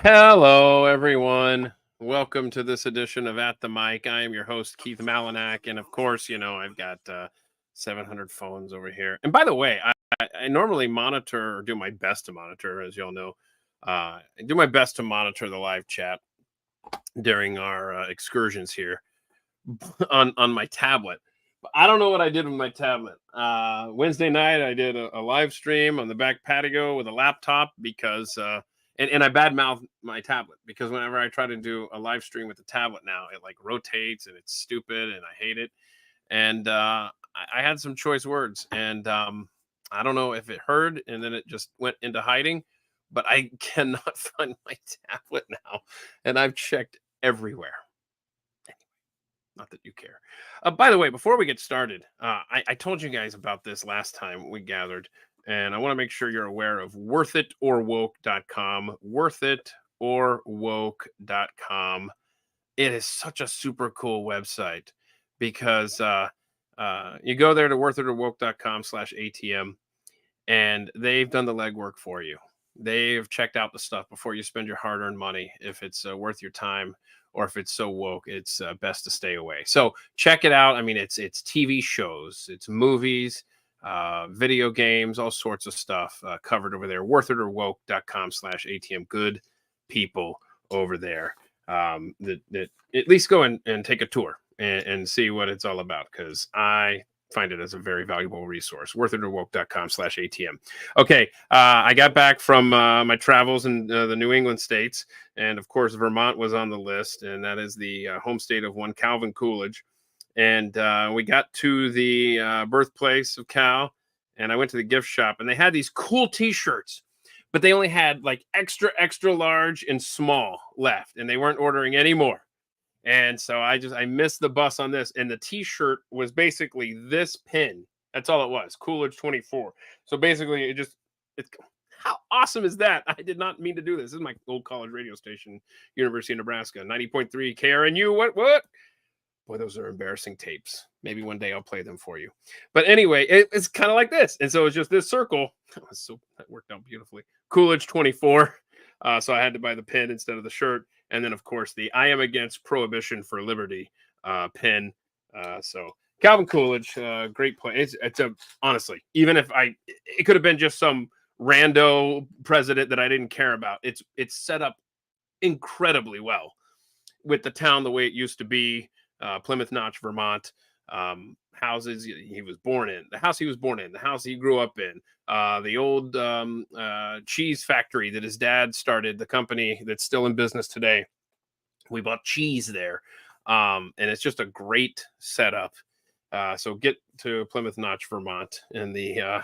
Hello, everyone. Welcome to this edition of At the Mic. I am your host, Keith Malinak. And of course, I've got 700 phones over here. And by the way, I normally monitor or do my best to monitor, as y'all know. I do my best to monitor the live chat during our excursions here on my tablet. But I don't know what I did with my tablet. Wednesday night, I did a live stream on the back patio with a laptop because, and I badmouthed my tablet because whenever I try to do a live stream with the tablet now, it like rotates and it's stupid and I hate it. And I had some choice words, and I don't know if it heard and then it just went into hiding, but I cannot find my tablet now, and I've checked everywhere. Not that you care. By the way, before we get started, I told you guys about this last time we gathered, and I want to make sure you're aware of worthitorwoke.com. Worthitorwoke.com. It is such a super cool website because you go there to worthitorwoke.com/ATM, and they've done the legwork for you. They've checked out the stuff before you spend your hard-earned money. If it's worth your time, or if it's so woke, it's best to stay away. So check it out. I mean, it's TV shows, it's movies, video games, all sorts of stuff covered over there. Worthitorwoke.com/ATM. Good people over there. That at least go and take a tour and see what it's all about, because I find it as a very valuable resource. Worthitorwoke.com/ATM. Okay, I got back from my travels in the New England states, and of course, Vermont was on the list, and that is the home state of one Calvin Coolidge. And we got to the birthplace of Cal, and I went to the gift shop, and they had these cool T-shirts, but they only had like extra, extra large and small left, and they weren't ordering any more. And so I missed the bus on this. And the T-shirt was basically this pin. That's all it was. Coolidge 24. So basically, it's how awesome is that? I did not mean to do this. This is my old college radio station, University of Nebraska, 90.3 KRNU. What? Boy, those are embarrassing tapes. Maybe one day I'll play them for you. But anyway, it's kind of like this. And so it's just this circle. That worked out beautifully. Coolidge 24. So I had to buy the pin instead of the shirt. And then, of course, the I am against prohibition for liberty pin. So Calvin Coolidge, great play. It's honestly, even if it could have been just some rando president that I didn't care about. It's set up incredibly well with the town the way it used to be. Plymouth Notch, Vermont. Houses he was born in, the house he was born in, the house he grew up in, the old cheese factory that his dad started, the company that's still in business today. We bought cheese there, and it's just a great setup. So get to Plymouth Notch, Vermont, and the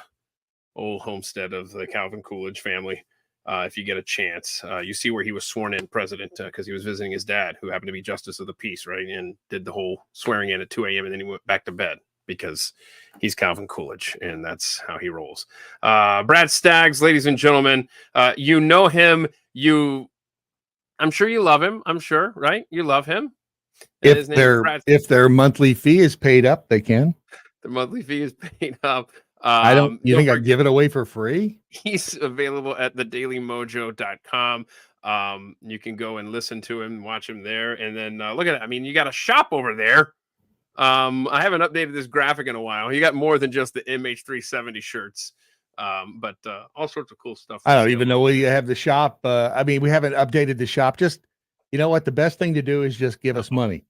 old homestead of the Calvin Coolidge family. If you get a chance, you see where he was sworn in president because he was visiting his dad, who happened to be Justice of the Peace, right? And did the whole swearing in at 2 a.m. and then he went back to bed because he's Calvin Coolidge and that's how he rolls. Brad Staggs, ladies and gentlemen, you know him. I'm sure you love him. I'm sure, right? You love him. If their monthly fee is paid up, they can. The monthly fee is paid up. You think I'd give it away for free? He's available at thedailymojo.com. You can go and listen to him, watch him there. And then look at it. I mean, you got a shop over there. I haven't updated this graphic in a while. You got more than just the MH370 shirts. But all sorts of cool stuff. I don't even know where you have the shop. I mean, we haven't updated the shop. Just, you know what? The best thing to do is just give us money.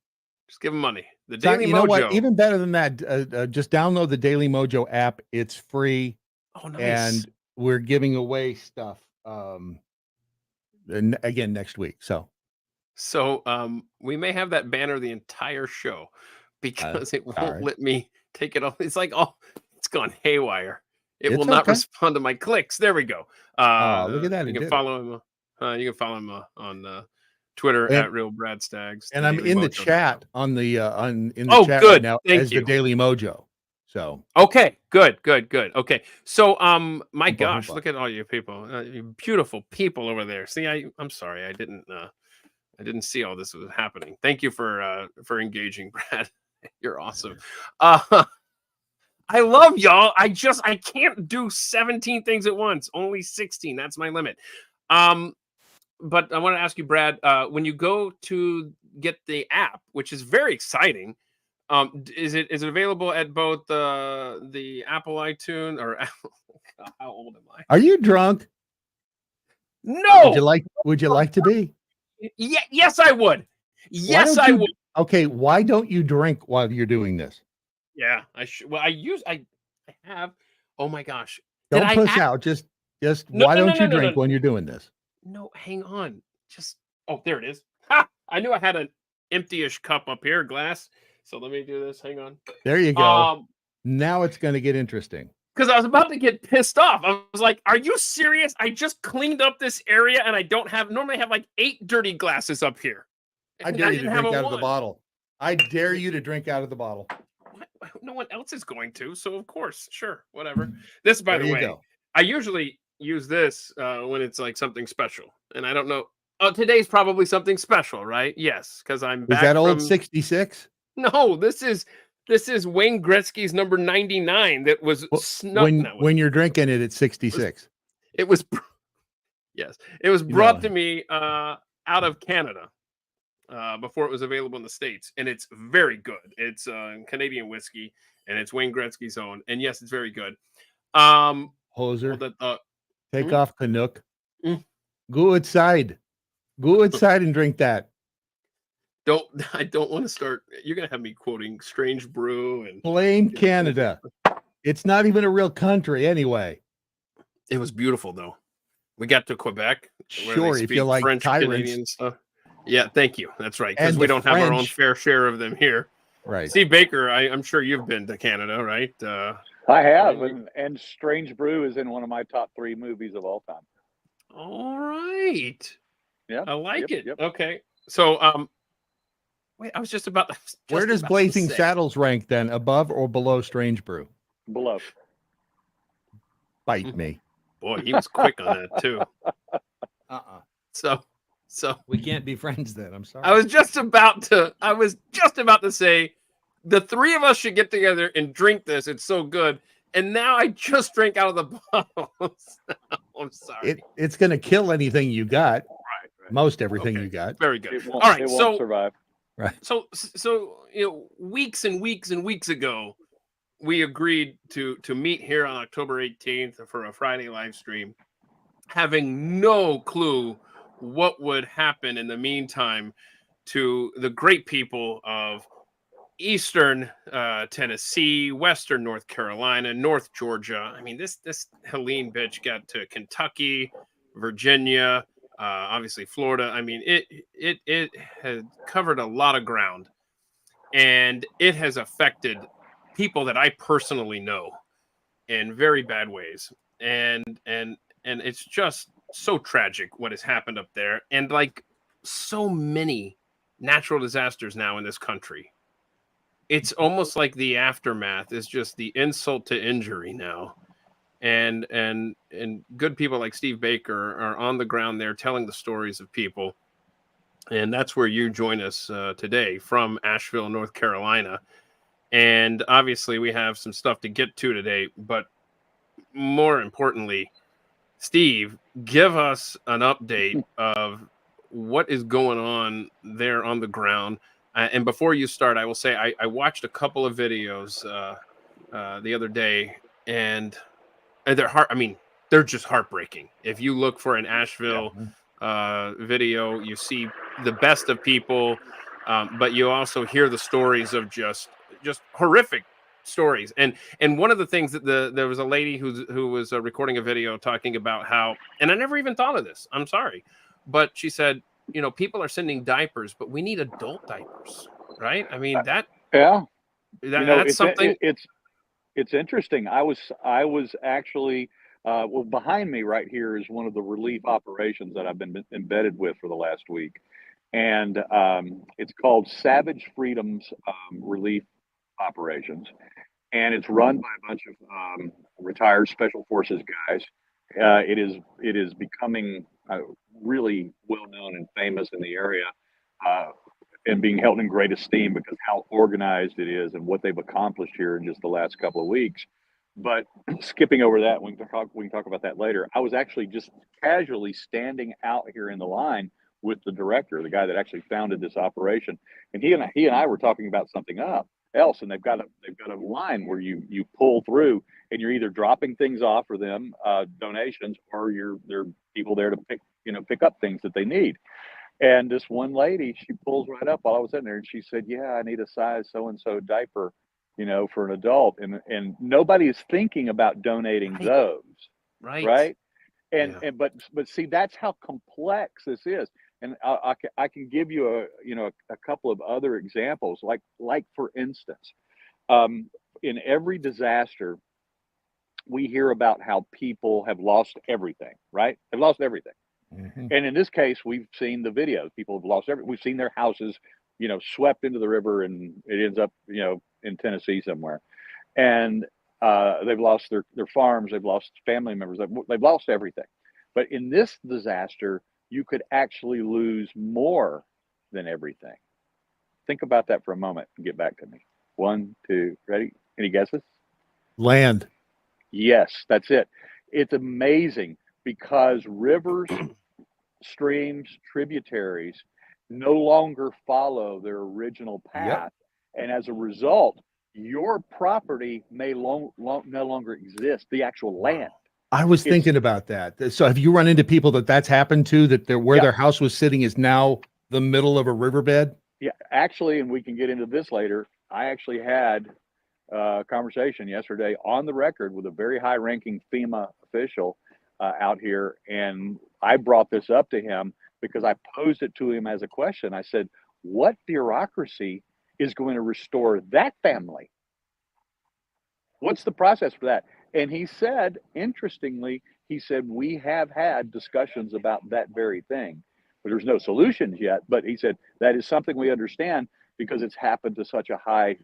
Just give them money. The Daily Mojo. You know what? Even better than that, just download the Daily Mojo app. It's free. Oh, nice. And we're giving away stuff again next week. So we may have that banner the entire show because it won't let me take it off. It's like, it's gone haywire. It will not respond to my clicks. There we go. Look at that. You can follow him. You can follow him on Twitter at Real Brad Staggs. And I'm in the chat in the chat good. Right now Thank you. The Daily Mojo. So okay, good. Okay, so my gosh, look at all you people, you beautiful people over there. See, I'm sorry, I didn't see all this was happening. Thank you for engaging, Brad. You're awesome. I love y'all. I can't do 17 things at once. Only 16. That's my limit. but I want to ask you, Brad, when you go to get the app, which is very exciting, is it available at both the Apple iTunes or God, how old am I? Are you drunk? No. Would you like to be? Yeah, yes, I would. Why Yes, don't I you would. Okay, why don't you drink while you're doing this? Yeah, I should. Well, I have. Oh my gosh, did Don't I? puss out. Just No, why no, no, don't no, you no, no, drink when you're doing this? no. Hang on. Just oh, there it is. Ha! I knew I had an empty-ish cup up here, glass. So let me do this. Hang on. There you go. Now it's going to get interesting. Because I was about to get pissed off. I was like, "Are you serious? I just cleaned up this area, and I don't have normally have like 8 dirty glasses up here. I And dare I you to didn't have drink a out of the one. bottle. I dare you to drink out of the bottle. No one else is going to, so of course, sure, whatever. This, by There the you way, go. I usually use this when it's like something special, and I don't know. Oh, today's probably something special, right? Yes, because I'm Is back that old from. 66? No, this is Wayne Gretzky's number 99 that was snuck. No, When you're drinking it at 66. it was yes, it was You know, brought to me out of Canada before it was available in the States, and it's very good. It's Canadian whiskey, and it's Wayne Gretzky's own, and yes, it's very good. Well, Hoser, the take mm, off Canuck. mm. Go outside. Go outside and drink that. I don't want to start. You're gonna have me quoting Strange Brew and Blame Canada. It's not even a real country anyway. it was beautiful though. We got to Quebec, where they Sure, if you speak like French tyrants Canadian stuff. Yeah, thank you. That's right, because and we the don't have our own French. fair share of them here. Right. Steve Baker, I'm sure you've been to Canada, right? I have, Right? and Strange Brew is in one of my top 3 movies of all time. All right. Yeah, I like it. Yep. Okay. So, wait, I was just about. Where does Blazing Saddles rank then? Above or below Strange Brew? Below. Bite me. Boy, he was quick on that too. So we can't be friends then. I'm sorry. I was just about to say the 3 of us should get together and drink this. It's so good. And now I just drank out of the bottle. I'm sorry. It's going to kill anything you got. Right. Most everything Okay. you got. Very good. All right. It So won't survive. Right. So weeks and weeks and weeks ago, we agreed to meet here on October 18th for a Friday live stream, having no clue what would happen in the meantime to the great people of Eastern Tennessee, Western North Carolina, North Georgia. I mean, this Helene bitch got to Kentucky, Virginia, obviously Florida. I mean, it has covered a lot of ground, and it has affected people that I personally know in very bad ways. And it's just so tragic what has happened up there, and like so many natural disasters now in this country. It's almost like the aftermath is just the insult to injury now. And good people like Steve Baker are on the ground there telling the stories of people. And that's where you join us today from Asheville, North Carolina. And obviously we have some stuff to get to today, but more importantly, Steve, give us an update of what is going on there on the ground. And before you start, I will say I watched a couple of videos the other day, and they're just heartbreaking. If you look for an Asheville video, you see the best of people, but you also hear the stories of just horrific stories. And one of the things that there was a lady who was recording a video talking about how, and I never even thought of this. I'm sorry, but she said, people are sending diapers, but we need adult diapers, right? I mean that's it's something. It's interesting. I was actually well, behind me right here is one of the relief operations that I've been embedded with for the last week, and it's called Savage Freedoms Relief Operations, and it's run by a bunch of retired special forces guys. It is becoming really well known and famous in the area, and being held in great esteem because how organized it is and what they've accomplished here in just the last couple of weeks. But skipping over that, we can talk about that later. I was actually just casually standing out here in the line with the director, the guy that actually founded this operation, and he and I were talking about something else, and they've got a line where you pull through, and you're either dropping things off for them, donations, or there are people there to pick up things that they need. And this one lady, she pulls right up while I was in there, and she said, "Yeah, I need a size so and so diaper, for an adult." And nobody is thinking about donating Right. those, Right. right? And Yeah. and but see, that's how complex this is. And I can give you a couple of other examples, like for instance, um, in every disaster, we hear about how people have lost everything, right? They've lost everything. Mhm. And in this case, we've seen the videos. People have lost we've seen their houses, swept into the river, and it ends up, in Tennessee somewhere. And they've lost their farms, they've lost family members, they've lost everything. But in this disaster, you could actually lose more than everything. Think about that for a moment and get back to me. One, two, ready? Any guesses? Land. Yes, that's it. It's amazing because rivers, streams, tributaries no longer follow their original Yep. path. And as a result, your property may no longer exist, the actual land. I was It's, thinking about that. So have you run into people that's happened to, that where yeah, their house was sitting is now the middle of a riverbed? yeah, actually, and we can get into this later. I actually had a conversation yesterday on the record with a very high ranking FEMA official out here. And I brought this up to him because I posed it to him as a question. I said, what bureaucracy is going to restore that family? What's the process for that? And he said, interestingly, he said, we have had discussions about that very thing, but there's no solutions yet. But he said, that is something we understand because it's happened to such a high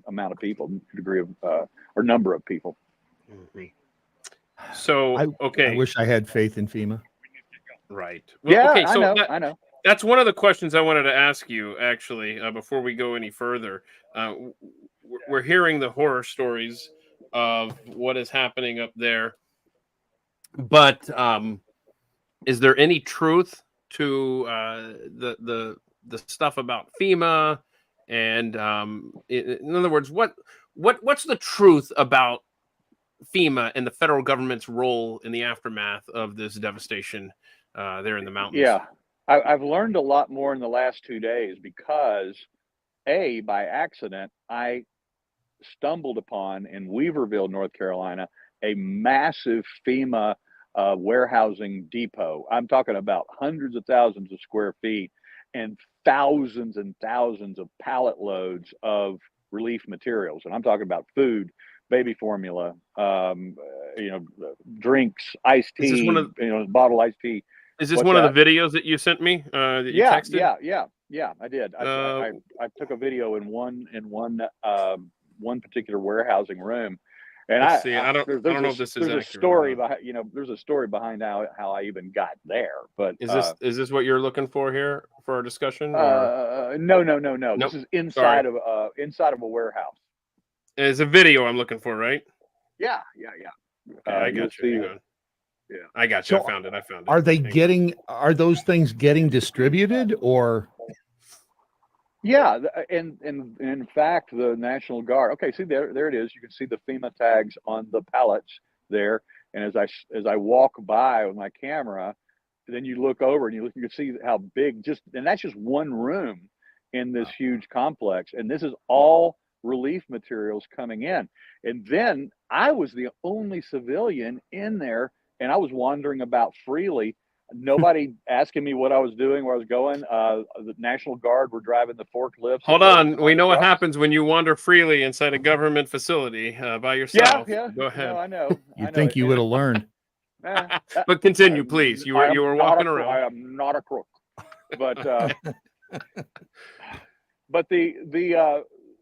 amount of people, degree of, or number of people. Mhm. So, I okay. wish I had faith in FEMA. Right. Well, Yeah, okay. I So know, I know. that's one of the questions I wanted to ask you, actually, before we go any further. We're hearing the horror stories of what is happening up there, but is there any truth to the stuff about FEMA? And in other words, what's the truth about FEMA and the federal government's role in the aftermath of this devastation there in the mountains? Yeah, I've learned a lot more in the last 2 days because by accident, I stumbled upon in Weaverville, North Carolina, a massive FEMA warehousing depot. I'm talking about hundreds of thousands of square feet and thousands of pallet loads of relief materials. And I'm talking about food, baby formula, drinks, iced Is this one tea, of bottled iced tea. Is this What's one of that? the videos that you sent me that you Yeah, texted? yeah. I did. Uh, I took a video in one particular warehousing room, and let's see. I don't know if this is there's a accurate or story not. behind there's a story behind how I even got there. But Is this what you're looking for here for our discussion, or no. This nope? is Sorry, inside of a warehouse. it's a video I'm looking for, right? Yeah. Okay, I You'll got you. see. Hang on, Yeah. I got you. I So found it. I found it. are they Hang on. are those things getting distributed, or? Yeah, and in fact, the National Guard. Okay, see there it is. You can see the FEMA tags on the pallets there. And as I walk by with my camera, then you look over and you can see how big. And that's just one room in this huge complex. And this is all relief materials coming in. And then I was the only civilian in there, and I was wandering about freely. Nobody asking me what I was doing, where I was going. The National Guard were driving the forklifts and Hold loading on. them We on the know what trucks. happens when you wander freely inside a government facility by Yeah, yourself. yeah. Go No, ahead. I know, I You'd know. think you would have learned. Eh, But continue, please. I You am were not a walking around. I am not a crook, but but the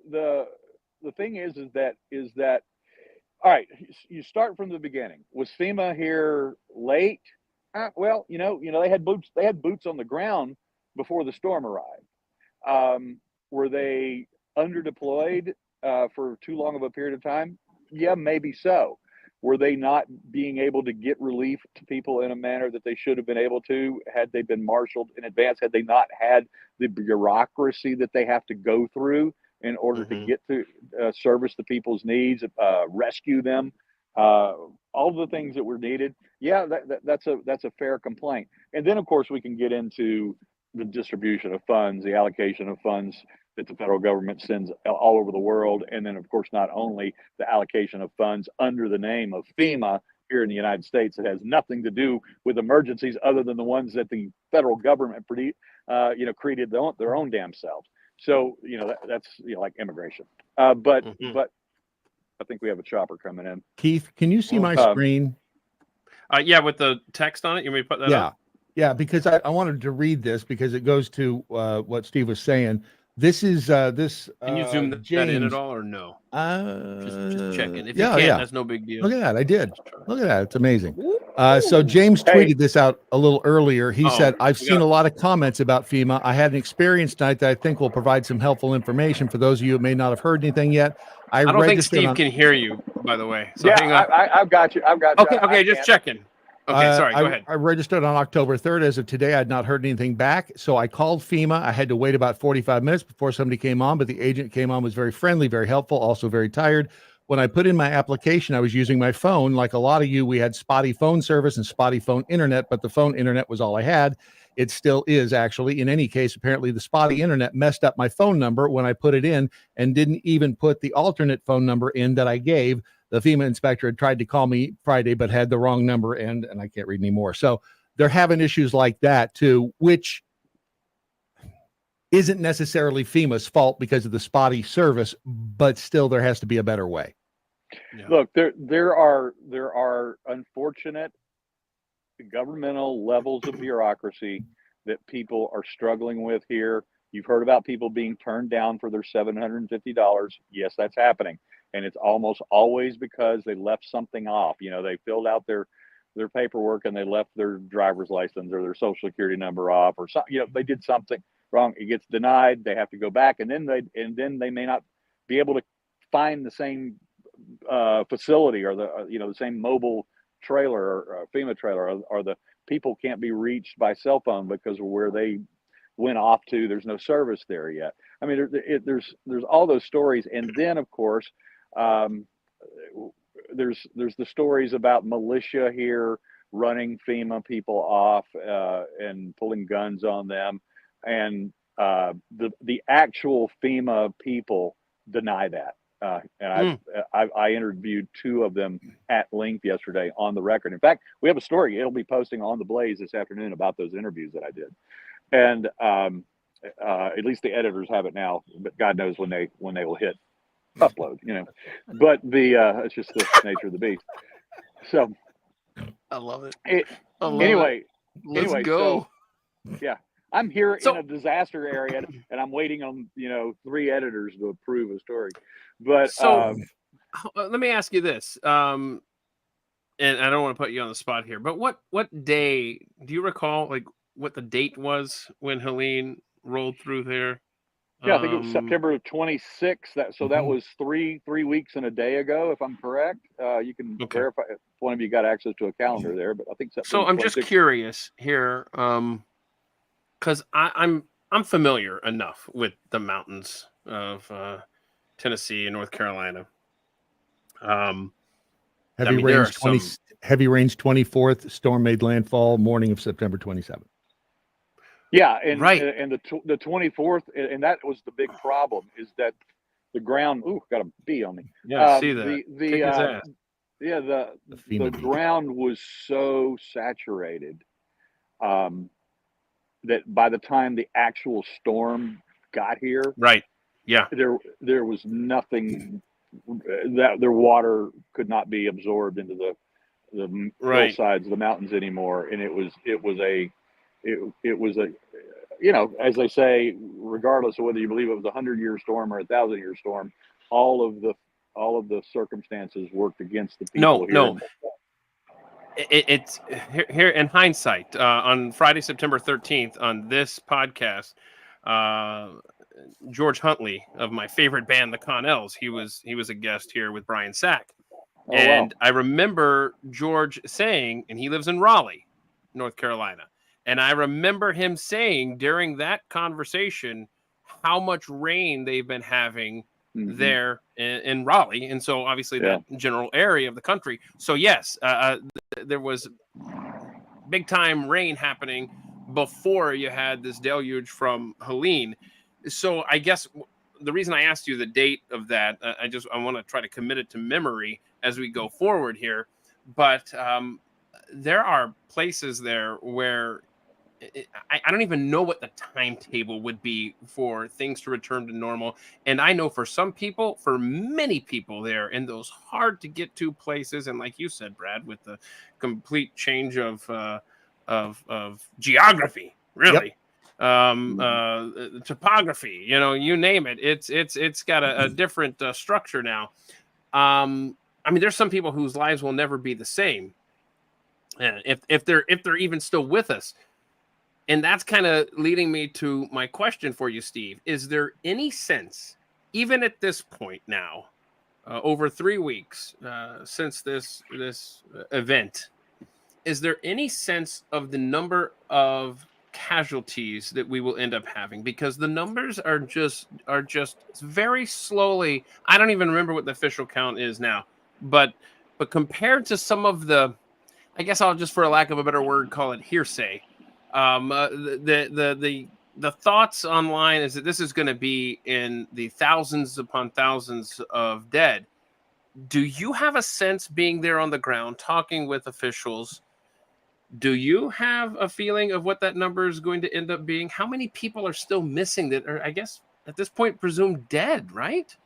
the thing is that all right. You start from the beginning. Was FEMA here late? Well, they had boots. They had boots on the ground before the storm arrived. Were they underdeployed? for too long of a period of time? Yeah, maybe so. Were they not being able to get relief to people in a manner that they should have been able to had they been marshaled in advance? Had they not had the bureaucracy that they have to go through in order to get to service the people's needs, rescue them, all the things that were needed? Yeah, that's a fair complaint. And then, of course, we can get into the distribution of funds, the allocation of funds that the federal government sends all over the world. And then, of course, not only the allocation of funds under the name of FEMA here in the United States that has nothing to do with emergencies other than the ones that the federal government created their own damn selves. So, that's like immigration. But I think we have a chopper coming in. Keith, can you see my screen? Yeah, with the text on it. You may put that up? Yeah, because I wanted to read this because it goes to what Steve was saying. This is this. Can you zoom that in at all, or no? Just checking. If you can't, that's no big deal. Look at that! I did. Look at that! It's amazing. So James tweeted this out a little earlier. He said, "I've seen a lot of comments about FEMA. I had an experience tonight that I think will provide some helpful information for those of you who may not have heard anything yet." I don't think Steve can hear you, by the way. So hang on. I've got you. Okay, just checking. Okay, sorry, go ahead. I registered on October 3rd. As of today, I had not heard anything back. So I called FEMA. I had to wait about 45 minutes before somebody came on, but the agent came on, was very friendly, very helpful, also very tired. When I put in my application, I was using my phone. Like a lot of you, we had spotty phone service and spotty phone internet, but the phone internet was all I had. It still is, actually. In any case, apparently the spotty internet messed up my phone number when I put it in and didn't even put the alternate phone number in that I gave. The FEMA inspector had tried to call me Friday, but had the wrong number, and I can't read anymore. So they're having issues like that too, which isn't necessarily FEMA's fault because of the spotty service, but still there has to be a better way. Yeah. Look, there are unfortunate governmental levels of bureaucracy that people are struggling with here. You've heard about people being turned down for their $750. Yes, that's happening. And it's almost always because they left something off. They filled out their paperwork and they left their driver's license or their social security number off, or something. They did something wrong. It gets denied. They have to go back, and then they may not be able to find the same facility or the same mobile trailer or FEMA trailer, or the people can't be reached by cell phone because of where they went off to. There's no service there yet. I mean, there's all those stories, and then of course. There's the stories about militia here running FEMA people off and pulling guns on them, and the actual FEMA people deny that. And I interviewed two of them at length yesterday on the record. In fact, we have a story. It'll be posting on the Blaze this afternoon about those interviews that I did, and at least the editors have it now. But God knows when they will hit upload, but it's just the nature of the beast. So I love it. Anyway, go. So, yeah, I'm here in a disaster area, and I'm waiting on 3 editors to approve a story. But let me ask you this, and I don't want to put you on the spot here, but what day do you recall, like what the date was when Helene rolled through there? Yeah, I think it was September 26th. That was three weeks and a day ago, if I'm correct. You can verify if one of you got access to a calendar there, but I think September. So I'm 26th. Just curious here, because I'm familiar enough with the mountains of Tennessee and North Carolina. Heavy rains 24th. Storm made landfall morning of September 27th. Yeah, and the 24th, and that was the big problem, is that the ground. Ooh, got a bee on me. Yeah, see that. The ground was so saturated that by the time the actual storm got here, right? Yeah, there was nothing that their water could not be absorbed into the hillsides of the mountains anymore, and it was a as they say, regardless of whether you believe it was a 100-year storm or a 1,000-year storm, all of the circumstances worked against the people. No. It's here in hindsight. On Friday, September 13th, on this podcast, George Huntley of my favorite band, the Connells. He was a guest here with Brian Sack. Oh, And wow. I remember George saying, and he lives in Raleigh, North Carolina. And I remember him saying during that conversation how much rain they've been having there in Raleigh. And so obviously that general area of the country. So yes, there was big time rain happening before you had this deluge from Helene. So I guess the reason I asked you the date of that, I want to try to commit it to memory as we go forward here. But there are places there where I don't even know what the timetable would be for things to return to normal. And I know for some people, for many people there in those hard to get to places, and like you said, Brad, with the complete change of geography, really. Topography, you name it. It's got a different structure now. I mean, there's some people whose lives will never be the same, if they're even still with us. And that's kind of leading me to my question for you, Steve. Is there any sense, even at this point now, over 3 weeks since this event, is there any sense of the number of casualties that we will end up having? Because the numbers are just very slowly. I don't even remember what the official count is now, but compared to some of the, I guess I'll just, for a lack of a better word, call it hearsay. The thoughts online is that this is going to be in the thousands upon thousands of dead. Do you have a sense, being there on the ground, talking with officials? Do you have a feeling of what that number is going to end up being? How many people are still missing that are, I guess, at this point, presumed dead, right?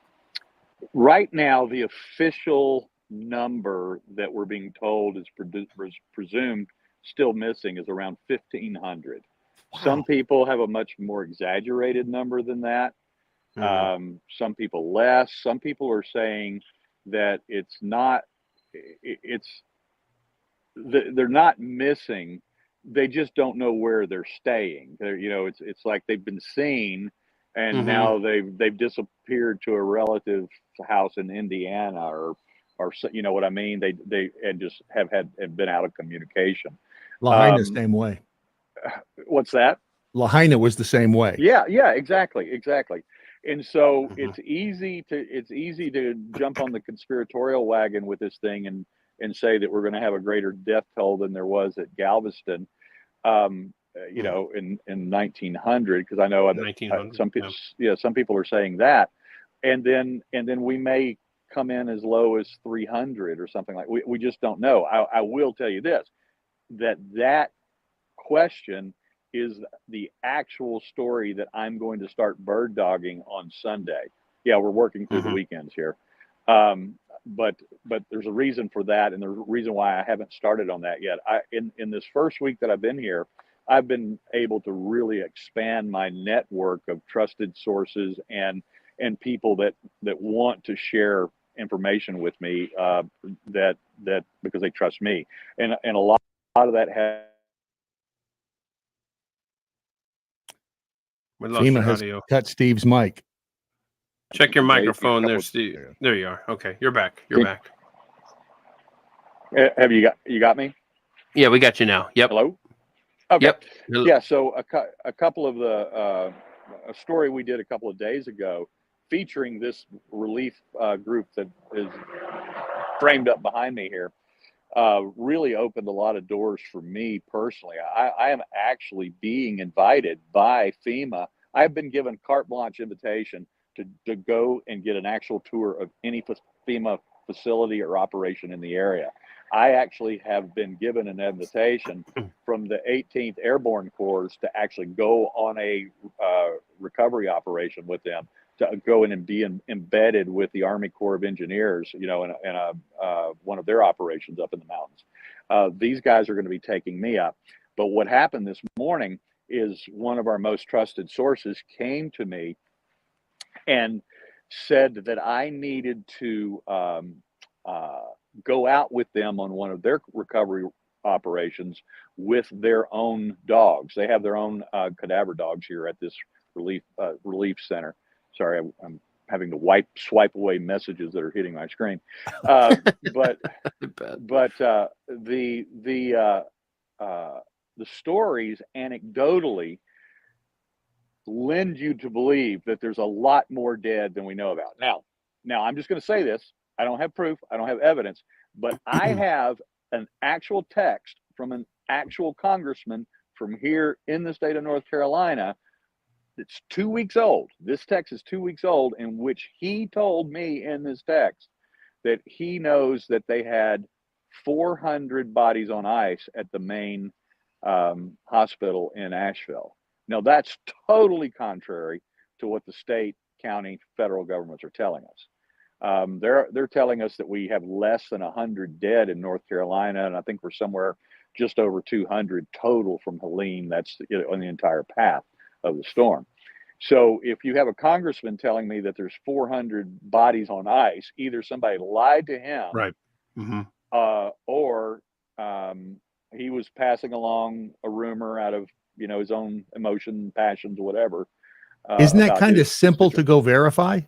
Right now, the official number that we're being told is presumed still missing is around 1,500. Wow. Some people have a much more exaggerated number than that. Some people less. Some people are saying that they're not missing. They just don't know where they're staying. It's like they've been seen, and now they've disappeared to a relative's house in Indiana, or you know what I mean. They and just have been out of communication. Lahaina, same way. What's that? Lahaina was the same way. Yeah, exactly. And so it's easy to jump on the conspiratorial wagon with this thing and say that we're going to have a greater death toll than there was at Galveston, in 1900. Because I know some people, some people are saying that, and then we may come in as low as 300 or something like. We just don't know. I will tell you this, that question is the actual story that I'm going to start bird dogging on Sunday. Yeah, we're working through the weekends here. But there's a reason for that, and there's a reason why I haven't started on that yet. In this first week that I've been here, I've been able to really expand my network of trusted sources and people that want to share information with me, that because they trust me, and a lot of that has. FEMA has cut Steve's mic. Check your microphone there, Steve. There you are. Okay, you're back. You're back. Have you got me? Yeah, we got you now. Yep. Hello? Okay. Yep. Yeah, so a couple of a story we did a couple of days ago featuring this relief group that is framed up behind me here really opened a lot of doors for me personally. I am actually being invited by FEMA. I've been given carte blanche invitation to go and get an actual tour of any FEMA facility or operation in the area. I actually have been given an invitation from the 18th Airborne Corps to actually go on a recovery operation with them, to go in and be embedded with the Army Corps of Engineers, in one of their operations up in the mountains. These guys are going to be taking me up. But what happened this morning is one of our most trusted sources came to me and said that I needed to go out with them on one of their recovery operations with their own dogs. They have their own cadaver dogs here at this Relief Center. Sorry, I'm having to swipe away messages that are hitting my screen. But the stories anecdotally lend you to believe that there's a lot more dead than we know about. Now I'm just going to say this. I don't have proof. I don't have evidence, but I have an actual text from an actual congressman from here in the state of North Carolina. It's 2 weeks old. This text is 2 weeks old, in which he told me in this text that he knows that they had 400 bodies on ice at the main hospital in Asheville. Now, that's totally contrary to what the state, county, federal governments are telling us. They're telling us that we have less than 100 dead in North Carolina, and I think we're somewhere just over 200 total from Helene. That's on the entire path of the storm. So if you have a congressman telling me that there's 400 bodies on ice, either somebody lied to him, right, mm-hmm. Or he was passing along a rumor out of his own emotion, passions, whatever. Isn't that kind of simple to go verify?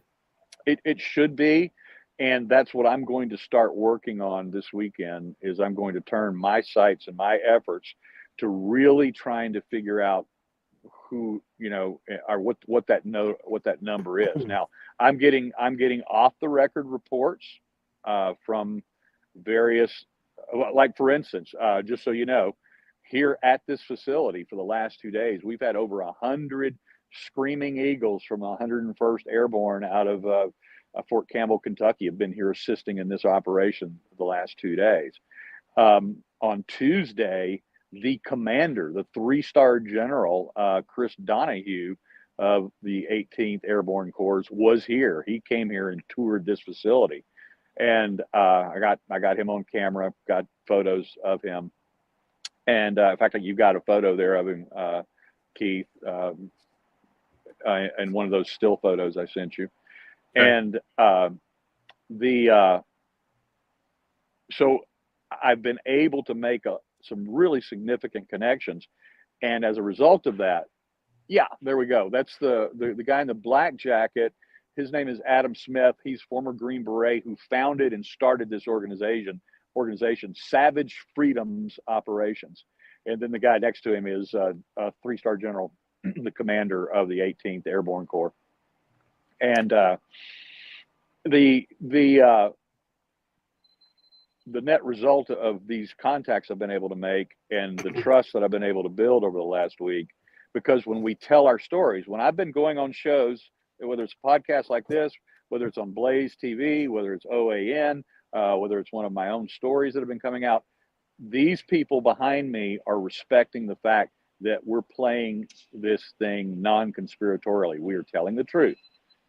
It should be, and that's what I'm going to start working on this weekend. Is I'm going to turn my sights and my efforts to really trying to figure out who or what that number is. Now I'm getting off the record reports from various, like for instance, just so you know, here at this facility for the last 2 days, we've had over 100 screaming eagles from 101st Airborne out of Fort Campbell, Kentucky, have been here assisting in this operation the last 2 days. On Tuesday, the commander, the 3-star general, Chris Donahue of the 18th Airborne Corps, was here. He came here and toured this facility, and I got him on camera, got photos of him, and in fact, you've got a photo there of him, Keith, and one of those still photos I sent you, and so I've been able to make some really significant connections, and as a result of that, there we go. That's the guy in the black jacket. His name is Adam Smith. He's former Green Beret who founded and started this organization, Savage Freedoms Operations. And then the guy next to him is a 3-star general, the commander of the 18th Airborne Corps. And the net result of these contacts I've been able to make and the trust that I've been able to build over the last week, because when we tell our stories, when I've been going on shows, whether it's a podcast like this, whether it's on Blaze TV, whether it's OAN, whether it's one of my own stories that have been coming out, these people behind me are respecting the fact that we're playing this thing non-conspiratorially. We are telling the truth.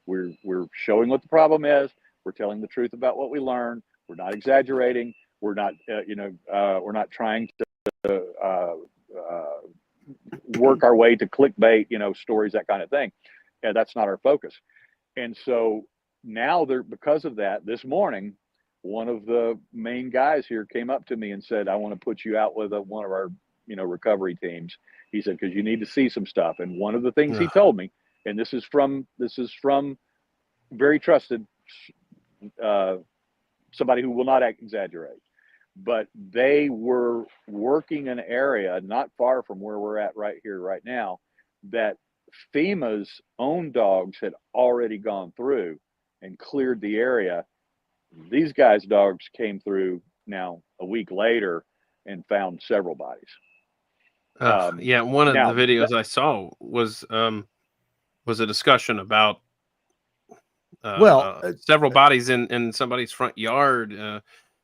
We're showing what the problem is. We're telling the truth about what we learned. We're not exaggerating. We're not, we're not trying to work our way to clickbait, stories, that kind of thing. Yeah, that's not our focus. And so now because of that, this morning, one of the main guys here came up to me and said, "I want to put you out with one of our, recovery teams." He said, "Because you need to see some stuff." And one of the things he told me, and this is from very trusted, somebody who will not exaggerate, but they were working an area not far from where we're at right here, right now, that FEMA's own dogs had already gone through and cleared the area. These guys' dogs came through now a week later and found several bodies. One of the videos I saw was a discussion about several bodies in somebody's front yard, and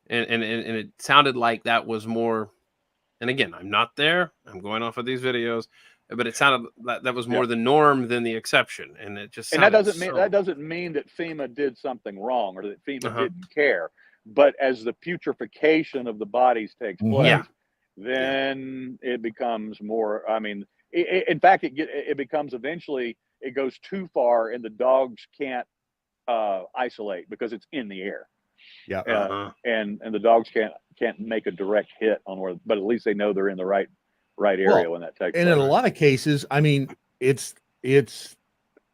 it sounded like that was more. And again, I'm not there. I'm going off of these videos, but it sounded like that was more the norm than the exception, and it just. And that doesn't mean that FEMA did something wrong or that FEMA didn't care. But as the putrefaction of the bodies takes place, then it becomes more. I mean, in fact, it becomes eventually it goes too far, and the dogs can't isolate because it's in the air. And the dogs can't make a direct hit on where, but at least they know they're in the right area when that takes place. And in a lot of cases, I mean, it's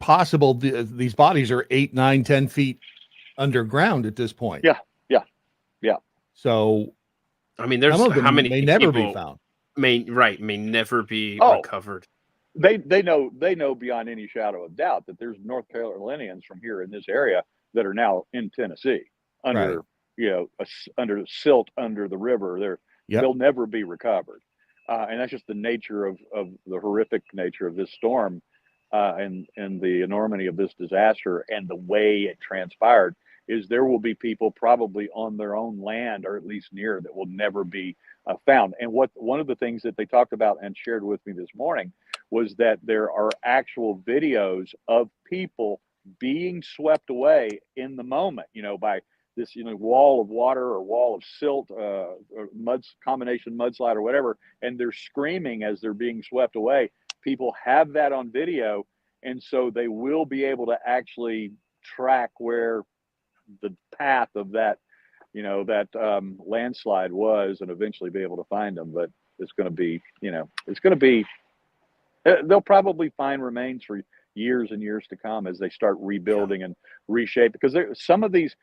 possible these bodies are 8, 9, 10 feet underground at this point. Yeah. So I mean, there's some of how them many may never be people found. may never be Oh. recovered. They know beyond any shadow of doubt that there's North Carolinians from here in this area that are now in Tennessee under under silt under the river. They'll never be recovered, and that's just the nature of the horrific nature of this storm, and the enormity of this disaster and the way it transpired. Is there will be people probably on their own land or at least near that will never be found. And one of the things that they talked about and shared with me this morning was that there are actual videos of people being swept away in the moment, by this, wall of water or wall of silt, or combination mudslide or whatever, and they're screaming as they're being swept away. People have that on video, and so they will be able to actually track where the path of that landslide was, and eventually be able to find them. But it's going to be they'll probably find remains for years and years to come as they start rebuilding and reshape, because some of these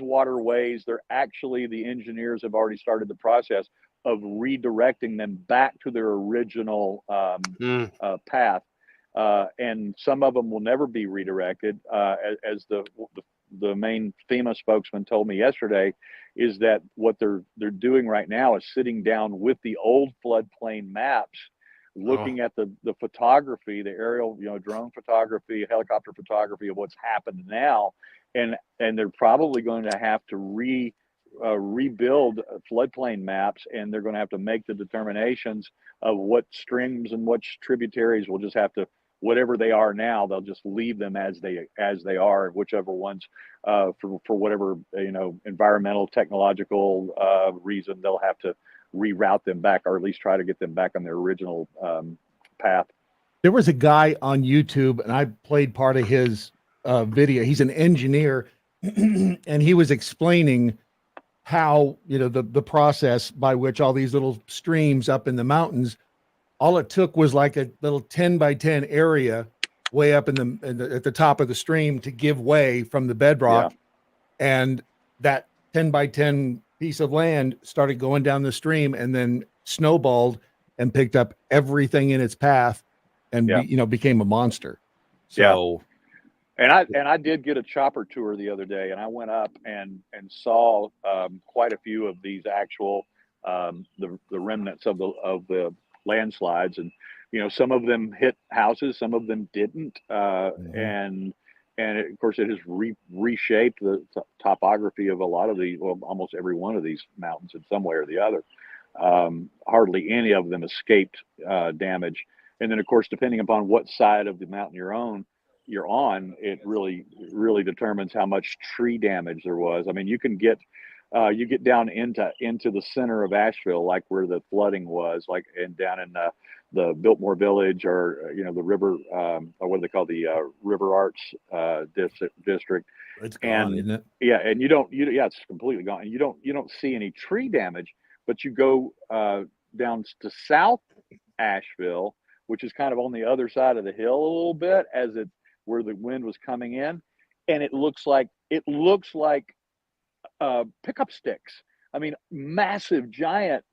waterways, they're actually, the engineers have already started the process of redirecting them back to their original path, and some of them will never be redirected, as the main FEMA spokesman told me yesterday, is that what they're doing right now is sitting down with the old floodplain maps, looking at the photography, the aerial, drone photography, helicopter photography of what's happened now, and they're probably going to have to rebuild floodplain maps, and they're going to have to make the determinations of what streams and which tributaries will just have to, whatever they are now, they'll just leave them as they are, whichever ones, for whatever environmental, technological reason, they'll have to reroute them back, or at least try to get them back on their original path. There was a guy on YouTube, and I played part of his video. He's an engineer, and he was explaining how the process by which all these little streams up in the mountains, all it took was like a little 10 by 10 area way up at the top of the stream to give way from the bedrock. Yeah. And that 10 by 10 piece of land started going down the stream and then snowballed and picked up everything in its path and became a monster. So and I did get a chopper tour the other day, and I went up and saw quite a few of these actual the remnants of the landslides, and some of them hit houses, some of them didn't, and of course it has reshaped the topography of a lot of these, well, almost every one of these mountains in some way or the other. Hardly any of them escaped damage, and then of course, depending upon what side of the mountain you're on, it really determines how much tree damage there was. I mean, you can get you get down into the center of Asheville, like where the flooding was, like, and down in the Biltmore Village, or the river, or what do they call, the River Arts district. It's gone, isn't it? Yeah, and it's completely gone. And you don't see any tree damage, but you go down to South Asheville, which is kind of on the other side of the hill a little bit, where the wind was coming in, and it looks like pickup sticks. I mean, massive, giant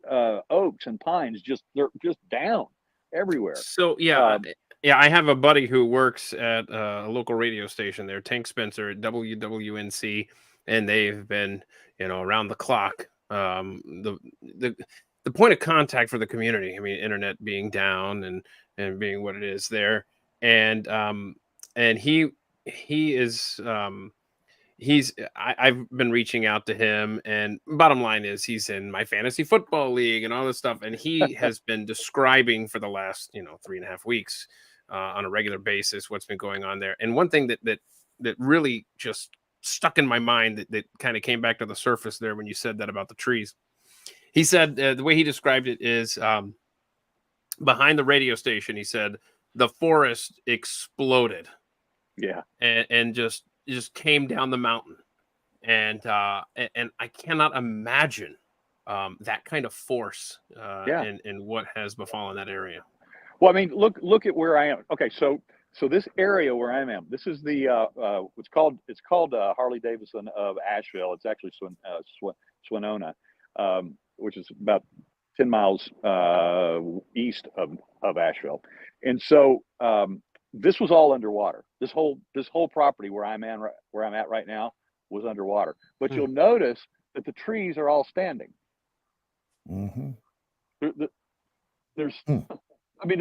oaks and pines they're just down everywhere. So I have a buddy who works at a local radio station there, Tank Spencer at WWNC, and they've been around the clock. The point of contact for the community. I mean, internet being down and being what it is there, and he is. I've been reaching out to him, and bottom line is he's in my fantasy football league and all this stuff. And he has been describing for the last, 3.5 weeks on a regular basis what's been going on there. And one thing that really just stuck in my mind that kind of came back to the surface there when you said that about the trees. He said the way he described it is behind the radio station. He said the forest exploded. Yeah. And just came down the mountain, and I cannot imagine that kind of force in what has befallen that area. Well, I mean, look at where I am. Okay, so so this area where I'm at, this is the it's called Harley Davidson of Asheville. It's actually Swinona, which is about 10 miles east of Asheville. And so this was all underwater. This whole property where I'm at right now was underwater. But you'll notice that the trees are all standing. Mm-hmm. There's I mean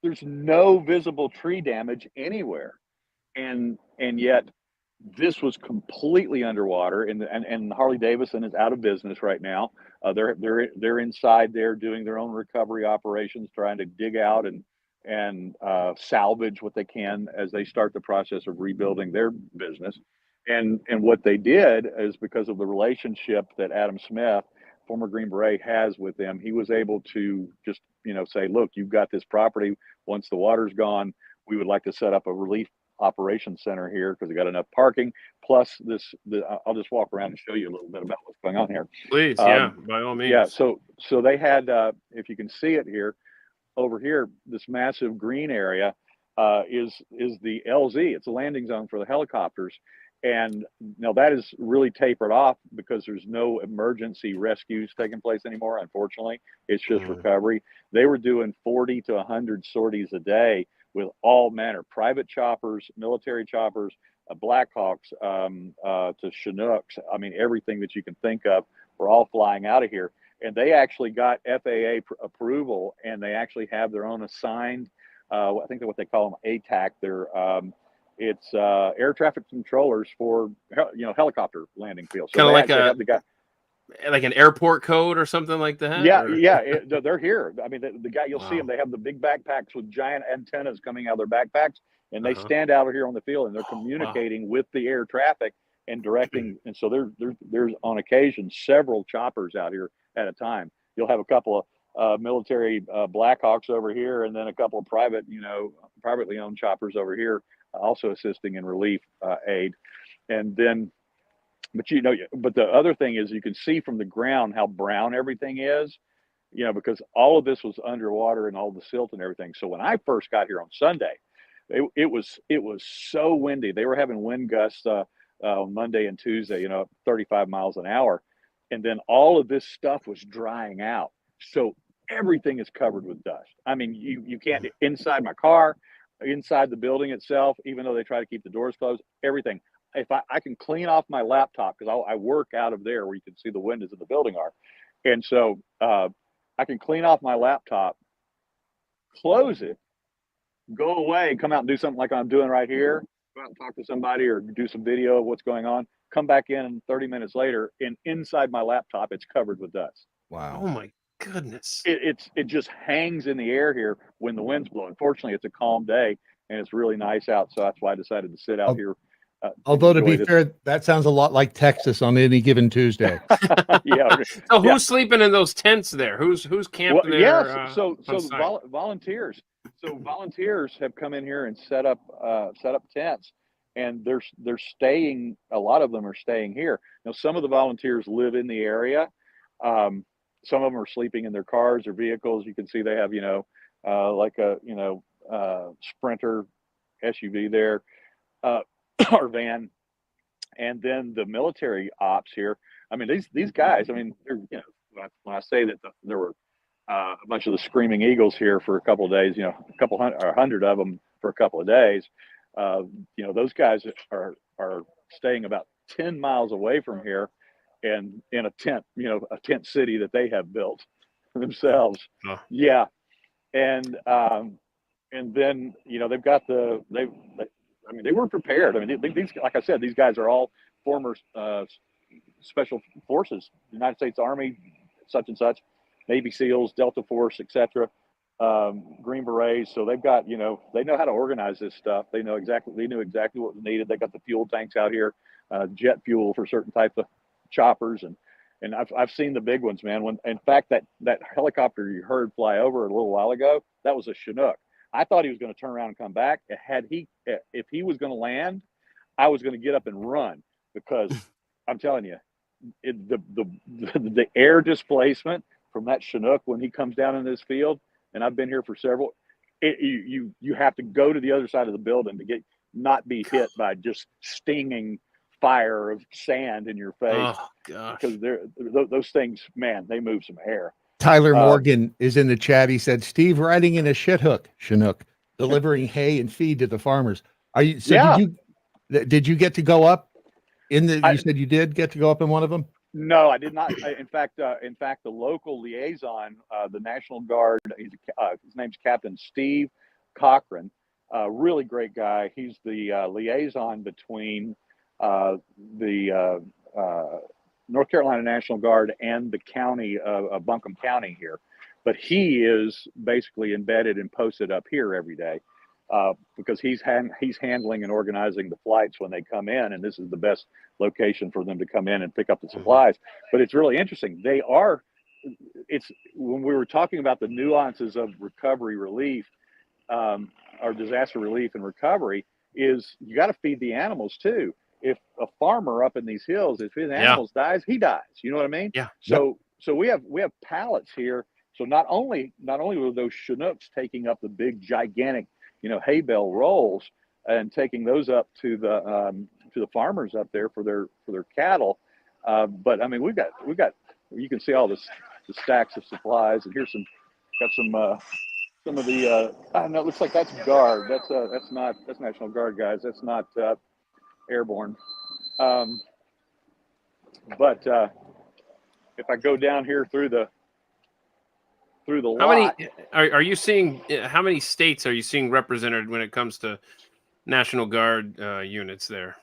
there's no visible tree damage anywhere. And yet this was completely underwater, and Harley Davidson is out of business right now. They're inside there doing their own recovery operations, trying to dig out and salvage what they can as they start the process of rebuilding their business. And what they did is, because of the relationship that Adam Smith, former Green Beret, has with them, he was able to just say, look, you've got this property. Once the water's gone, we would like to set up a relief operations center here because we got enough parking. Plus I'll just walk around and show you a little bit about what's going on here. Please, yeah, by all means. Yeah, so they had, if you can see it here, over here, this massive green area is the LZ. It's a landing zone for the helicopters. And now that is really tapered off because there's no emergency rescues taking place anymore, unfortunately. It's just recovery. They were doing 40 to 100 sorties a day with all manner, private choppers, military choppers, Blackhawks, to Chinooks. I mean, everything that you can think of, were all flying out of here. And they actually got FAA approval, and they actually have their own assigned, I think what they call them ATAC. It's air traffic controllers for helicopter landing fields. So kind of like an airport code or something like that. Yeah, they're here. I mean, the guy, you'll see them. They have the big backpacks with giant antennas coming out of their backpacks, and they stand out here on the field, and they're communicating with the air traffic and directing. And so there's on occasion several choppers out here at a time. You'll have a couple of military Blackhawks over here, and then a couple of privately owned choppers over here, also assisting in relief aid. And then, but the other thing is, you can see from the ground how brown everything is, because all of this was underwater and all the silt and everything. So when I first got here on Sunday, it was so windy. They were having wind gusts on Monday and Tuesday, 35 miles an hour. And then all of this stuff was drying out. So everything is covered with dust. I mean, you can't, inside my car, inside the building itself, even though they try to keep the doors closed, everything. If I can clean off my laptop, because I work out of there where you can see the windows of the building are. And so I can clean off my laptop, close it, go away, come out and do something like I'm doing right here, go out and talk to somebody or do some video of what's going on, come back in 30 minutes later, and inside my laptop, it's covered with dust. Wow. Oh my goodness. It just hangs in the air here when the wind's blowing. Fortunately, it's a calm day and it's really nice out. So that's why I decided to sit out here. Although to be fair, that sounds a lot like Texas on any given Tuesday. Yeah. So who's sleeping in those tents there? Who's camped there? Yes. So volunteers. So volunteers have come in here and set up tents, and they're staying. A lot of them are staying here. Now, some of the volunteers live in the area. Some of them are sleeping in their cars or vehicles. You can see they have, like a Sprinter SUV there, or van. And then the military ops here. I mean, these guys. I mean, when I say that there were a bunch of the Screaming Eagles here for a couple of days, a couple hundred or 100 of them for a couple of days. Those guys are staying about 10 miles away from here, and in a tent, a tent city that they have built themselves. Oh. Yeah. And then, they've got they were prepared. I mean, these, like I said, these guys are all former special forces, United States Army, such and such, Navy SEALs, Delta Force, etc. Green Berets. So they've got, they know how to organize this stuff. They knew exactly what was needed. They got the fuel tanks out here, jet fuel for certain types of choppers, and I've seen the big ones, man. When in fact that helicopter you heard fly over a little while ago, that was a Chinook. I thought he was going to turn around and come back. If he was going to land, I was going to get up and run, because I'm telling you, the air displacement from that Chinook when he comes down in this field, and I've been here for several, you have to go to the other side of the building to not be hit by just stinging fire of sand in your face, Oh gosh. because those things, man, they move some hair. Tyler Morgan is in the chat. He said, Steve riding in a shit hook, Chinook, delivering hay and feed to the farmers. Are you, so Yeah. did you get to go up in the, I- you said you did get to go up in one of them? No, I did not. In fact, the local liaison, the National Guard, his name's Captain Steve Cochran, really great guy. He's the liaison between the North Carolina National Guard and the county of Buncombe County here. But he is basically embedded and posted up here every day, because he's handling and organizing the flights when they come in, and this is the best location for them to come in and pick up the supplies. But it's really interesting. It's when we were talking about the nuances of recovery relief, or disaster relief and recovery, is you got to feed the animals too. If a farmer up in these hills, if his animals dies, he dies. You know what I mean? Yeah. So we have pallets here. So not only were those Chinooks taking up the big gigantic, hay bale rolls and taking those up to the farmers up there for their cattle, but I mean we've got you can see all the stacks of supplies, and here's some of the I don't know, it looks like that's Guard. That's National Guard guys. That's not airborne. But if I go down here through the How lot, many are you seeing? How many states are you seeing represented when it comes to National Guard units there?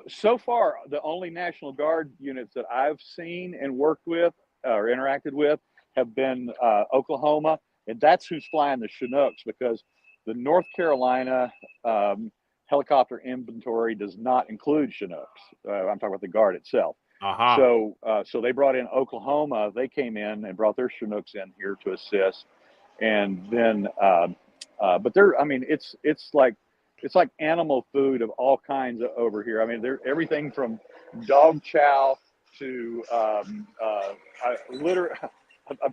So far, the only National Guard units that I've seen and worked with or interacted with have been Oklahoma, and that's who's flying the Chinooks, because the North Carolina helicopter inventory does not include Chinooks. I'm talking about the Guard itself. So they brought in Oklahoma. They came in and brought their Chinooks in here to assist, and then but they're, I mean, it's like animal food of all kinds over here. I mean, they're everything from dog chow to I'm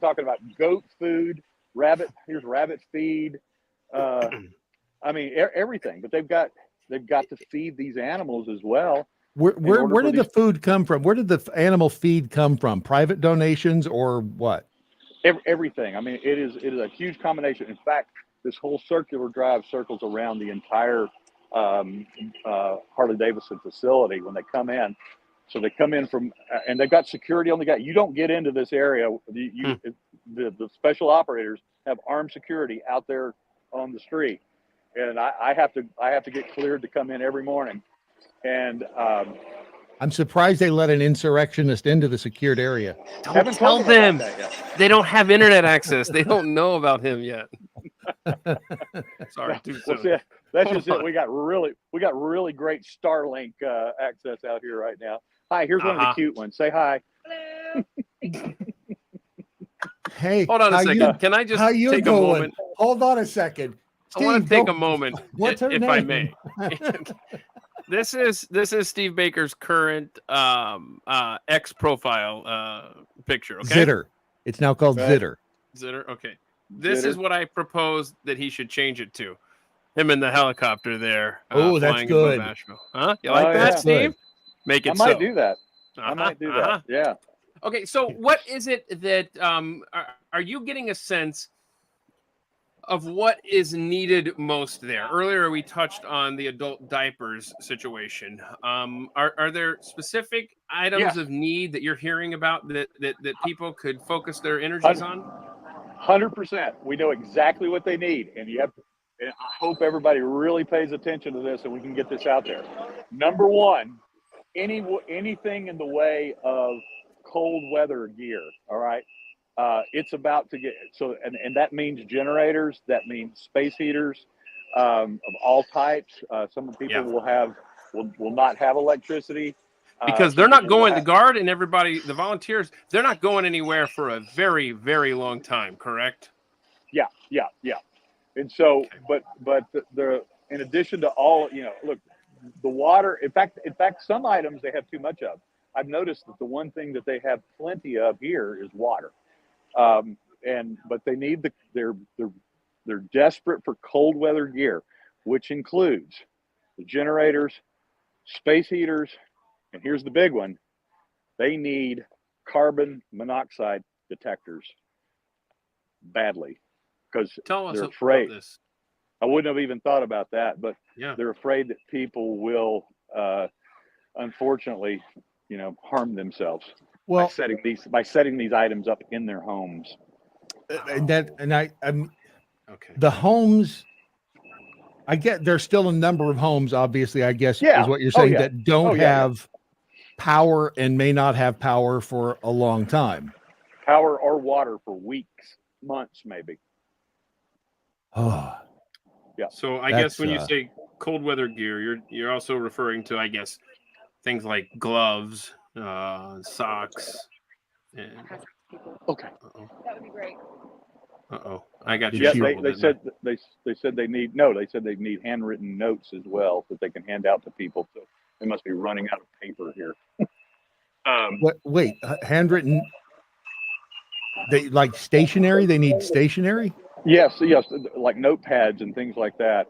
talking about goat food, rabbit. Here's rabbit feed. I mean, everything. But they've got to feed these animals as well. Where did the food come from? Where did the animal feed come from? Private donations or what? Everything. I mean, it is a huge combination. In fact, this whole circular drive circles around the entire Harley Davidson facility when they come in. So they come in from, and they've got security on the gate. You don't get into this area. The special operators have armed security out there on the street, and I have to get cleared to come in every morning. And I'm surprised they let an insurrectionist into the secured area. Don't tell them. They don't have internet access. They don't know about him yet. Sorry, too soon. Well, that's just it. We got really great Starlink access out here right now. Hi, here's one of the cute ones. Say hi. Hello. Hey, hold on a second. Can I just take a moment? Hold on a second. Steve, I want to take a moment, what's her if name? I may. This is Steve Baker's current X profile picture. Okay, Zitter. It's now called Zitter. Zitter. Okay. This is what I proposed that he should change it to. Him in the helicopter there. Oh, that's good. Huh? You like that, Steve? Good. Make it. I might do that. I might do that. Yeah. Okay. So, what is it that are you getting a sense of what is needed most there? Earlier, we touched on the adult diapers situation. Are there specific items of need that you're hearing about that people could focus their energies on? 100%. We know exactly what they need, and and I hope everybody really pays attention to this, and we can get this out there. Number one, anything in the way of cold weather gear. All right. It's about to get and that means generators, that means space heaters of all types. Some people will not have electricity because they're not going. The Guard and everybody, the volunteers, they're not going anywhere for a very, very long time. Correct? Yeah. And so, but the in addition to all, look, the water. In fact, some items they have too much of. I've noticed that the one thing that they have plenty of here is water. But they need their They're desperate for cold weather gear, which includes the generators, space heaters, and here's the big one. They need carbon monoxide detectors badly because Tell us they're about afraid. this. I wouldn't have even thought about that, but Yeah. they're afraid that people will, unfortunately, harm themselves Well, by setting these items up in their homes. I'm Okay. the homes. I get there's still a number of homes, obviously, I guess, Yeah. is what you're Oh, saying, yeah. that don't Oh, yeah, have power and may not have power for a long time. Power or water for weeks, months, maybe. Oh, Yeah. So I guess when you That's, say cold weather gear, you're also referring to, I guess, things like gloves, socks, and Okay. That would be great. I got Did you. Yeah, in you- trouble, they didn't I? said they said they need handwritten notes as well that they can hand out to people. So they must be running out of paper here. wait, handwritten. They like stationary. They need stationary. Yes, like notepads and things like that.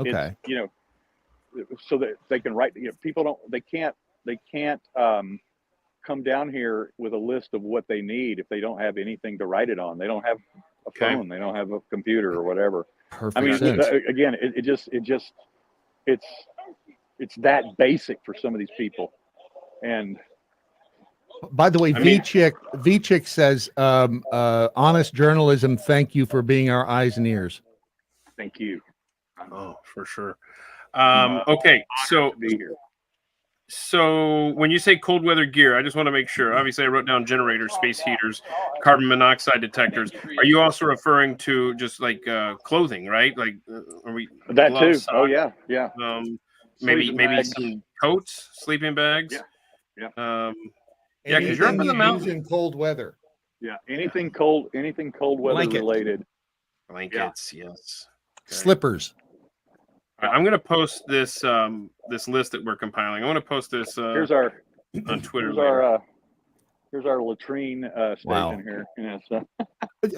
Okay. It's so that they can write. People can't come down here with a list of what they need if they don't have anything to write it on. They don't have a Okay. phone. They don't have a computer or whatever. Perfect I mean, sense. again, it's that basic for some of these people. And By the way, I mean- V-Chick says, honest journalism. Thank you for being our eyes and ears. thank you. Oh, for sure. Okay, so To be here. when you say cold weather gear, I just want to make sure. Obviously, I wrote down generators, space heaters, carbon monoxide detectors. Are you also referring to just like clothing, right? Like, are we That gloves, too. Oh socks, yeah. maybe Sleeping bags. some coats, sleeping bags. Yeah. Yeah, 'cause you're up in the Anything mountains. in cold weather. Yeah. Anything cold weather Blanket. related. Blankets, yes. Okay. Slippers. All right, I'm going to post this this list that we're compiling. I want to post this Here's our on Twitter here's later. our latrine station Wow. here. Yeah, so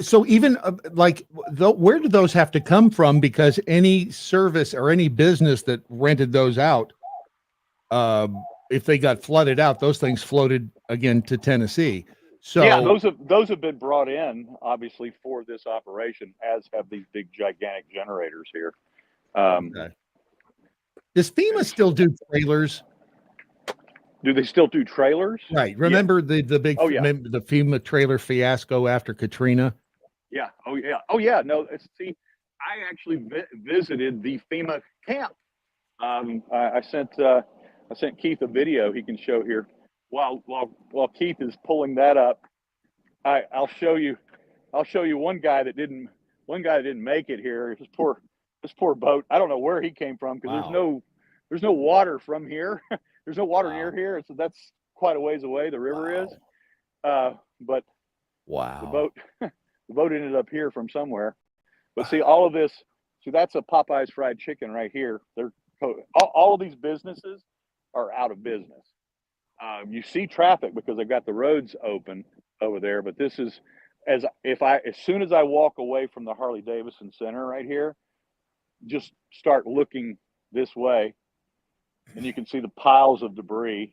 So even where do those have to come from? Because any service or any business that rented those out, if they got flooded out, those things floated again to Tennessee. So yeah, those have been brought in obviously for this operation, as have these big gigantic generators here. Okay. Does FEMA still do trailers? Do they still do trailers? Right. Remember the big Oh, yeah. the FEMA trailer fiasco after Katrina? Yeah. Oh yeah. No. See, I actually visited the FEMA camp. I sent Keith a video he can show here. While Keith is pulling that up, I'll show you one guy that didn't make it here. This poor boat. I don't know where he came from because Wow. there's no water from here. There's no water Wow. near here, so that's quite a ways away. The river is, but Wow. the boat ended up here from somewhere. But see, all of this. See, that's a Popeyes fried chicken right here. They're all of these businesses are out of business. You see traffic because they've got the roads open over there, but this is as soon as I walk away from the Harley Davidson Center right here, just start looking this way, and you can see the piles of debris.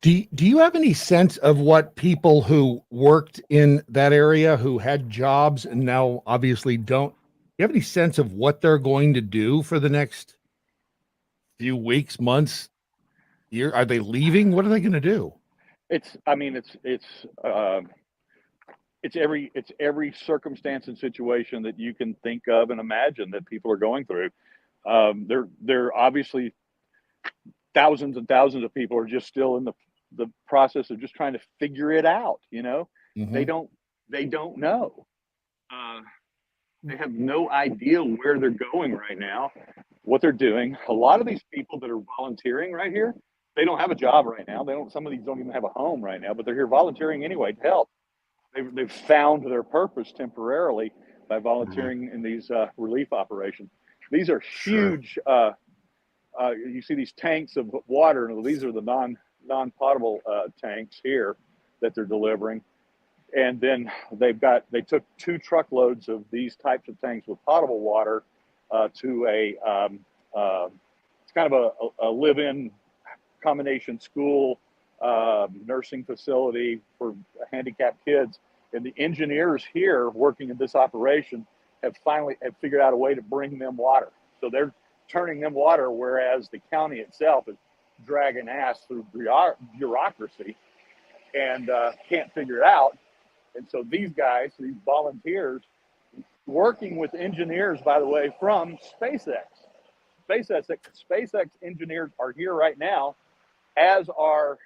Do you have any sense of what people who worked in that area, who had jobs and now obviously don't, you have any sense of what they're going to do for the next few weeks, months, year? Are they leaving? What are they going to do? It's every circumstance and situation that you can think of and imagine that people are going through. They're obviously thousands and thousands of people are just still in the process of just trying to figure it out. Mhm. They don't know. They have no idea where they're going right now, what they're doing. A lot of these people that are volunteering right here, they don't have a job right now. Some of these don't even have a home right now, but they're here volunteering anyway to help. They've found their purpose temporarily by volunteering in these relief operations. These are huge. You see these tanks of water, and these are the non-potable tanks here that they're delivering. And then they took 2 truckloads of these types of things with potable water to it's kind of a live-in combination school, nursing facility for handicapped kids. And the engineers here working in this operation have figured out a way to bring them water. So they're turning them water, whereas the county itself is dragging ass through bureaucracy and can't figure it out. And so these guys, these volunteers, working with engineers, by the way, from SpaceX. SpaceX engineers are here right now, as are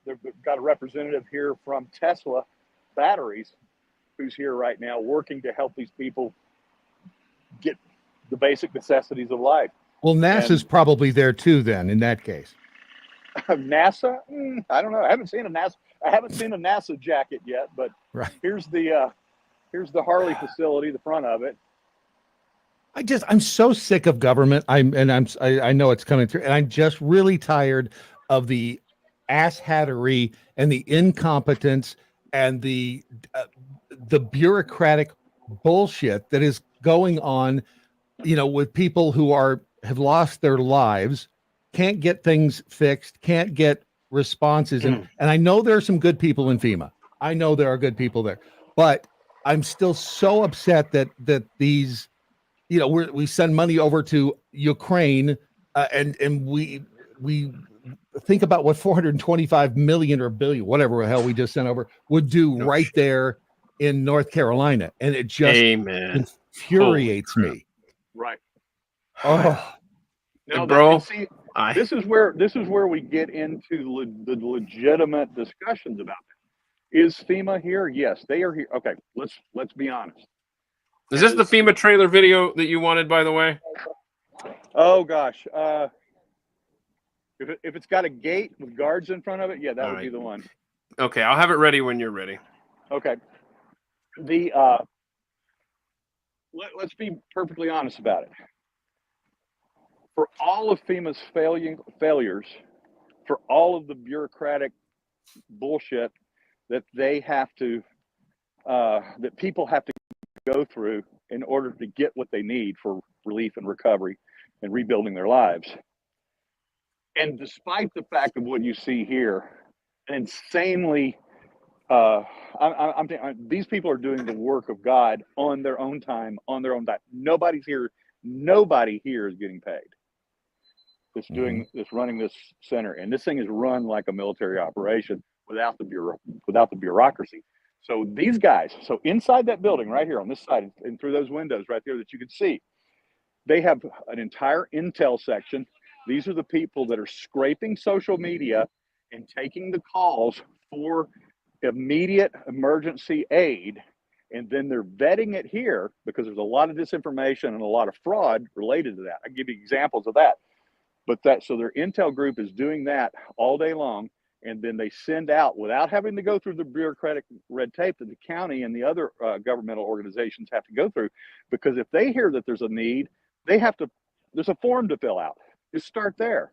they've got a representative here from Tesla Batteries, who's here right now working to help these people get the basic necessities of life. Well, NASA's probably there too. Then, in that case, NASA, I don't know. I haven't seen a NASA jacket yet, but right. Here's the Harley facility, the front of it. I'm so sick of government. I know it's coming through, and I'm just really tired of the asshattery and the incompetence and the bureaucratic bullshit that is going on, with people who have lost their lives, can't get things fixed, can't get responses. And I know there are some good people in FEMA. I know there are good people there, but I'm still so upset that these, we send money over to Ukraine, and we think about what 425 million or billion, whatever the hell we just sent over, would do there in North Carolina, and it just infuriates me. Right. Oh, no, bro. This is where we get into the legitimate discussions about it. Is FEMA here? Yes, they are here. Okay, let's be honest. Is this the FEMA trailer video that you wanted, by the way? Oh gosh, if it's got a gate with guards in front of it, yeah, that would be the one. Okay, I'll have it ready when you're ready. Okay. Let's be perfectly honest about it. For all of FEMA's failures, for all of the bureaucratic bullshit that they have to, that people have to go through in order to get what they need for relief and recovery and rebuilding their lives. And despite the fact of what you see here, an insanely, these people are doing the work of God on their own time, on their own time. Nobody here is getting paid. That's running this center, and this thing is run like a military operation without the bureaucracy. So these guys, inside that building right here on this side and through those windows right there that you can see, they have an entire intel section. These are the people that are scraping social media and taking the calls for immediate emergency aid. And then they're vetting it here because there's a lot of disinformation and a lot of fraud related to that. I'll give you examples of that. So their intel group is doing that all day long. And then they send out, without having to go through the bureaucratic red tape that the county and the other governmental organizations have to go through. Because if they hear that there's a need, there's a form to fill out. Just start there.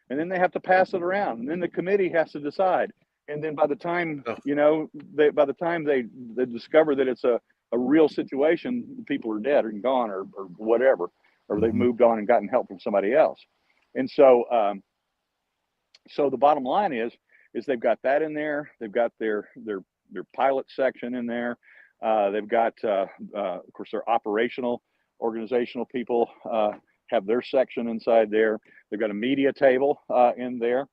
And then they have to pass it around. And then the committee has to decide. And then by the time, they discover that it's a real situation, people are dead or gone or whatever, or they've moved on and gotten help from somebody else. And so, so the bottom line is they've got that in there. They've got their pilot section in there. They've got, of course, their organizational people have their section inside there. They've got a media table in there.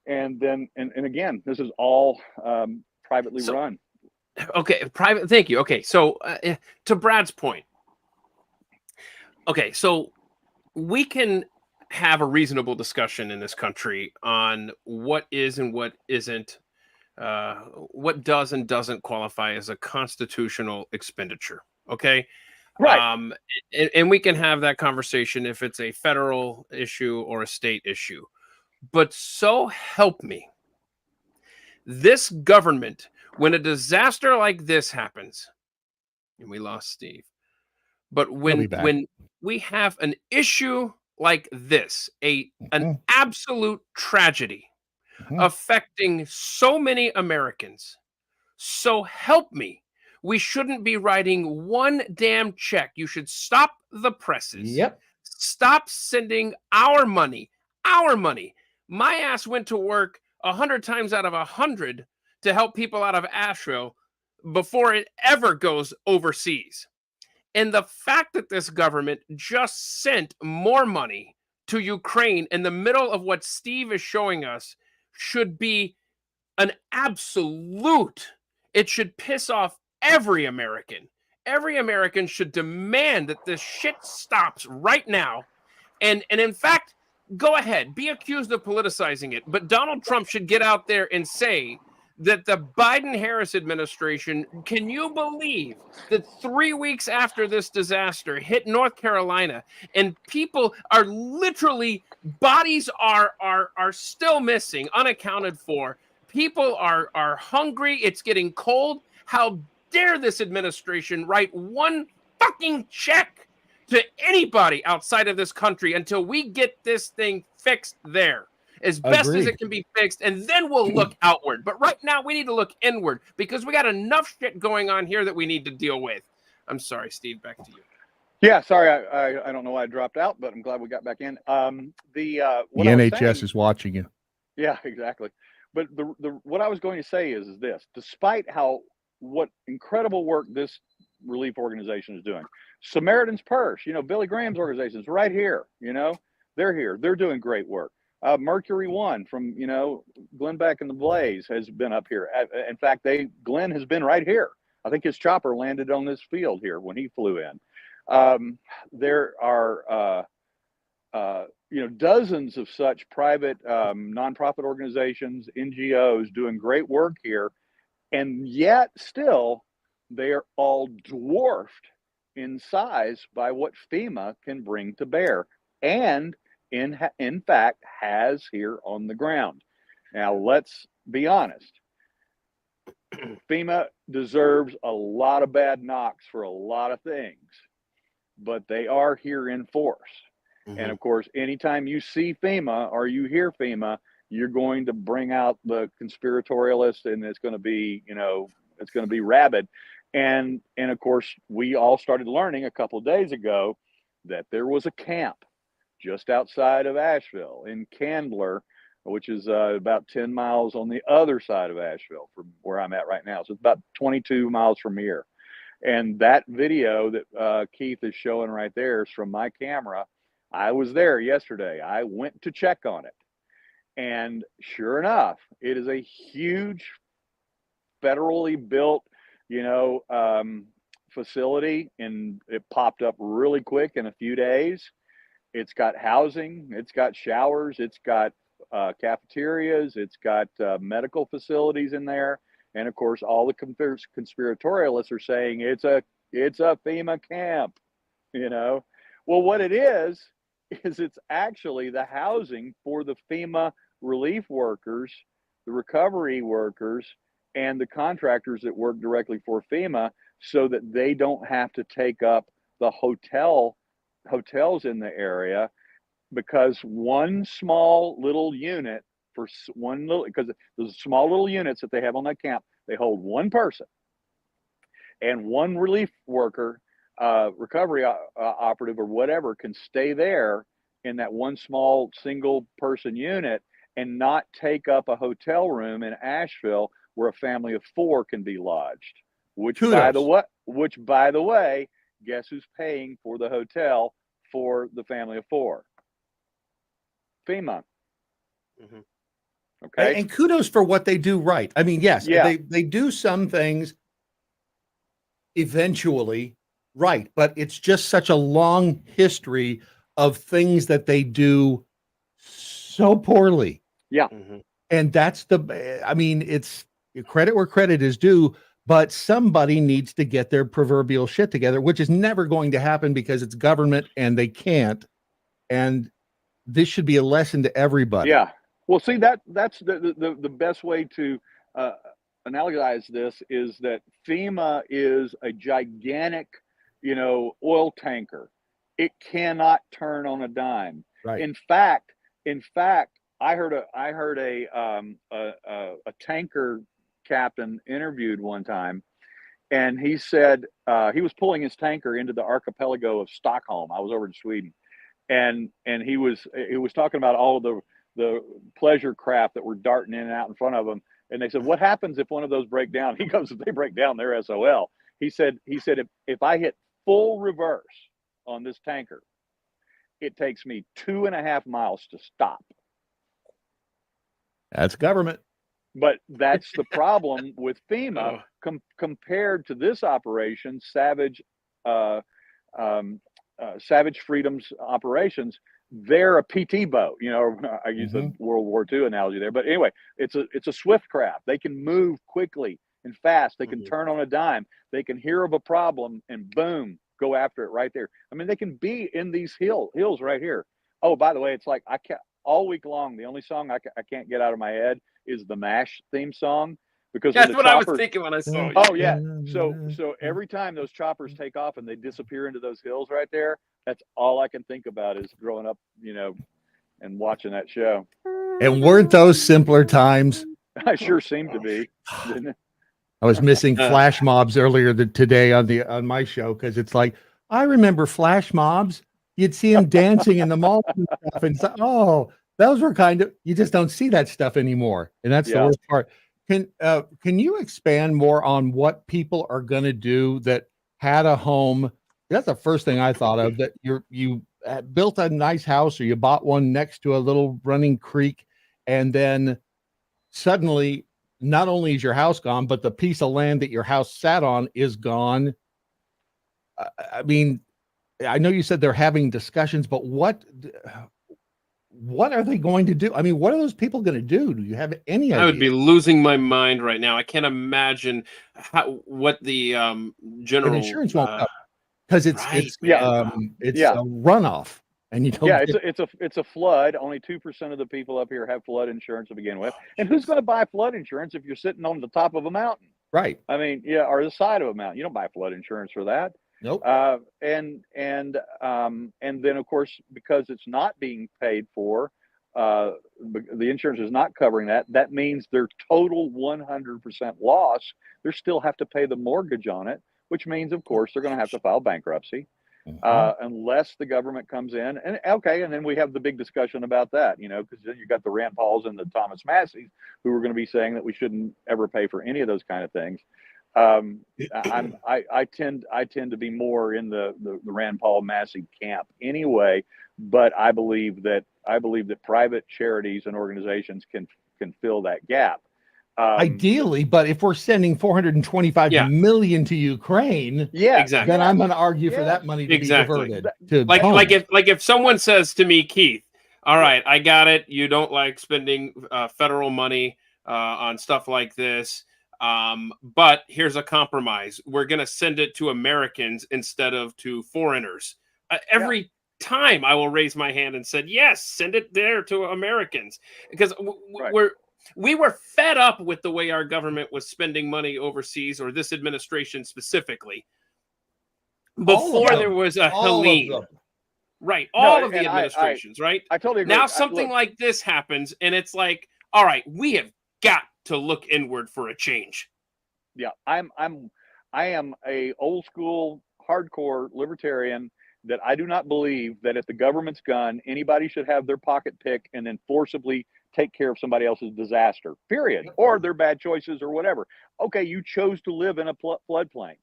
And then, and again, this is all privately run. Okay, private. Thank you. Okay, so to Brad's point. Okay, so we can have a reasonable discussion in this country on what is and what isn't, what does and doesn't qualify as a constitutional expenditure. Okay. Right. And we can have that conversation if it's a federal issue or a state issue. But so help me, this government, when a disaster like this happens, and we lost Steve, but when we have an issue like this, an absolute tragedy affecting so many Americans, So help me. We shouldn't be writing one damn check. You should stop the presses. Yep. Stop sending our money. Our money. My ass went to work 100 times out of 100 to help people out of Asheville before it ever goes overseas. And the fact that this government just sent more money to Ukraine in the middle of what Steve is showing us should be an absolute, it should piss off every American. Every American should demand that this shit stops right now. And in fact, go ahead, be accused of politicizing it. But Donald Trump should get out there and say that the Biden-Harris administration, can you believe that 3 weeks after this disaster hit North Carolina and people are literally, bodies are still missing, unaccounted for. People are hungry. It's getting cold. How dare this administration write one fucking check to anybody outside of this country until we get this thing fixed there as best as Agreed. it can be fixed, and then we'll look outward. But right now, we need to look inward because we got enough shit going on here that we need to deal with. I'm sorry, Steve, back to you. Yeah, sorry, I don't know why I dropped out, but I'm glad we got back in. The What I was NHS saying- is watching you. Yeah, exactly. But the what I was going to say is this: despite what incredible work this relief organization is doing, Samaritan's Purse, Billy Graham's organization is right here. They're here. They're doing great work. Mercury One from Glenn Beck and the Blaze has been up here. In fact, Glenn has been right here. I think his chopper landed on this field here when he flew in. There are dozens of such private nonprofit organizations, NGOs doing great work here, and yet still they are all dwarfed in size by what FEMA can bring to bear, and in fact has here on the ground. Now let's be honest. FEMA deserves a lot of bad knocks for a lot of things, but they are here in force. And of course, anytime you see FEMA or you hear FEMA, you're going to bring out the conspiratorialist, and it's going to be, it's going to be rabid. And of course, we all started learning a couple of days ago that there was a camp just outside of Asheville in Candler, which is about 10 miles on the other side of Asheville from where I'm at right now. So it's about 22 miles from here. And that video that Keith is showing right there is from my camera. I was there yesterday. I went to check on it. And sure enough, it is a huge federally built, facility, and it popped up really quick in a few days. It's got housing, it's got showers, it's got cafeterias, it's got medical facilities in there. And of course, all the conspiratorialists are saying it's a FEMA camp, Well, what it is it's actually the housing for the FEMA relief workers, the recovery workers, and the contractors that work directly for FEMA, so that they don't have to take up the hotels in the area, because one small little unit because those small little units that they have on that camp, they hold one person, and one relief worker, recovery operative or whatever, can stay there in that one small single person unit and not take up a hotel room in Asheville where a family of 4 can be lodged. Which by the way, guess who's paying for the hotel for the family of 4? FEMA. Okay. And kudos for what they do right. I mean, yes, Yeah. they do some things eventually right, but it's just such a long history of things that they do so poorly. Yeah. And that's it's credit where credit is due, but somebody needs to get their proverbial shit together, which is never going to happen because it's government and they can't. And this should be a lesson to everybody. Yeah. Well, see, that's the best way to analogize this is that FEMA is a gigantic, oil tanker. It cannot turn on a dime. Right. In fact, I heard a tanker captain interviewed one time, and he said he was pulling his tanker into the archipelago of Stockholm. I was over in Sweden, and he was talking about all of the pleasure craft that were darting in and out in front of him. And they said, "What happens if one of those break down?" He goes, "If they break down, they're SOL." He said, if I hit full reverse on this tanker, it takes me 2.5 miles to stop. That's government. But that's the problem with FEMA compared to this operation, Savage Freedom's operations. They're a PT boat. You know, I use the World War II analogy there, but anyway, it's a swift craft. They can move quickly and fast. They can turn on a dime. They can hear of a problem and boom, go after it right there. I mean, they can be in these hills right here. Oh, by the way, it's like I can't all week long. The only song I can't get out of my head is the MASH theme song, because that's what I was thinking when I saw it. Oh yeah. So every time those choppers take off and they disappear into those hills right there, that's all I can think about is growing up, you know, and watching that show. And weren't those simpler times? I sure seem to be. I was missing flash mobs earlier today on my show, because it's like, I remember flash mobs. You'd see them dancing in the mall and stuff, and so, oh, those were you just don't see that stuff anymore, and that's the worst part. Can you expand more on what people are going to do that had a home? That's the first thing I thought of, that you built a nice house, or you bought one next to a little running creek, and then suddenly not only is your house gone, but the piece of land that your house sat on is gone. I mean, I know you said they're having discussions, but what are they going to do? I mean, what are those people going to do? Do you have any idea? I would be losing my mind right now. I can't imagine what the general insurance won't cover, because it's a runoff, and you don't. Yeah, it's a flood. Only 2% of the people up here have flood insurance to begin with, and who's going to buy flood insurance if you're sitting on the top of a mountain? Right. I mean, yeah, or the side of a mountain. You don't buy flood insurance for that. Nope. And then of course, because it's not being paid for, the insurance is not covering that. That means their total 100% loss. They still have to pay the mortgage on it, which means, of course, they're going to have to file bankruptcy, unless the government comes in. And then we have the big discussion about that, you know, because then you got the Rand Pauls and the Thomas Masseys who are going to be saying that we shouldn't ever pay for any of those kind of things. I tend to be more in the Rand Paul Massey camp anyway, but I believe that private charities and organizations can fill that gap. Ideally, but if we're sending 425 million to Ukraine, exactly, then I'm going to argue for that money to be diverted. Like if someone says to me, Keith, all right, I got it. You don't like spending federal money on stuff like this. But here's a compromise. We're going to send it to Americans instead of to foreigners. Every time I will raise my hand and said, yes, send it there to Americans, because we were fed up with the way our government was spending money overseas, or this administration specifically, before there was a Helene. Right. All of the administrations, right? I totally agree. Now something like this happens, and it's like, all right, we have got to look inward for a change. Yeah, I am a old school hardcore libertarian, that I do not believe that if the government's gun, anybody should have their pocket pick and then forcibly take care of somebody else's disaster, period, or their bad choices or whatever. Okay, you chose to live in a floodplain.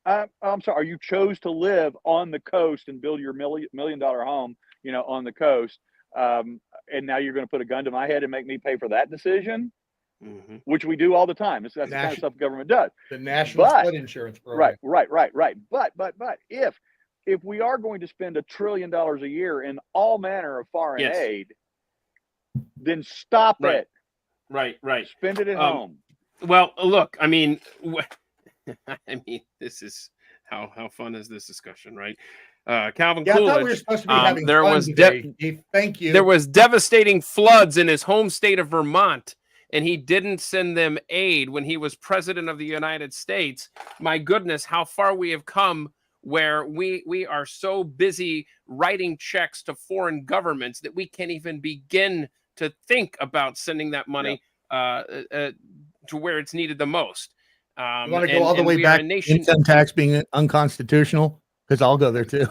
I'm sorry, you chose to live on the coast and build your $1 million home, you know, on the coast, and now you're going to put a gun to my head and make me pay for that decision? Which we do all the time. That's the kind of stuff the government does. The national flood insurance program. Right. But if we are going to spend $1 trillion a year in all manner of foreign aid, then stop it. Right. Spend it at home. Well, look, I mean, this is how fun is this discussion, right? Calvin Coolidge. I thought we were supposed to be having fun today. Thank you. There was devastating floods in his home state of Vermont, and he didn't send them aid when he was president of the United States. My goodness, how far we have come, where we are so busy writing checks to foreign governments that we can't even begin to think about sending that money to where it's needed the most. You want to go all the way we are back a to nation. income tax being unconstitutional? Because I'll go there too.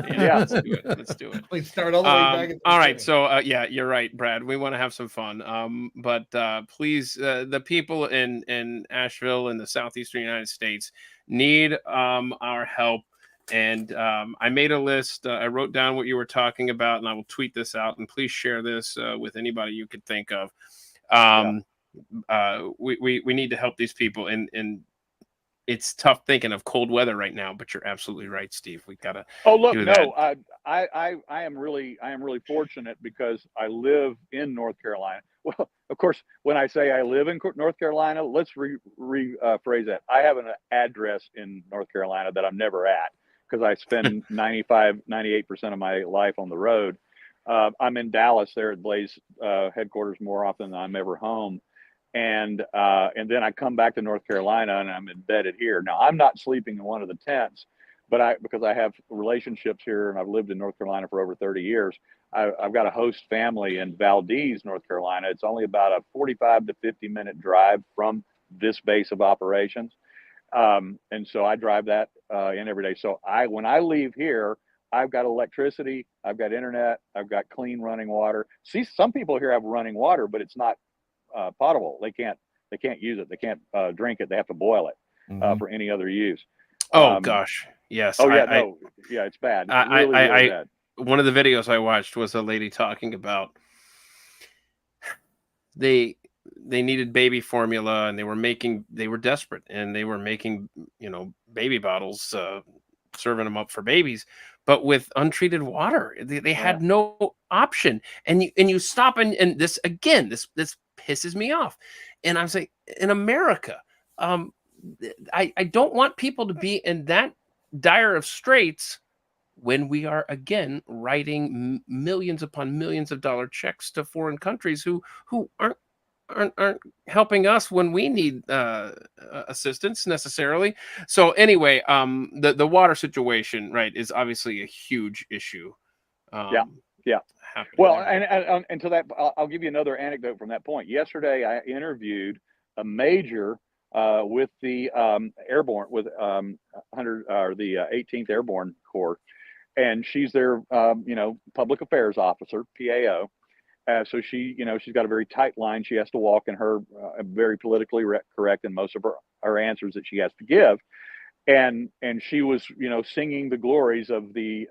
Yeah, let's do it. Let's do it. Let's start all the way back. At the All right, beginning. so yeah, you're right, Brad. We want to have some fun. But please, the people in Asheville and the southeastern United States need our help. And I made a list. I wrote down what you were talking about, and I will tweet this out. And please share this with anybody you could think of. We need to help these people, and it's tough thinking of cold weather right now. But you're absolutely right, Steve. We gotta. Oh, look, do that. I am really fortunate because I live in North Carolina. Well, of course, when I say I live in North Carolina, let's rephrase that. I have an address in North Carolina that I'm never at because I spend 98% of my life on the road. I'm in Dallas there at Blaze headquarters more often than I'm ever home. And then I come back to North Carolina and I'm embedded here. Now I'm not sleeping in one of the tents, but because I have relationships here and I've lived in North Carolina for over 30 years, I've got a host family in Valdez, North Carolina. It's only about a 45 to 50-minute drive from this base of operations. And so I drive that in every day. So when I leave here, I've got electricity, I've got internet, I've got clean running water. See, some people here have running water, but it's not potable. They can't use it. They can't drink it. They have to boil it for any other use. Oh gosh, yes. Oh yeah, yeah, it's bad. It's really bad. One of the videos I watched was a lady talking about they needed baby formula and they were desperate and they were making baby bottles, serving them up for babies, but with untreated water. They had no option. And you stop and this again, this pisses me off. And I'm saying, in America, I don't want people to be in that dire of straits when we are again writing millions upon millions of dollar checks to foreign countries who aren't helping us when we need assistance necessarily. So anyway, the water situation, right, is obviously a huge issue. Yeah. Well, and to that, I'll give you another anecdote from that point. Yesterday, I interviewed a major with the airborne, with 100 or the 18th Airborne Corps, and she's their public affairs officer, PAO. So she's got a very tight line she has to walk, and her very politically correct in most of her answers that she has to give. And she was singing the glories of the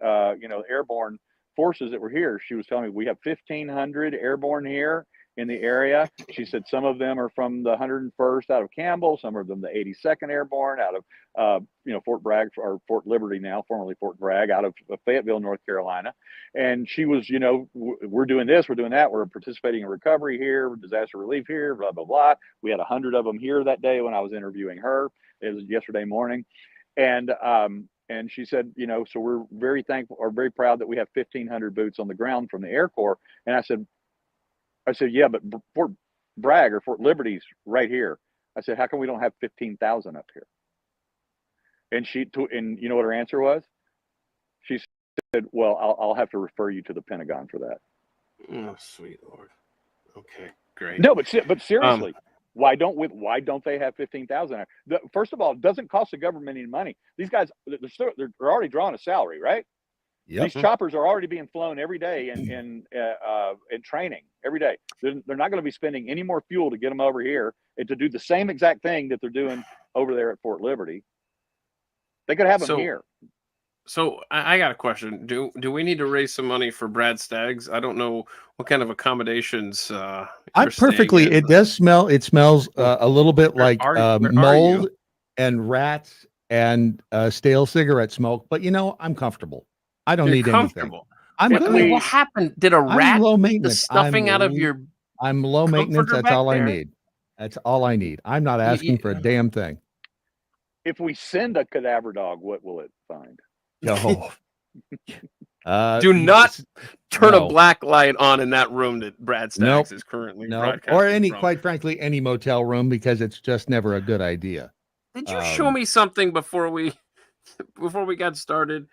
airborne forces that were here. She was telling me we have 1,500 airborne here in the area. She said some of them are from the 101st out of Campbell, some of them the 82nd Airborne out of Fort Bragg, or Fort Liberty now, formerly Fort Bragg, out of Fayetteville, North Carolina. And she was, we're doing this, we're doing that, we're participating in recovery here, disaster relief here, blah, blah, blah. We had 100 of them here that day when I was interviewing her. It was yesterday morning. And she said, so we're very thankful or very proud that we have 1,500 boots on the ground from the Air Corps. And I said, yeah, but Fort Bragg or Fort Liberty's right here. I said, how come we don't have 15,000 up here? And and you know what her answer was? She said, well, I'll have to refer you to the Pentagon for that. Oh, sweet Lord. Okay, great. No, but seriously, why don't they have 15,000? First of all, it doesn't cost the government any money. These guys, they're already drawing a salary, right? Yep. These choppers are already being flown every day in training every day. They're not going to be spending any more fuel to get them over here and to do the same exact thing that they're doing over there at Fort Liberty. They could have them here. So I got a question. Do we need to raise some money for Brad Staggs? I don't know what kind of accommodations. It does smell. It smells a little bit like mold and rats and stale cigarette smoke. But I'm comfortable. I don't need anything. I'm good. What happened? Did a rat low maintenance the stuffing out of your? I'm low maintenance. That's all I need. That's all I need. I'm not asking for a damn thing. If we send a cadaver dog, what will it find? No. Do not turn a black light on in that room that Brad Staggs is currently broadcasting from. Quite frankly, any motel room, because it's just never a good idea. Did you show me something before we got started?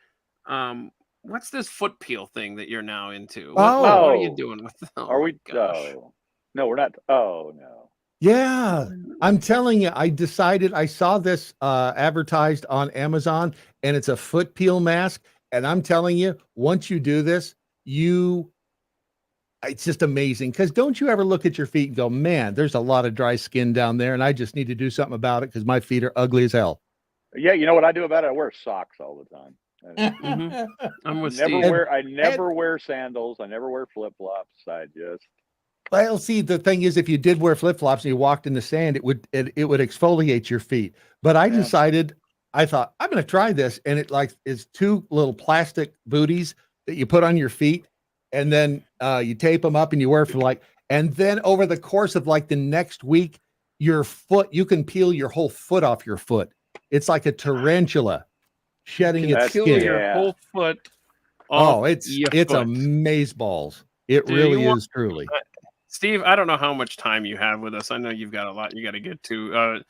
What's this foot peel thing that you're now into? What are you doing with? Are we? No, we're not. Oh no. Yeah. I'm telling you, I decided I saw this advertised on Amazon, and it's a foot peel mask. And I'm telling you, once you do this, it's just amazing. Because don't you ever look at your feet and go, man, there's a lot of dry skin down there, and I just need to do something about it because my feet are ugly as hell. Yeah, you know what I do about it? I wear socks all the time. I'm with Never Steve. wear. I never wear sandals. I never wear flip flops. I just. Well, see, the thing is, if you did wear flip flops and you walked in the sand, it would exfoliate your feet. But I decided, I thought I'm going to try this, and it is 2 little plastic booties that you put on your feet, and then you tape them up and you wear for and then over the course of the next week, your foot, you can peel your whole foot off your foot. It's like a tarantula shedding its Peel skin. your whole foot. Oh, it's foot. amazeballs. It really is truly. Steve, I don't know how much time you have with us. I know you've got a lot you got to get to.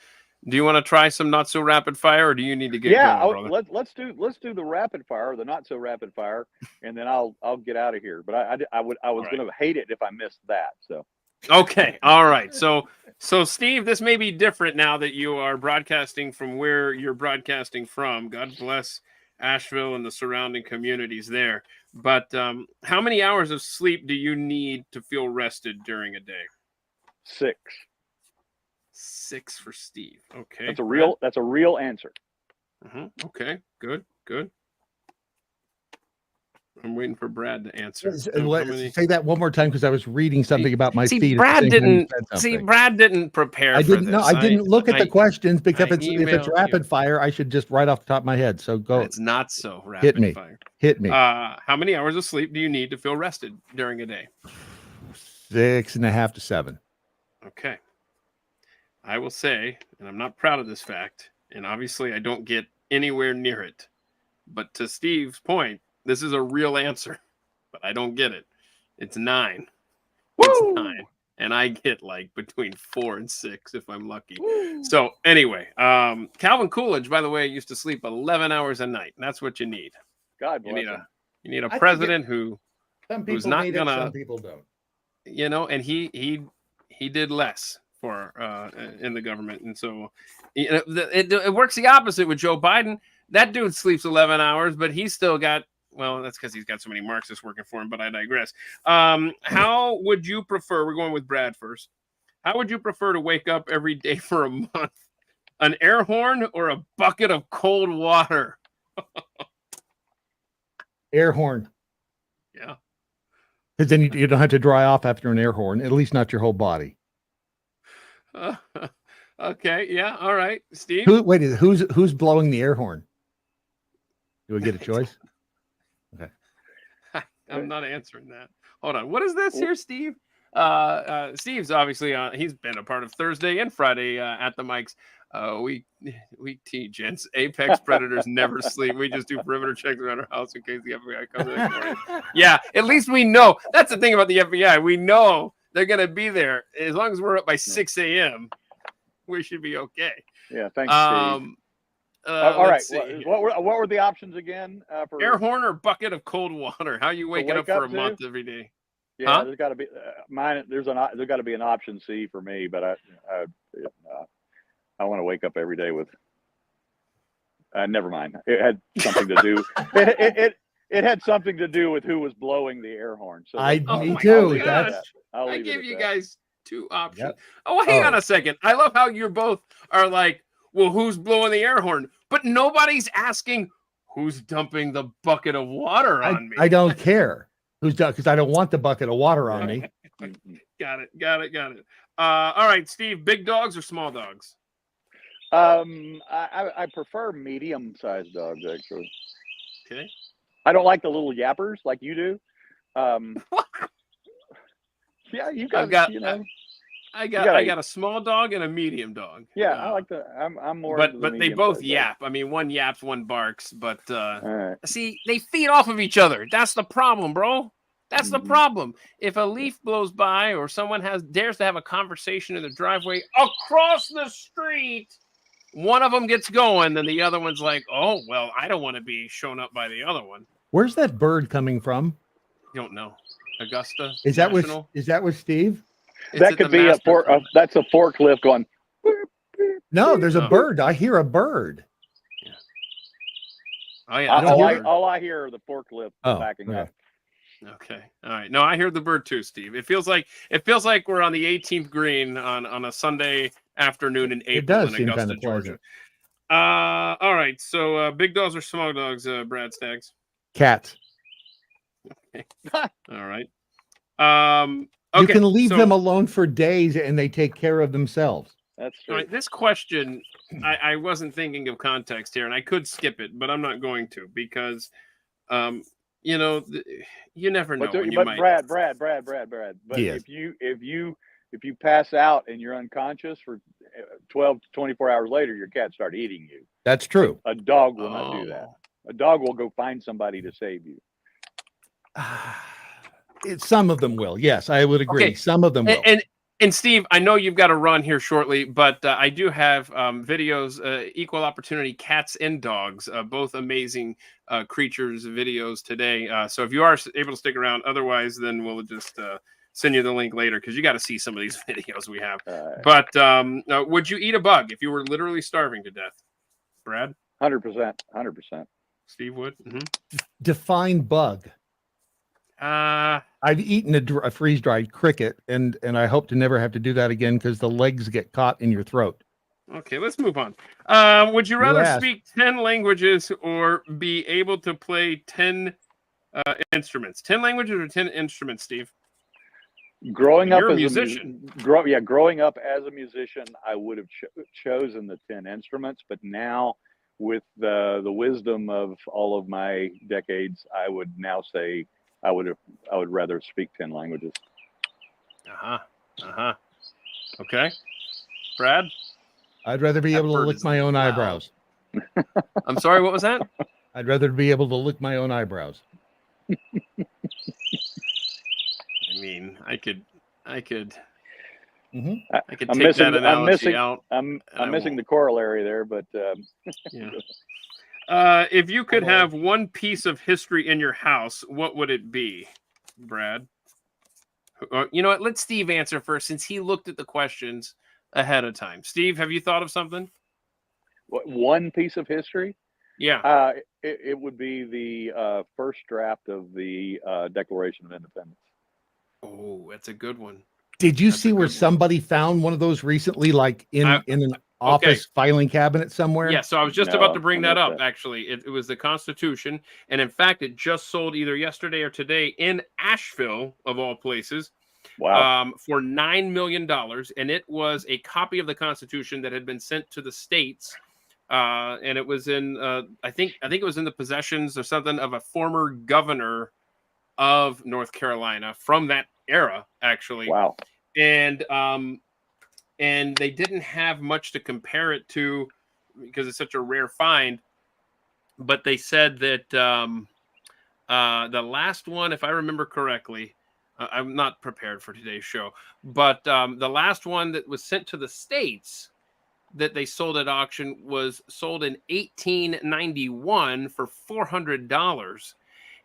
Do you want to try some not so rapid fire, or do you need to get going, brother? let's do the rapid fire, the not so rapid fire, and then I'll get out of here. But I was going to hate it if I missed that. So okay, all right. So Steve, this may be different now that you are broadcasting from where you're broadcasting from. God bless Asheville and the surrounding communities there. But how many hours of sleep do you need to feel rested during a day? 6. 6 for Steve. Okay, that's a real answer. Okay, good. I'm waiting for Brad to answer. Say that one more time, because I was reading something about my feet. Brad didn't prepare. I didn't. For this. I didn't look at the questions, because if it's rapid you. fire, I should just right off the top of my head. So go. It's not so rapid fire. Hit me. How many hours of sleep do you need to feel rested during a day? 6.5 to 7. Okay. I will say, and I'm not proud of this fact, and obviously I don't get anywhere near it, but to Steve's point, this is a real answer, but I don't get it. It's 9. Woo! It's 9. And I get between 4 and 6 if I'm lucky. Woo! So anyway, Calvin Coolidge, by the way, used to sleep 11 hours a night. And that's what you need. God bless him. You need a president who's not need gonna. Some people don't. And he did less for in the government, and so it works the opposite with Joe Biden. That dude sleeps 11 hours, but he's still got. Well, that's because he's got so many Marxists working for him, but I digress. How would you prefer? We're going with Brad first. How would you prefer to wake up every day for a month? An air horn or a bucket of cold water? Air horn. Yeah. Because then you don't have to dry off after an air horn, at least not your whole body. Okay. Yeah. All right. Steve? Who's blowing the air horn? Do we get a choice? Okay. I'm not answering that. Hold on. What is this here, Steve? Steve's obviously he's been a part of Thursday and Friday at the mics. We teach, gents. Apex predators never sleep. We just do perimeter checks around our house in case the FBI comes in. Yeah, at least we know. That's the thing about the FBI. We know they're gonna be there. As long as we're up by 6 a.m., we should be okay. Yeah, thanks, Steve. All right. What were the options again? For air horn or bucket of cold water? How you waking up for a month every day? Yeah, there's got to be mine. There's got to be an option C for me, but I want to wake up every day with. Never mind. It had something to do. It had something to do with who was blowing the air horn. So me too. I gave you guys 2 options. Yep. Oh, hang on a second. I love how you're both are like, well, who's blowing the air horn? But nobody's asking who's dumping the bucket of water on me. I don't care who's done, because I don't want the bucket of water on me. Got it. All right, Steve, big dogs or small dogs? I prefer medium-sized dogs, actually. Okay. I don't like the little yappers like you do. Yeah, I got a small dog and a medium dog. Yeah, I like I'm more. But they both yap. I mean, one yaps, one barks. But see, they feed off of each other. That's the problem, bro. That's the problem. If a leaf blows by or someone dares to have a conversation in the driveway across the street, one of them gets going, then the other one's like, "Oh, well, I don't want to be shown up by the other one." Where's that bird coming from? You don't know. Augusta. Is that with Steve? That could be that's a forklift going. Boop, No, there's a Oh. bird. I hear a bird. Oh yeah. I, that's a all, I, bird. all I hear are the forklift Oh, backing okay. up. Okay. All right. No, I hear the bird too, Steve. It feels like we're on the 18th green on a Sunday afternoon in April It does in seem Augusta, kind of Georgia. pleasant. All right. So big dogs or small dogs, Brad Staggs? Cats. All right. You Okay. can leave so, them alone for days and they take care of themselves. That's all true. right, this question, I wasn't thinking of context here, and I could skip it, but I'm not going to because, you know, you never know when you But might. Brad. But Yes. if you pass out and you're unconscious for 12 to 24 hours later, your cat start eating you. That's true. A dog will not do that. Oh. A dog will go find somebody to save you. Some of them will. Yes, I would agree. Okay. Some of them will. And Steve, I know you've got to run here shortly, but I do have videos, equal opportunity cats and dogs, both amazing creatures videos today. So if you are able to stick around, otherwise, then we'll just send you the link later because you got to see some of these videos we have. But would you eat a bug if you were literally starving to death? Brad? 100%. Steve would? Mm-hmm. Define bug. I've eaten a freeze-dried cricket, and I hope to never have to do that again because the legs get caught in your throat. Okay, let's move on. Would you rather speak 10 languages or be able to play 10 instruments? 10 languages or 10 instruments, Steve? Growing up You're a as musician. Growing up as a musician, I would have chosen the 10 instruments, but now with the wisdom of all of my decades, I would now say I would rather speak 10 languages. Okay. Brad? I'd rather be able to lick my own eyebrows. I'm sorry, what was that? I'd rather be able to lick my own eyebrows. I mean, I could Mm-hmm. I could take that analogy out. I'm missing the corollary there, but yeah. If you could have one piece of history in your house, what would it be, Brad? You know what? Let Steve answer first, since he looked at the questions ahead of time. Steve, have you thought of something? One piece of history? Yeah. It would be the first draft of the Declaration of Independence. Oh, that's a good one. Did you see where somebody found one of those recently, like in an office filing cabinet somewhere? Yeah, so I was just about to bring that up, actually. It was the Constitution, and in fact, it just sold either yesterday or today in Asheville, of all places, wow, for $9 million, and it was a copy of the Constitution that had been sent to the states, and it was in, I think it was in the possessions or something of a former governor of North Carolina from that era, actually. Wow. And they didn't have much to compare it to because it's such a rare find. But they said that the last one, if I remember correctly, I'm not prepared for today's show, but the last one that was sent to the States that they sold at auction was sold in 1891 for $400.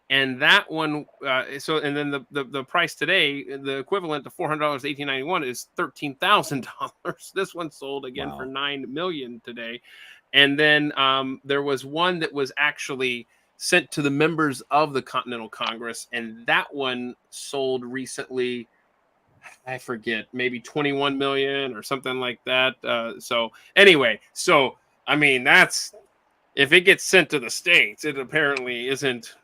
And that one, and then the price today, the equivalent to $400, 1891, is $13,000. This one sold again for $9 million today. And then there was one that was actually sent to the members of the Continental Congress, and that one sold recently. I forget, maybe 21 million or something like that. So anyway, I mean, that's if it gets sent to the States, it apparently isn't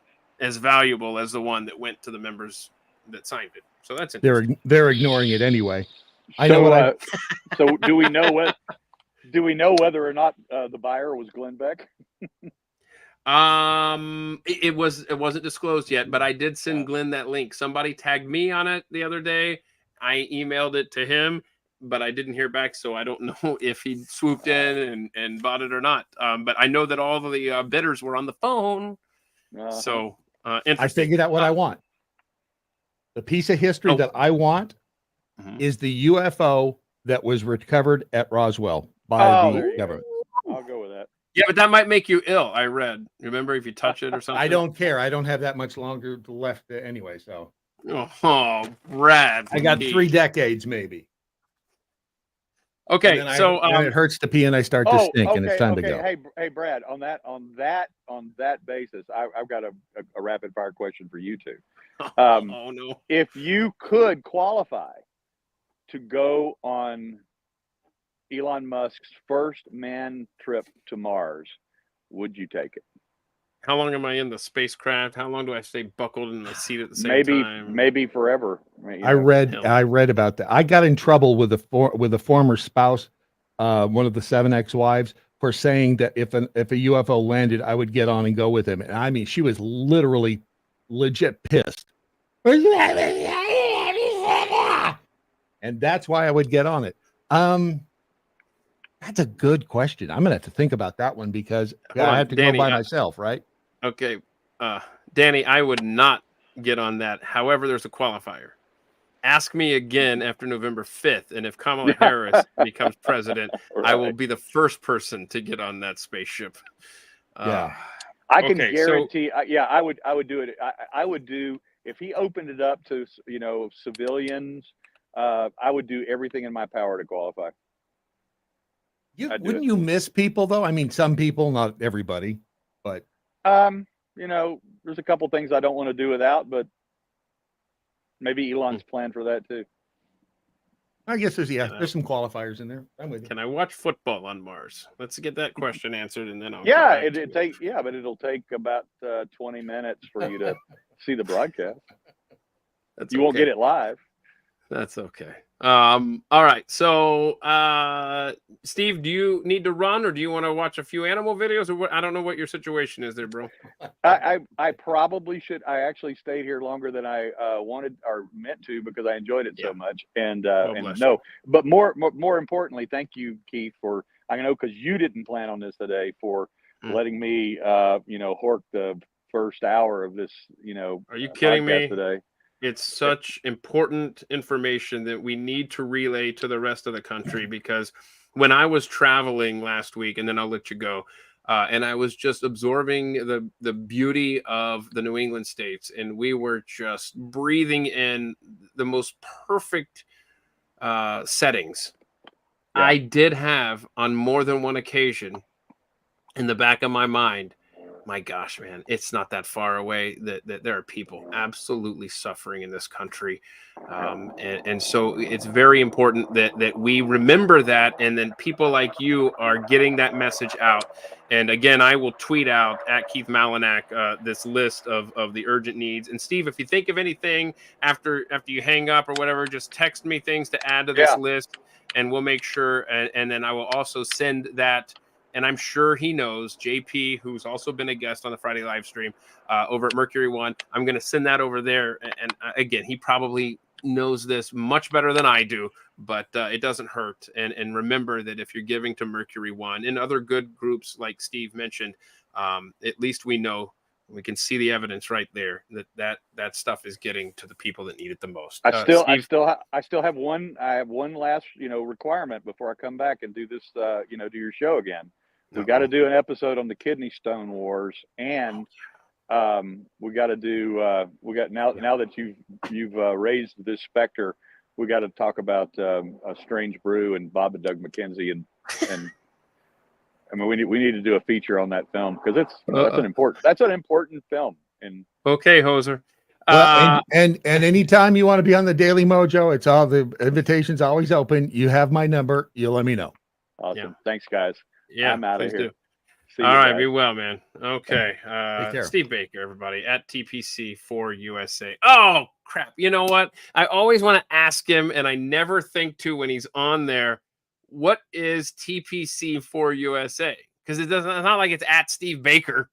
as valuable as the one that went to the members that signed it. So that's interesting. They're ignoring it anyway. So do we know whether or not the buyer was Glenn Beck? It wasn't disclosed yet, but I did send Glenn that link. Somebody tagged me on it the other day. I emailed it to him, but I didn't hear back, so I don't know if he swooped in and bought it or not. But I know that all of the bidders were on the phone. So I figured out what I want. The piece of history that I want is the UFO that was recovered at Roswell by the government. I'll go with that. Yeah, but that might make you ill. I read. Remember, if you touch it or something. I don't care. I don't have that much longer left anyway. So. Oh, Brad. I got 3 decades, maybe. Okay, so and it hurts to pee and I start to stink, and it's time to go. Hey, Brad. On that basis, I've got a rapid fire question for you two. oh no. If you could qualify to go on Elon Musk's first manned trip to Mars, would you take it? How long am I in the spacecraft? How long do I stay buckled in the seat at the same time? Maybe forever. I read about that. I got in trouble with a former spouse, one of the 7 ex-wives, for saying that if a UFO landed, I would get on and go with him. And I mean, she was literally legit pissed. And that's why I would get on it. That's a good question. I'm gonna have to think about that one because I have to Danny, go by myself, right? Okay, Danny, I would not get on that. However, there's a qualifier. Ask me again after November 5th, and if Kamala Harris becomes president, Right. I will be the first person to get on that spaceship. Yeah. I can okay, guarantee. I would do it. I would do if he opened it up to civilians. I would do everything in my power to qualify. Wouldn't you miss people though? I mean, some people, not everybody, but there's a couple things I don't want to do without, but maybe Elon's planned for that too. I guess there's some qualifiers in there. I'm with you. Can I watch football on Mars? Let's get that question answered, and then I'll. But it'll take about 20 minutes for you to see the broadcast. You won't get it live. That's okay. All right. So, Steve, do you need to run, or do you want to watch a few animal videos, or what? I don't know what your situation is there, bro. I probably should. I actually stayed here longer than I wanted or meant to because I enjoyed it so much. But more importantly, thank you, Keith, for because you didn't plan on this today, for letting me hork the first hour of this. Are you kidding me? Today. It's such important information that we need to relay to the rest of the country, because when I was traveling last week, and then I'll let you go, and I was just absorbing the beauty of the New England states, and we were just breathing in the most perfect settings. Yeah. I did have on more than one occasion in the back of my mind, my gosh, man, it's not that far away that there are people absolutely suffering in this country. And so it's very important that we remember that, and then people like you are getting that message out. And again, I will tweet out at Keith Malinak this list of the urgent needs. And Steve, if you think of anything after you hang up or whatever, just text me things to add to this list, and we'll make sure. And then I will also send that. And I'm sure he knows, JP, who's also been a guest on the Friday live stream over at Mercury One. I'm going to send that over there. And again, he probably knows this much better than I do, but it doesn't hurt. And remember that if you're giving to Mercury One and other good groups like Steve mentioned, at least we know, we can see the evidence right there that stuff is getting to the people that need it the most. I still have one last requirement before I come back and do this do your show again. We got to do an episode on the kidney stone wars, and we got to do now that you've raised this specter, we got to talk about a Strange Brew and Bob and Doug McKenzie, and I mean we need to do a feature on that film because that's an important film. And okay, Hoser. Well, and anytime you want to be on the Daily Mojo, it's all the invitations always open. You have my number. You let me know. Awesome. Yeah. Thanks, guys. Yeah, I'm out of here. All right, be well, man. Okay. Take Steve Baker, everybody, at TPC4USA. Oh, crap. You know what? I always want to ask him, and I never think to when he's on there, what is TPC4USA? Because it's not like it's at Steve Baker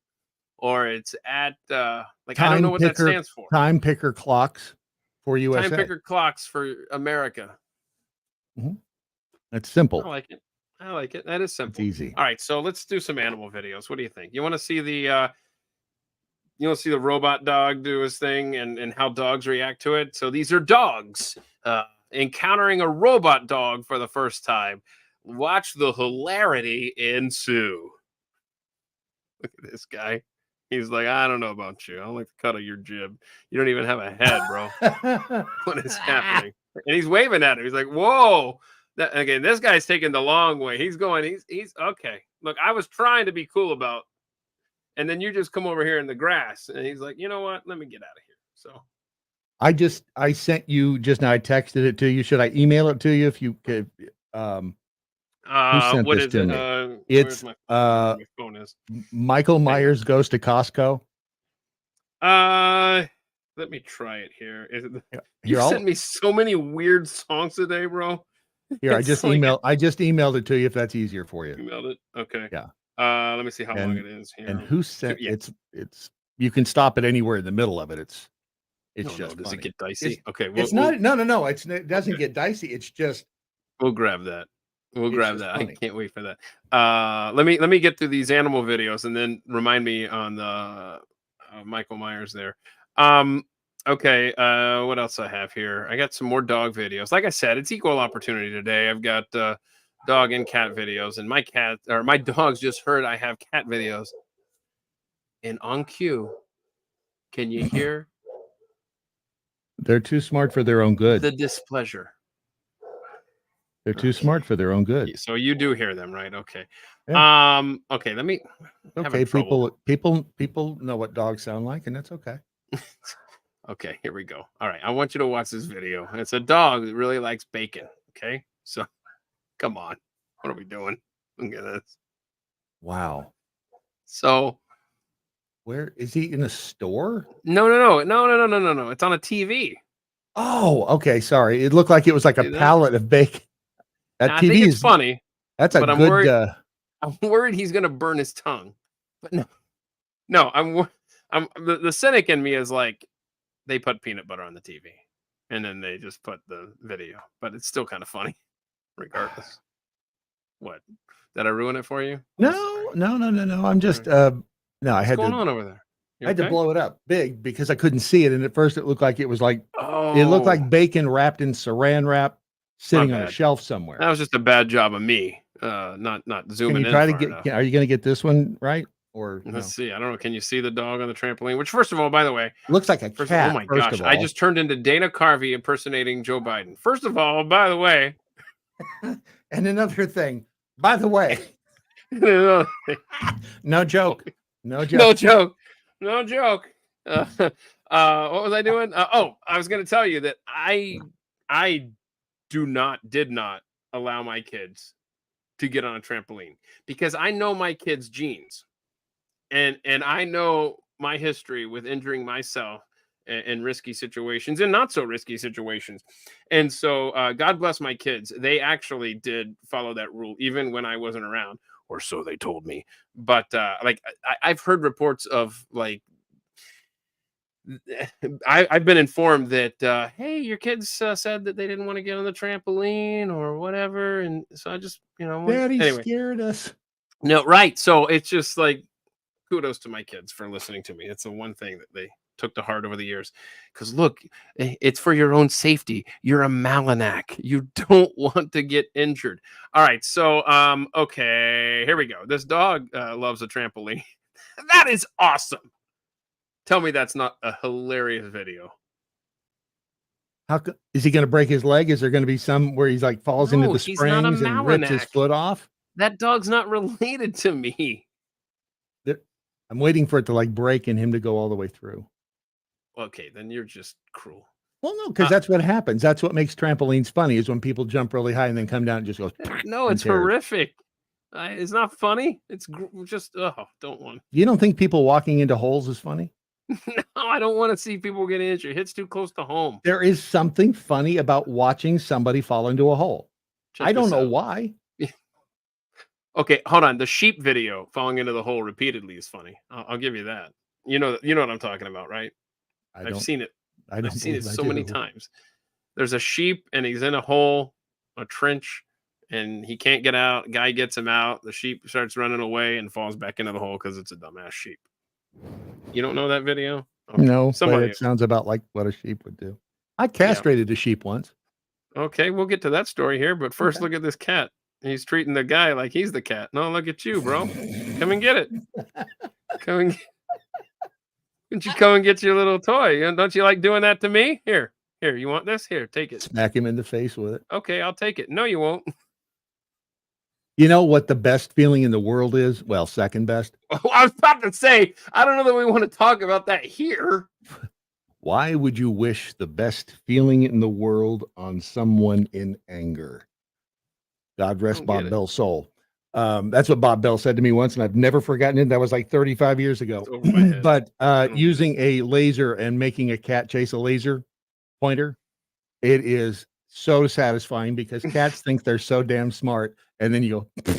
or it's at, I don't know what that stands for. Time Picker Clocks for USA. Time Picker Clocks for America. Mm-hmm. That's simple. I like it. That is simple. It's easy. All right, so let's do some animal videos. What do you think? You want to see the robot dog do his thing and how dogs react to it? So these are dogs encountering a robot dog for the first time. Watch the hilarity ensue. Look at this guy. He's like, I don't know about you. I don't like the cut of your jib. You don't even have a head, bro. What is happening? And he's waving at him. He's like, whoa. Again, this guy's taking the long way. He's going. He's okay. Look, I was trying to be cool about, and then you just come over here in the grass, and he's like, you know what? Let me get out of here. So I sent you just now. I texted it to you. Should I email it to you if you could? Who sent what this is to it? me? Where's It's my phone? My phone is. Michael Myers goes to Costco. Let me try it here. Is it? Here, You I'll- sent me so many weird songs today, bro. Here, I It's just like- emailed it to you if that's easier for you. Emailed it. Okay. Yeah. Let me see how long it is here. And who sent Yeah. it's you can stop it anywhere in the middle of it. It's No, just does funny. it get dicey? It's- Okay. It's not no. It doesn't get dicey. It's just We'll grab that. We'll It's grab just that. funny. I can't wait for that. Let me get through these animal videos and then remind me on the Michael Myers there. Okay. What else I have here? I got some more dog videos. Like I said, it's equal opportunity today. I've got dog and cat videos, and my dogs just heard I have cat videos. And on cue, can you hear they're too smart for their own good. the displeasure? They're too smart for their own good. So you do hear them, right? Okay. Okay, let me Okay, trouble. people know what dogs sound like, and that's okay. Okay, here we go. All right, I want you to watch this video. It's a dog that really likes bacon. Okay, so come on, what are we doing? Look at this. Wow. So Where is he in a store? no. It's on a TV. Oh, okay. Sorry. It looked like it was like See a that? pallet of bacon. That I TV think it's is funny. That's a but I'm good worried- I'm worried he's gonna burn his tongue. But no. I'm the cynic in me is like they put peanut butter on the TV and then they just put the video, but it's still kind of funny, regardless. What? Did I ruin it for you? I'm sorry. No. I'm just no, I What's had going to on over there? You I had to okay? blow it up big because I couldn't see it. And at first it looked like it was like Oh, it looked like bacon wrapped in saran wrap sitting on a bad. shelf somewhere. that was just a bad job of me. Not Can zooming you in. try to far get enough. are you gonna get this one right? Or no? Let's see. I don't know. Can you see the dog on the trampoline? Which, first of all, by the way, Looks like a cat. oh my first gosh, of I all. just turned into Dana Carvey impersonating Joe Biden. First of all, by the way, And another thing, by the way, no no joke. No joke. no joke. What was I doing? I was going to tell you that I did not allow my kids to get on a trampoline because I know my kids' genes, and I know my history with injuring myself in risky situations and not so risky situations. And so God bless my kids. They actually did follow that rule even when I wasn't around, or so they told me. But like I've heard reports of like I've been informed that hey, your kids said that they didn't want to get on the trampoline or whatever, and so I just Daddy anyway. scared us. No, right. So it's just like kudos to my kids for listening to me. It's the one thing that they took to heart over the years. Because look, it's for your own safety. You're a Malinak. You don't want to get injured. All right. So okay, here we go. This dog loves a trampoline. That is awesome. Tell me that's not a hilarious video. Is he going to break his leg? Is there going to be some where he's like falls into No, the he's not a springs and rips his Malinak. foot off? That dog's not related to me. I'm waiting for it to like break and him to go all the way through. Okay, then you're just cruel. Well, no, because that's what happens. That's what makes trampolines funny is when people jump really high and then come down and just goes. No, and it's tears. horrific. It's not funny. It's just don't want. You don't think people walking into holes is funny? No, I don't want to see people get injured. Hits too close to home. There is something funny about watching somebody fall into a hole. Check I don't this know out. why. Okay, hold on. The sheep video falling into the hole repeatedly is funny. I'll give you that. You know what I'm talking about, right? I've seen it. I've seen it so many times. There's a sheep and he's in a hole, a trench, and he can't get out. Guy gets him out. The sheep starts running away and falls back into the hole because it's a dumbass sheep. You don't know that video? Okay. No, but Somebody. it sounds about like what a sheep would do. I castrated a sheep once. Okay, we'll get to that story here, but first Okay. look at this cat. He's treating the guy like he's the cat. No, look at you, bro. Come and get it. Don't you come and get your little toy? Don't you like doing that to me? Here, Here, you want this? Here, take it. Smack him in the face with it. Okay, I'll take it. No, you won't. You know what the best feeling in the world is? Well, second best. I was about to say, I don't know that we want to talk about that here. Why would you wish the best feeling in the world on someone in anger? God rest Don't get Bob it. Bell's soul. That's what Bob Bell said to me once, and I've never forgotten it. That was like 35 years ago. It's over my head. But don't get using a laser and making a cat chase a laser pointer, it is so satisfying because cats think they're so damn smart, and then you go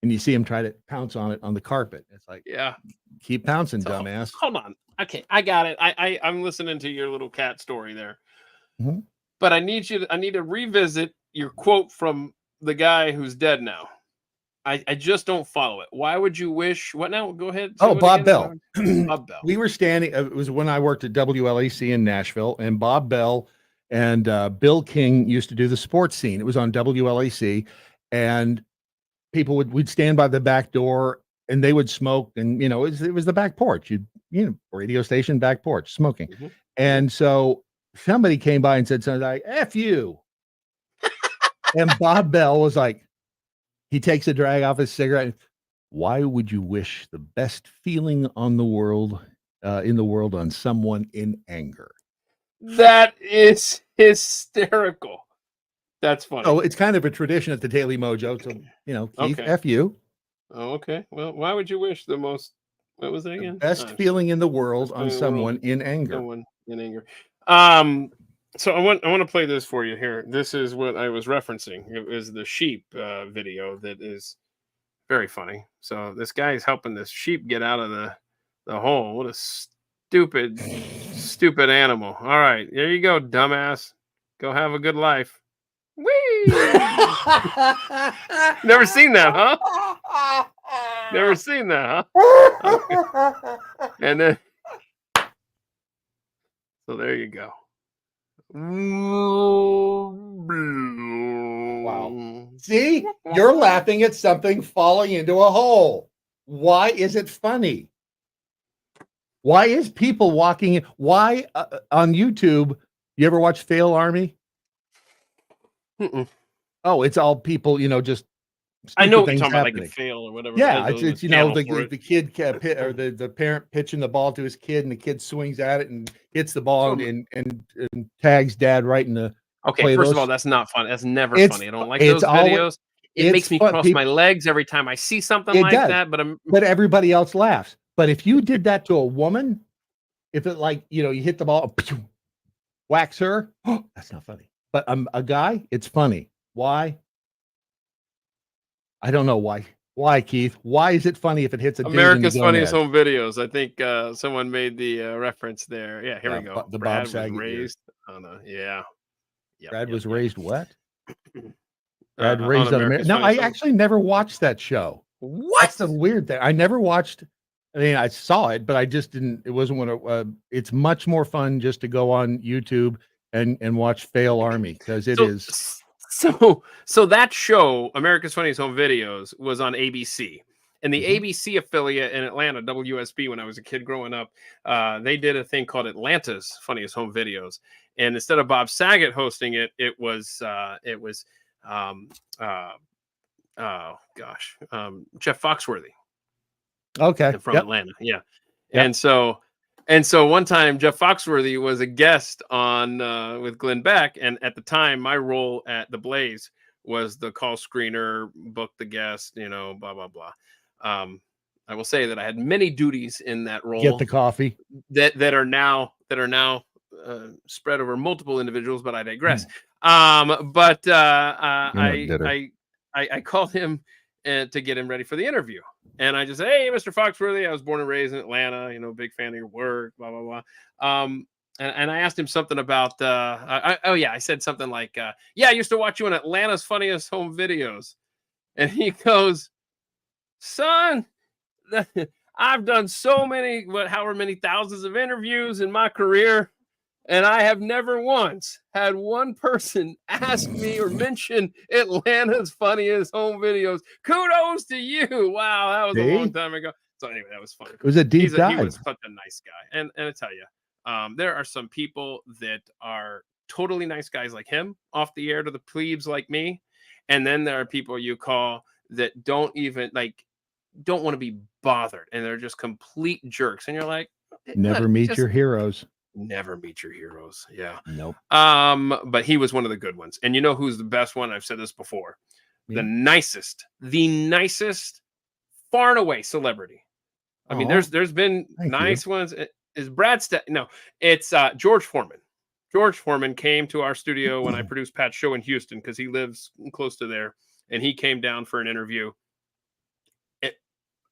and you see them try to pounce on it on the carpet. It's like, Yeah. keep pouncing, So, dumbass. hold on. Okay, I got it. I'm listening to your little cat story there. Mhm. But I need to revisit your quote from the guy who's dead now. I just don't follow it. Why would you wish what now? Go ahead. say Oh, what Bob again? Bell. Bob Bell. We were standing, it was when I worked at WLAC in Nashville, and Bob Bell and Bill King used to do the sports scene. It was on WLAC, and we'd stand by the back door and they would smoke, and it was the back porch. Radio station, back porch, smoking. Mhm. And so somebody came by and said something like, F you. And Bob Bell was like, he takes a drag off his cigarette. And, why would you wish the best feeling on the world, in the world on someone in anger? That is hysterical. That's funny. Oh, it's kind of a tradition at the Daily Mojo. So, Keith, Okay. F you. Oh, okay. Well, why would you wish the most? What was it The again? best feeling in the world on feeling in the someone world. in anger. Someone in anger. So I want to play this for you here. This is what I was referencing. It was the sheep video that is very funny. So this guy is helping this sheep get out of the hole. What a stupid animal. All right, there you go, dumbass. Go have a good life. Whee! Never seen that, huh? Never seen that, huh? Okay. And then, so there you go. Wow. See, you're laughing at something falling into a hole. Why is it funny? Why is people walking in? Why on YouTube? You ever watch Fail Army? Mm-mm. Oh, it's all people, just. I know what things you're talking about, like happening. a fail or whatever. Yeah, There's it's a channel for the it. kid or the parent pitching the ball to his kid, and the kid swings at it and hits the ball and tags dad right in the. Okay, first of all, that's not fun. That's never It's funny. I don't like it's those always- videos. It it's makes me fun. cross my legs every time I see something It like does. that. But everybody else laughs. But if you did that to a woman, if it you hit the ball, whacks her, that's not funny. But a guy, it's funny. Why? I don't know why. Why, Keith? Why is it funny if it hits a dude in the America's Funniest gonad? Home Videos. I think someone made the reference there. Yeah, here we go. The Brad Bob was Saget raised on a Yep, Brad yep, was yep. raised what? Brad On raised on America's America. No, I Funniest Home- actually never watched that show. What? That's the weird thing. I never watched. I mean, I saw it, but I just didn't. It wasn't what. It's much more fun just to go on YouTube and watch Fail Army because it is. So that show, America's Funniest Home Videos, was on ABC. And the Mhm. ABC affiliate in Atlanta, WSB, when I was a kid growing up, they did a thing called Atlanta's Funniest Home Videos. And instead of Bob Saget hosting it, it was Jeff Foxworthy Okay. from Yep. Atlanta. Yeah. Yep. And so one time Jeff Foxworthy was a guest on with Glenn Beck. And at the time, my role at the Blaze was the call screener, book the guest, blah, blah, blah. I will say that I had many duties in that role Get the coffee. that are now spread over multiple individuals, but I digress. Hmm. But bitter. I called him to get him ready for the interview. And I just said, hey, Mr. Foxworthy, I was born and raised in Atlanta, big fan of your work, blah, blah, blah. And I asked him something about, I said something like, I used to watch you on Atlanta's Funniest Home Videos. And he goes, son, I've done so many, however many thousands of interviews in my career, and I have never once had one person ask me or mention Atlanta's Funniest Home Videos. Kudos to you. Wow, that was a long time ago. So anyway, that was fun. It was a deep He dive. was such a nice guy. And I tell you, There are some people that are totally nice guys like him off the air to the plebes like me. And then there are people you call that don't even like, don't want to be bothered. And they're just complete jerks. And you're like, Never "Look, meet just your heroes. never meet your heroes." Yeah. Nope. But he was one of the good ones. And you know who's the best one? I've said this before. The Me? nicest, far and away celebrity. I mean, Aw, there's been thank you. nice ones. Is Brad no, it's George Foreman. George Foreman came to our studio when I produced Pat's show in Houston because he lives close to there, and he came down for an interview.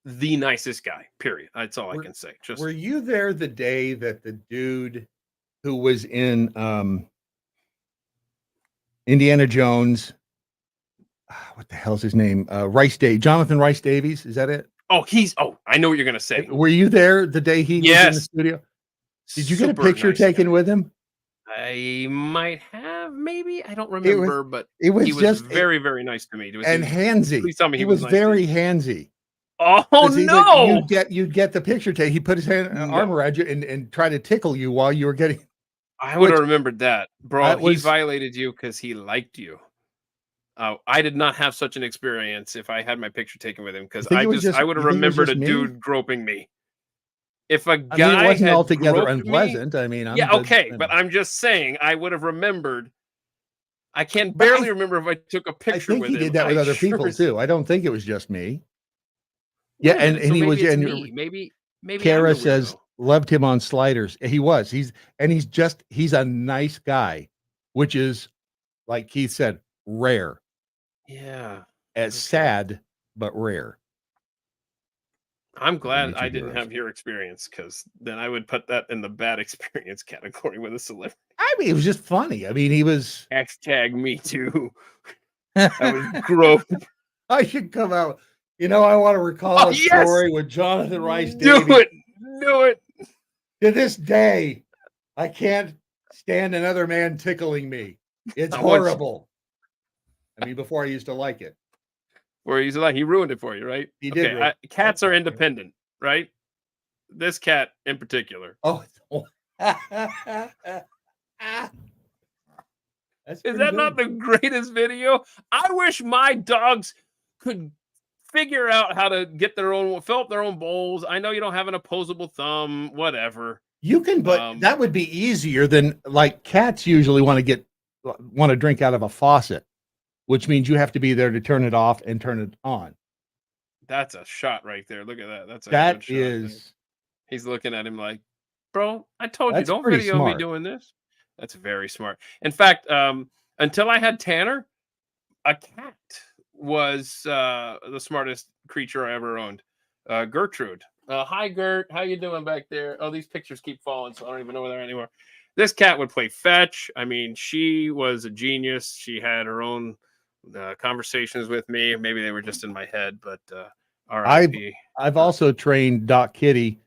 The nicest guy, period. That's all I can say. Just Were you there the day that the dude who was in Indiana Jones, what the hell's his name? Jonathan Rice Davies, is that it? I know what you're gonna say. Were you there the day he was in the Yes. studio? Did you get a Super picture nice taken guy. with him? I might have, maybe. I don't remember, but It was he was just very, very nice to me. Was and he, handsy. please tell me He was was nice to very you. handsy. Oh 'Cause he's like, no! you'd get the picture taken. He put his arm around you and try to tickle you while you were getting. I would have which- remembered that, bro. that He was- violated you because he liked you. I did not have such an experience if I had my picture taken with him because think it was I would have you think it was remembered a just me? dude groping me. If a I guy mean, it wasn't had altogether groped me- unpleasant. I mean, yeah, okay, but I'm just saying I would have remembered. I can But barely remember if I took a I picture think with he him. did that with I other sure people as- too. I don't think it was just me. Wait Yeah, a minute, and he maybe was it's and me. Maybe I'm Kara the says weirdo. loved him on Sliders. He's a nice guy, which is like Keith said, rare. Yeah. As Okay. sad, but rare. I'm glad meet I your didn't heroes. have your experience because then I would put that in the bad experience category with a celebrity. I mean, it was just funny. I mean, he was. Hashtag me too. I was groped. I should come out. You know, I want to recall Oh, a yes! story with Jonathan Rice Do Davies. it. Do it. To this day, I can't stand another man tickling me. It's I want you- horrible. I mean, before I used to like it. Where he's like, he ruined it for you, right? He did ruin it. Cats are independent, right? This cat in particular. Oh, that's Is that not the greatest video? I wish my dogs could figure out how to get fill up their own bowls. I know you don't have an opposable thumb, whatever. You can, but that would be easier than like cats usually want to drink out of a faucet, which means you have to be there to turn it off and turn it on. That's a shot right there. Look at that. That's a That good shot. is, He's looking at him like, bro, I told you, That's don't pretty video smart. me doing this. That's very smart. In fact, until I had Tanner, a cat was the smartest creature I ever owned. Gertrude. Hi, Gert. How you doing back there? Oh, these pictures keep falling, so I don't even know where they're at anymore. This cat would play fetch. I mean, she was a genius. She had her own conversations with me. Maybe they were just in my head, but R.I.P. I've also trained Doc Kitty.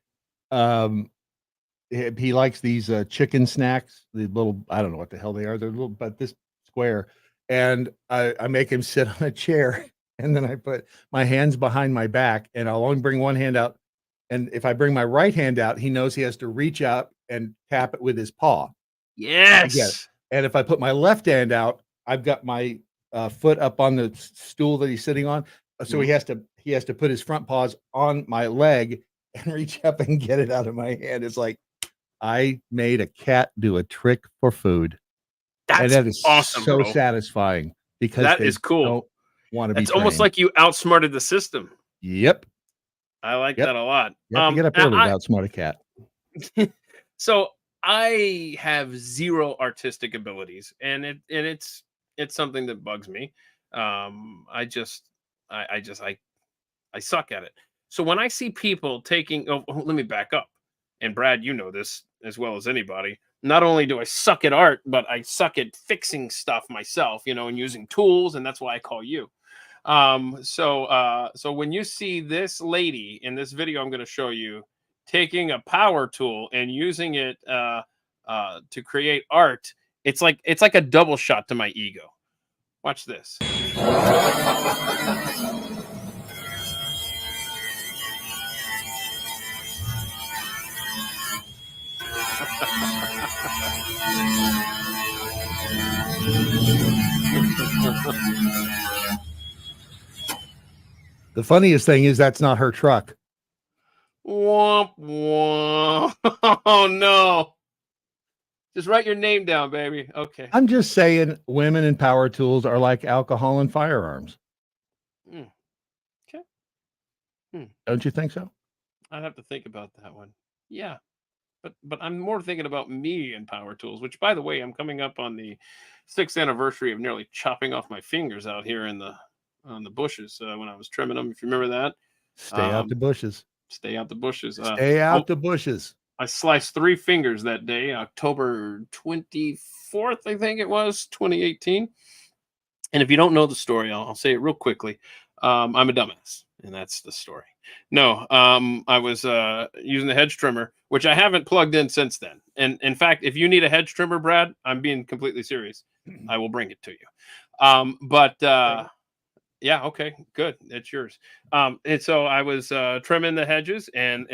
He likes these chicken snacks, the little, I don't know what the hell they are. They're little, but this square. And I make him sit on a chair, and then I put my hands behind my back, and I'll only bring one hand out. And if I bring my right hand out, he knows he has to reach out and tap it with his paw. Yes. And if I put my left hand out, I've got my foot up on the stool that he's sitting on. So he has to put his front paws on my leg and reach up and get it out of my hand. It's like I made a cat do a trick for food. That's and that is awesome, so bro. satisfying because That they is cool. don't want to be It's almost trained. like you outsmarted the system. Yep. I like Yep. that a lot. You have to get up early to outsmart a cat. So I have zero artistic abilities, and it's something that bugs me. I suck at it. So when I see people taking, let me back up. And Brad, you know this as well as anybody. Not only do I suck at art, but I suck at fixing stuff myself, and using tools, and that's why I call you. So when you see this lady in this video I'm going to show you taking a power tool and using it to create art, it's like a double shot to my ego. Watch this. The funniest thing is that's not her truck. Womp womp. Oh no. Just write your name down, baby. Okay. I'm just saying women in power tools are like alcohol and firearms. Okay. Don't you think so? I'd have to think about that one. Yeah. But I'm more thinking about me and power tools, which, by the way, I'm coming up on the 6th anniversary of nearly chopping off my fingers out here on the bushes when I was trimming them. If you remember that, Stay out the bushes. Stay out the bushes. Stay out the bushes. I sliced 3 fingers that day, October 24th, I think it was, 2018. And if you don't know the story, I'll say it real quickly. I'm a dumbass, and that's the story. No, I was using the hedge trimmer, which I haven't plugged in since then. And in fact, if you need a hedge trimmer, Brad, I'm being completely serious. I will bring it to you. Yeah, okay, good. It's yours. And so I was trimming the hedges, and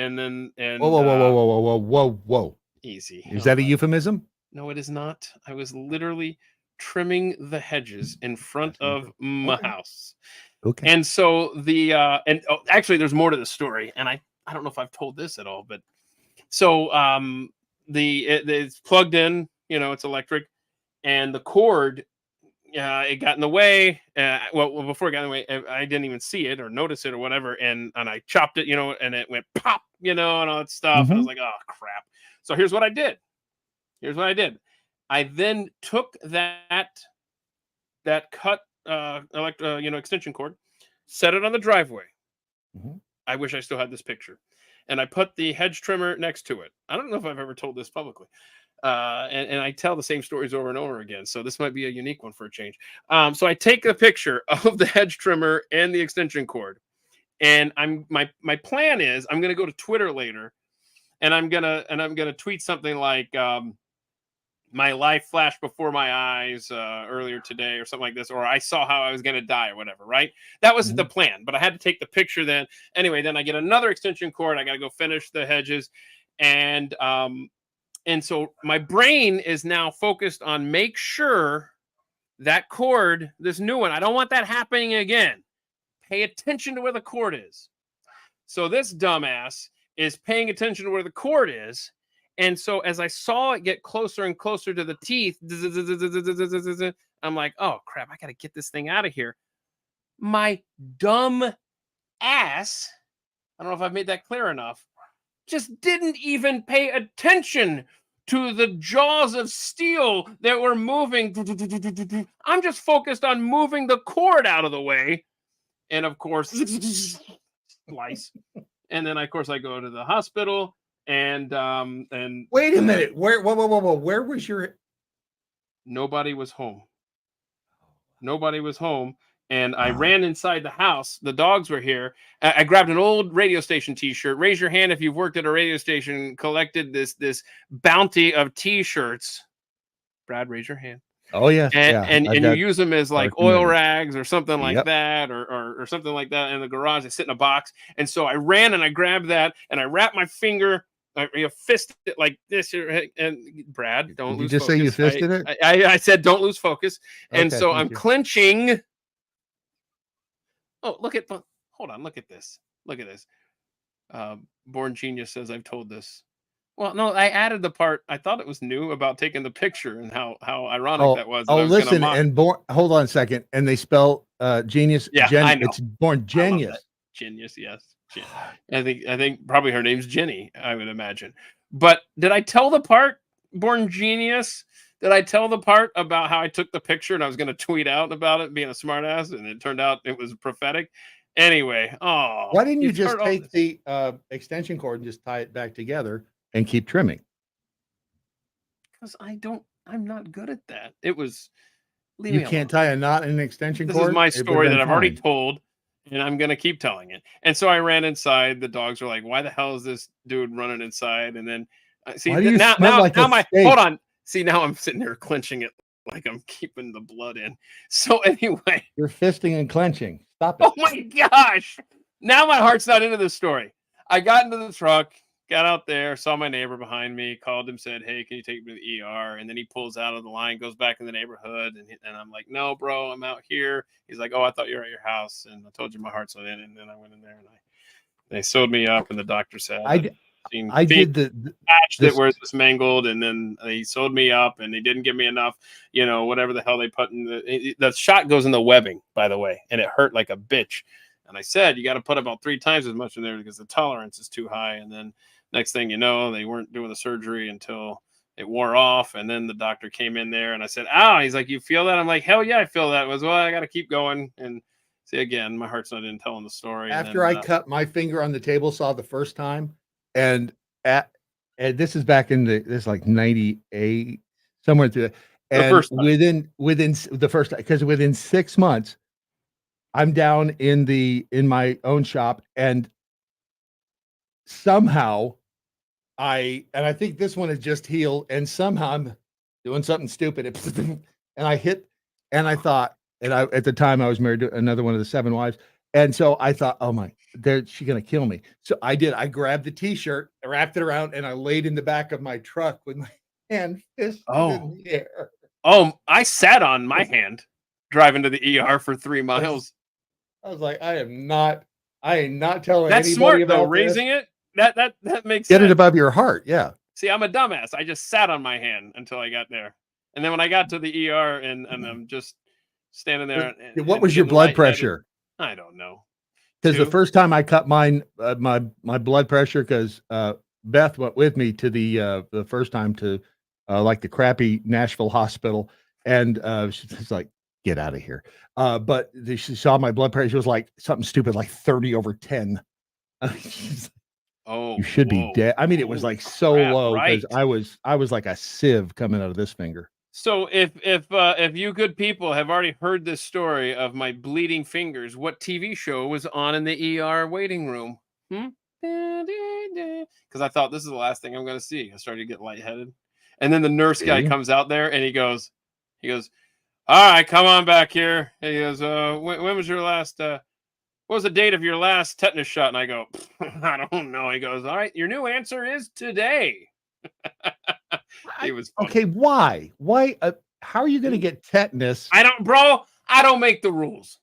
Whoa. easy. Is that a euphemism? No, it is not. I was literally trimming the hedges in front of my house. Okay. And so actually there's more to the story, and I don't know if I've told this at all, but so it's plugged in, it's electric, and the cord it got in the way. Well, before it got in the way, I didn't even see it or notice it or whatever, and I chopped it, and it went pop, and all that stuff. And I was like, oh crap. So here's what I did. I then took that cut extension cord, set it on the driveway. I wish I still had this picture. And I put the hedge trimmer next to it. I don't know if I've ever told this publicly. And I tell the same stories over and over again. So this might be a unique one for a change. So I take a picture of the hedge trimmer and the extension cord. And my plan is I'm gonna go to Twitter later, and I'm gonna tweet something like my life flashed before my eyes earlier today or something like this, or I saw how I was going to die or whatever, right? That was the plan, but I had to take the picture then. Anyway, then I get another extension cord. I got to go finish the hedges. And so my brain is now focused on make sure that cord, this new one, I don't want that happening again. Pay attention to where the cord is. So this dumbass is paying attention to where the cord is. And so as I saw it get closer and closer to the teeth, I'm like, oh, crap, I got to get this thing out of here. My dumb ass, I don't know if I've made that clear enough, just didn't even pay attention to the jaws of steel that were moving. I'm just focused on moving the cord out of the way. And of course, slice. And then, of course, I go to the hospital. And wait a minute, where was your? Nobody was home. And I ran inside the house. The dogs were here. I grabbed an old radio station t-shirt. Raise your hand if you've worked at a radio station, collected this bounty of t-shirts. Brad, raise your hand. Oh yeah. And you use them as like oil rags or something like that, or something like that in the garage. They sit in a box. And so I ran and I grabbed that and I wrapped my finger. I fisted it like this, and Brad, don't lose focus. Did you just say you fisted it? I said don't lose focus, and okay, so I'm clenching. Oh, hold on, look at this. Born Genius says I've told this. Well, no, I added the part. I thought it was new about taking the picture and how ironic that was. Listen, and hold on a second. And they spell genius. Yeah, I know. It's Born Genius. Genius, yes. I think probably her name's Jenny, I would imagine. But did I tell the part, Born Genius? Did I tell the part about how I took the picture and I was going to tweet out about it being a smartass, and it turned out it was prophetic? Anyway, why didn't you just take the extension cord and just tie it back together and keep trimming? Because I'm not good at that. It was. You can't tie a knot in an extension cord. This is my story that I've already told. And I'm going to keep telling it. And so I ran inside. The dogs were like, why the hell is this dude running inside? And then see, now hold on. See, now I'm sitting there clenching it like I'm keeping the blood in. So anyway. You're fisting and clenching. Stop it. Oh my gosh. Now my heart's not into this story. I got into the truck. got out there, saw my neighbor behind me, called him, said, "Hey, can you take me to the ER?" And then he pulls out of the line, goes back in the neighborhood, and I'm like, "No, bro, I'm out here." He's like, "Oh, I thought you were at your house," and I told you my heart's not in it. And then I went in there and they sewed me up, and the doctor said, I did the patch that this was mangled, and then they sewed me up, and they didn't give me enough, whatever the hell they put in the shot goes in the webbing, by the way, and it hurt like a bitch. And I said, you got to put about 3 times as much in there because the tolerance is too high. And then next thing you know, they weren't doing the surgery until it wore off. And then the doctor came in there and I said, "Ah," he's like, "You feel that?" I'm like, "Hell yeah, I feel that." Well, I got to keep going. And see, again, my heart's not in telling the story. after and then, I cut my finger on the table saw the first time, and and this is back in this like 98, somewhere through that. The And first time. within the first, because within 6 months, I'm down in my own shop, and somehow I think this one is just healed, and somehow I'm doing something stupid, and I hit, and I thought, and I at the time I was married to another one of the 7 wives, and so I thought, oh my, she's gonna kill me. So I did. I grabbed the T-shirt, wrapped it around, and I laid in the back of my truck with my hand fisted in the air. I sat on my hand driving to the ER for 3 miles. I was like, I ain't not telling That's anybody smart about though. this. Raising it, that makes Get sense. it above your heart, yeah. See, I'm a dumbass. I just sat on my hand until I got there. And then when I got to the ER and I'm just standing there. What was your blood pressure? I don't know. Because the first time I cut mine, my blood pressure, because Beth went with me to the first time to like the crappy Nashville hospital, and she's like, "Get out of here." But she saw my blood pressure was like something stupid, like 30/10. Oh, you should be dead. I mean, it was like so low because right. I was like a sieve coming out of this finger. So if you good people have already heard this story of my bleeding fingers, what TV show was on in the ER waiting room? Because I thought this is the last thing I'm going to see. I started to get lightheaded, and then the nurse guy comes out there and he goes, "All right, come on back here." And he goes, when was your last? What was the date of your last tetanus shot? And I go, "I don't know." He goes, "All right, your new answer is today." It was funny. Okay. Why? How are you going to get tetanus? I don't make the rules.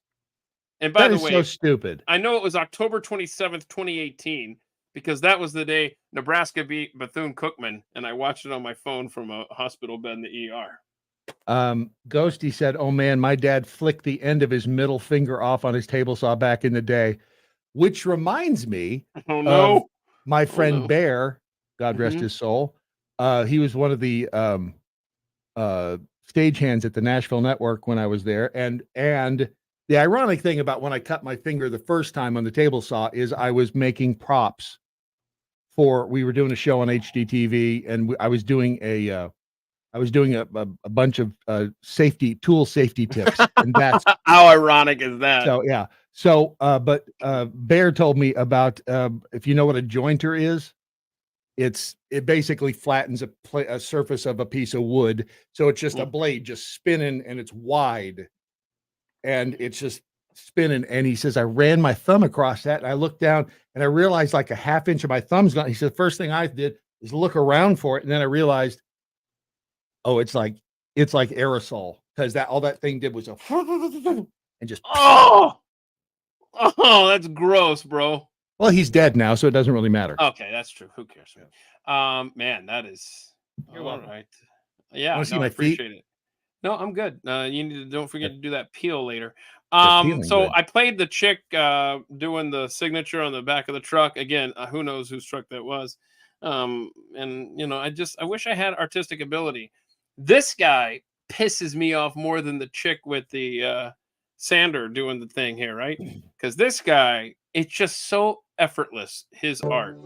And by the way, so stupid. I know it was October 27th, 2018, because that was the day Nebraska beat Bethune-Cookman, and I watched it on my phone from a hospital bed in the ER. Ghosty said, "Oh man, my dad flicked the end of his middle finger off on his table saw back in the day," which reminds me of my friend Bear, God rest his soul. He was one of the stagehands at the Nashville Network when I was there, and the ironic thing about when I cut my finger the first time on the table saw is I was making props we were doing a show on HGTV, and I was doing a bunch of safety tips, and that's how ironic is that? So yeah. So but Bear told me about if you know what a jointer is, it basically flattens a surface of a piece of wood, so it's just a blade just spinning, and it's wide, and it's just spinning. And he says, I ran my thumb across that, and I looked down, and I realized like a half inch of my thumb's gone. He said, first thing I did is look around for it, and then I realized, oh, it's like aerosol, because all that thing did was and just that's gross, bro. Well, he's dead now, so it doesn't really matter. Okay, that's true. Who cares? Man, that is all right. Yeah, I appreciate it. No, I'm good. You need to don't forget to do that peel later. So I played the chick doing the signature on the back of the truck. Again, who knows whose truck that was. And I wish I had artistic ability. This guy pisses me off more than the chick with the sander doing the thing here, right? Because this guy, it's just so effortless, his art.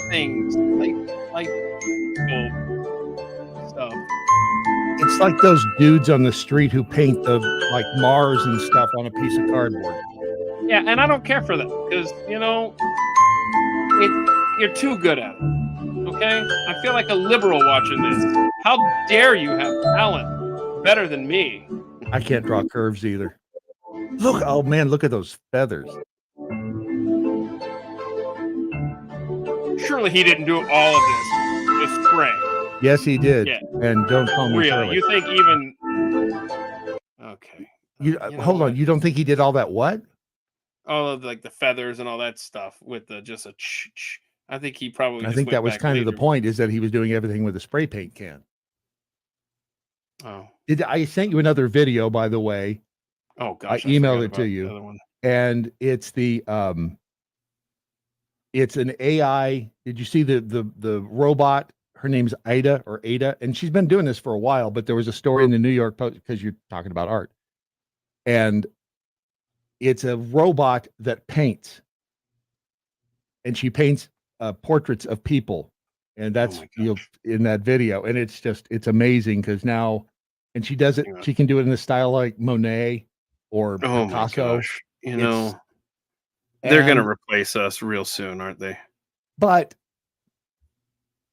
Things like stuff. It's like those dudes on the street who paint the like Mars and stuff on a piece of cardboard. Yeah, and I don't care for that because you're too good at it. Okay, I feel like a liberal watching this. How dare you have talent better than me? I can't draw curves either. Look, oh man, look at those feathers. Surely he didn't do all of this with spray. Yes, he did. Yeah. And don't call me Really? Shirley. You think even? Okay. You know hold on. what? You don't think he did all that? What? All of like the feathers and all that stuff with the just a. I think he probably. I just think went that was back kind of the later. point, is that he was doing everything with a spray paint can. Oh. I sent you another video, by the way, Oh gosh. emailed forgot it to about you. the other one. and it's it's an AI. Did you see the robot? Her name's Ada, and she's been doing this for a while, but there was a story in the New York Post, because you're talking about art. And it's a robot that paints. And she paints portraits of people. And that's my you'll gosh. in that video. And it's amazing, because now, and she does it, Hang on. she can do it in the style like Monet or Oh my Picasso. gosh. You It's- know, they're going to and- replace us real soon, aren't they? But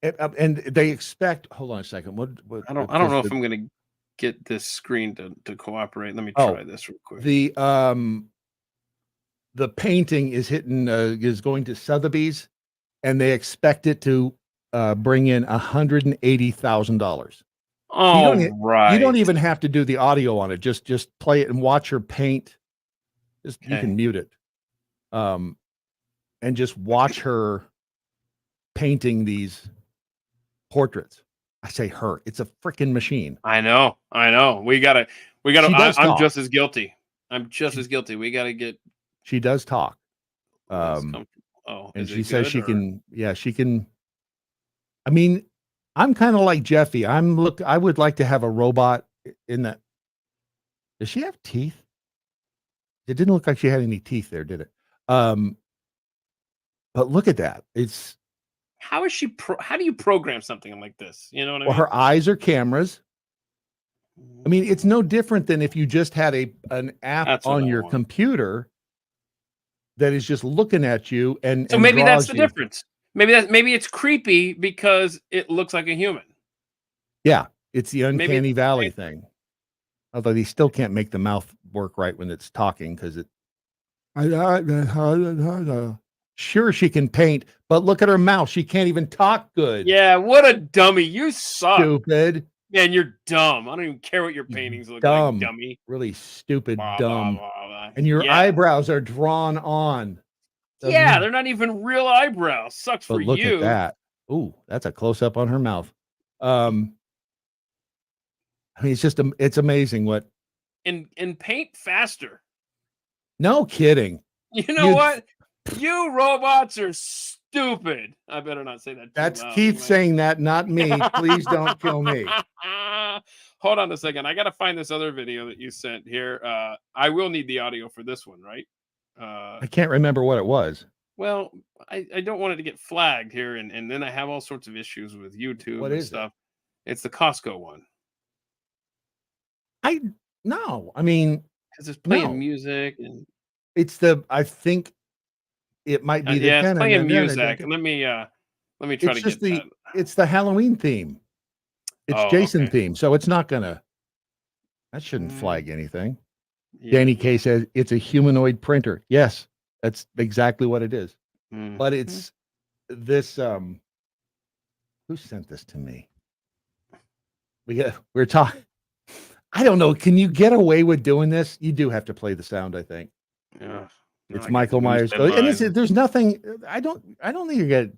and they expect. Hold on a second. What I don't know if I'm going to get this screen to cooperate. Let me Oh, try this real quick. the painting is going to Sotheby's, and they expect it to bring in $180,000. Oh, right. You don't even have to do the audio on it. Just play it and watch her paint. You Okay. can mute it, and just watch her painting these portraits. I say her. It's a freaking machine. I know. We gotta. She does I'm talk. just as guilty. I'm just as guilty. We gotta get. She does talk. less comfortable. Oh, And is she it says good, she or- can. Yeah, she can. I mean, I'm kind of like Jeffy. I would like to have a robot in that. Does she have teeth? It didn't look like she had any teeth there, did it? But look at that. It's How is she? How do you program something like this? You know what I well, mean? her eyes are cameras. I mean, it's no different than if you just had an app That's what on I your want. computer that is just looking at you and So maybe that's draws the you. difference. Maybe it's creepy because it looks like a human. Yeah, it's the Maybe uncanny it's- valley thing. Although they still can't make the mouth work right when it's talking, because it. Sure, she can paint, but look at her mouth. She can't even talk good. Yeah, what a dummy! You suck, Stupid, man. You're dumb. I don't even care what your paintings look dumb. like, dummy. really stupid, Blah, dumb. blah, blah, blah. And your Yeah. eyebrows are drawn on. Yeah, they're not even real eyebrows. Sucks But for look you. at that. Ooh, that's a close up on her mouth. I mean, it's just it's amazing what. And paint faster. No kidding. You know You'd- what? You robots are stupid. I better not say that. too That's loud. Keith You might- saying that, not me. Please don't kill me. Hold on a second. I got to find this other video that you sent here. I will need the audio for this one, right? I can't remember what it was. Well, I don't want it to get flagged here, and then I have all sorts of issues with YouTube What and is it? stuff. It's the Costco one No, I mean, because it's playing No. music and I think it might be the yeah, it's playing music. It's Let me try to just get that. it's the Halloween theme. It's Oh, Jason okay. theme, so it's not gonna. That shouldn't Mm. flag anything. Yeah. Danny K says it's a humanoid printer. Yes, that's exactly what it is. Mm. But it's this. Who sent this to me? We're talking. I don't know. Can you get away with doing this? You do have to play the sound, I think. Yeah. It's No, I Michael get Myers. goose in And mine. there's nothing. I don't think you get